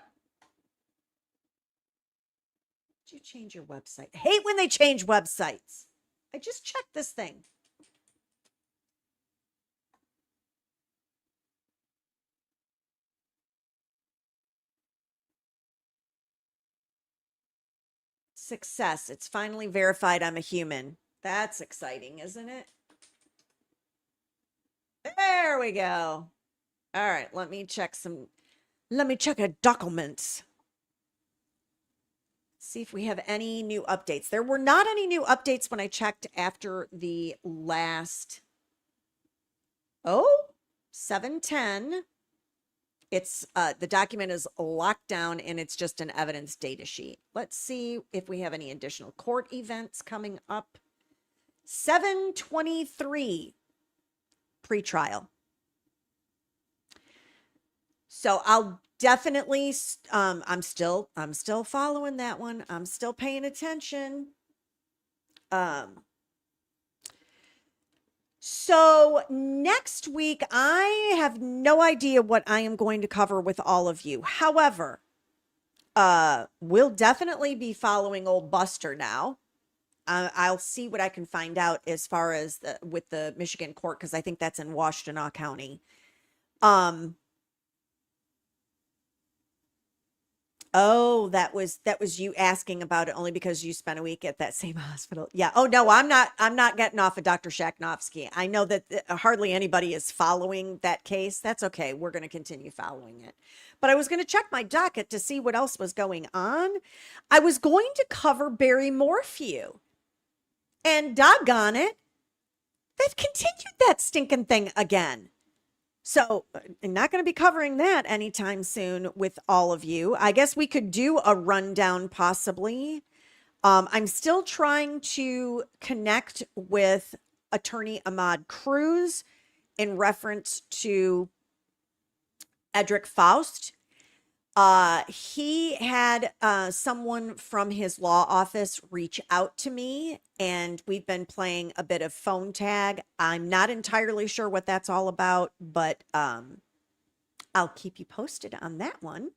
Speaker 1: Did you change your website? I hate when they change websites. I just checked this thing. Success. It's finally verified I'm a human. That's exciting, isn't it? There we go. All right, let me check a documents. See if we have any new updates. There were not any new updates when I checked after the last 7:10 It's the document is locked down and it's just an evidence data sheet. Let's see if we have any additional court events coming up. 7/23 pretrial. So I'll definitely I'm still following that one. I'm still paying attention. So next week, I have no idea what I am going to cover with all of you. However, we'll definitely be following old Buster now. I'll see what I can find out as far as with the Michigan court, because I think that's in Washtenaw County. Oh, that was you asking about it only because you spent a week at that same hospital. Yeah. Oh no, I'm not getting off of Dr. Shakhnovsky. I know that hardly anybody is following that case. That's okay. We're going to continue following it. But I was going to check my docket to see what else was going on. I was going to cover Barry Morphew. And doggone it, they've continued that stinking thing again. So I'm not going to be covering that anytime soon with all of you. I guess we could do a rundown possibly. I'm still trying to connect with attorney Ahmad Cruz in reference to Edric Faust. He had someone from his law office reach out to me, and we've been playing a bit of phone tag. I'm not entirely sure what that's all about, but I'll keep you posted on that one.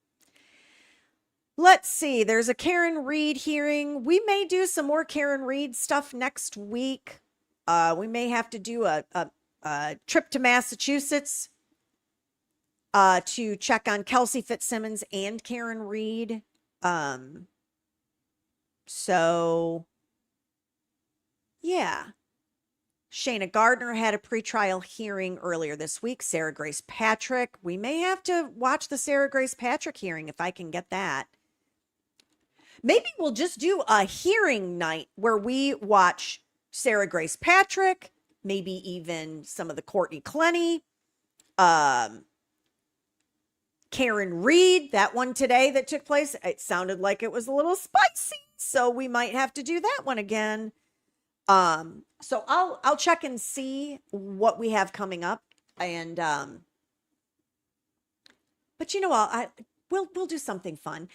Speaker 1: Let's see. There's a Karen Reed hearing. We may do some more Karen Reed stuff next week. We may have to do a trip to Massachusetts to check on Kelsey Fitzsimmons and Karen Reed. So yeah. Shayna Gardner had a pretrial hearing earlier this week. Sarah Grace Patrick. We may have to watch the Sarah Grace Patrick hearing if I can get that. Maybe we'll just do a hearing night where we watch Sarah Grace Patrick, maybe even some of the Courtney Clenny, Karen Reed, that one today that took place. It sounded like it was a little spicy, so we might have to do that one again. So I'll check and see what we have coming up, and but you know what, we'll do something fun.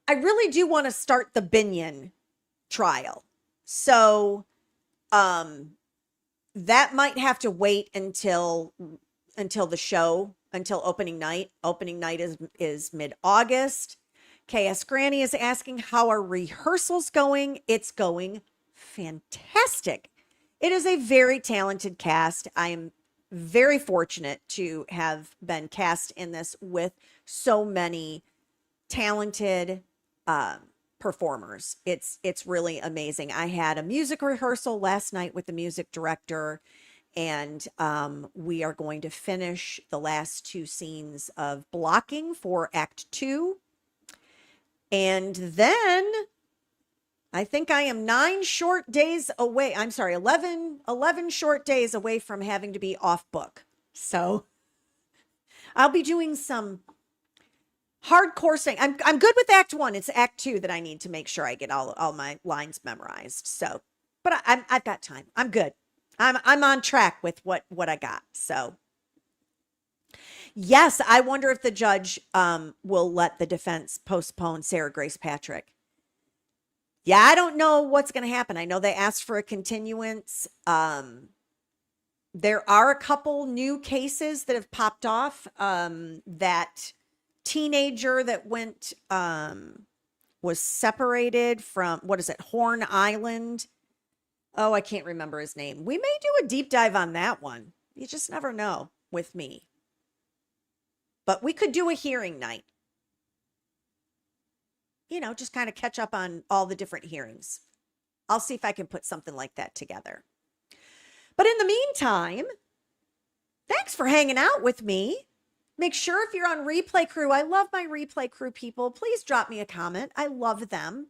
Speaker 1: I really do want to start the Binion trial, so that might have to wait until the show, until opening night. Opening night is mid-August. KS Granny is asking how are rehearsals going. It's going fantastic. It is a very talented cast. I am very fortunate to have been cast in this with so many talented performers. It's really amazing. I had a music rehearsal last night with the music director, and we are going to finish the last two scenes of blocking for Act 2. And then I think I am 11 short days away from having to be off book. So I'll be doing some hardcore saying. I'm good with Act 1. It's Act 2 that I need to make sure I get all my lines memorized. So, but I've got time. I'm good. I'm on track with what I got. So yes, I wonder if the judge will let the defense postpone Sarah Grace Patrick. Yeah, I don't know what's going to happen. I know they asked for a continuance. There are a couple new cases that have popped off. That teenager that went was separated from, what is it, Horn Island. Oh, I can't remember his name. We may do a deep dive on that one. You just never know with me. But we could do a hearing night. You know, just kind of catch up on all the different hearings. I'll see if I can put something like that together. But in the meantime, thanks for hanging out with me. Make sure if you're on Replay Crew, I love my Replay Crew people. Please drop me a comment. I love them.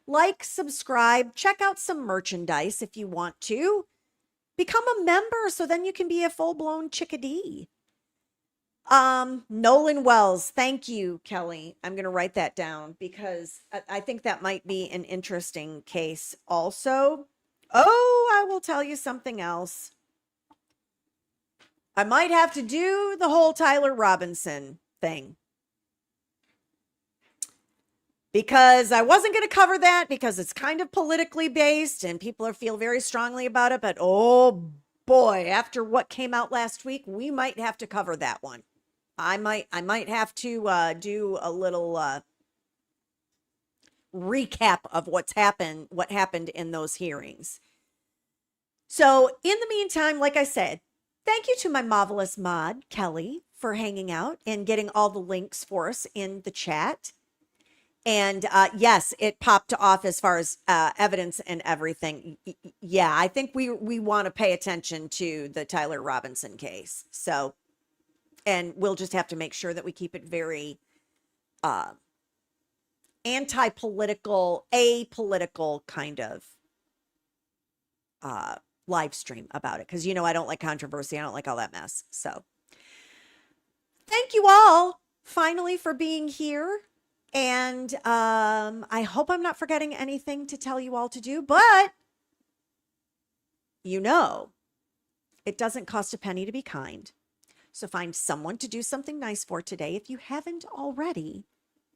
Speaker 1: Like, subscribe, check out some merchandise if you want to. Become a member so then you can be a full-blown chickadee. Nolan Wells. Thank you, Kelly. I'm going to write that down because I think that might be an interesting case also. Oh, I will tell you something else. I might have to do the whole Tyler Robinson thing. Because I wasn't going to cover that because it's kind of politically based and people feel very strongly about it. But oh boy, after what came out last week, we might have to cover that one. I might have to do a little recap of what happened in those hearings. So in the meantime, like I said, thank you to my marvelous mod, Kelly, for hanging out and getting all the links for us in the chat. And yes, it popped off as far as evidence and everything. Yeah, I think we want to pay attention to the Tyler Robinson case. So, and we'll just have to make sure that we keep it very anti-political, apolitical kind of live stream about it. Because, you know, I don't like controversy. I don't like all that mess. So thank you all finally for being here. And I hope I'm not forgetting anything to tell you all to do, but you know, it doesn't cost a penny to be kind. So find someone to do something nice for today if you haven't already.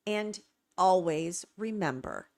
Speaker 1: And always remember,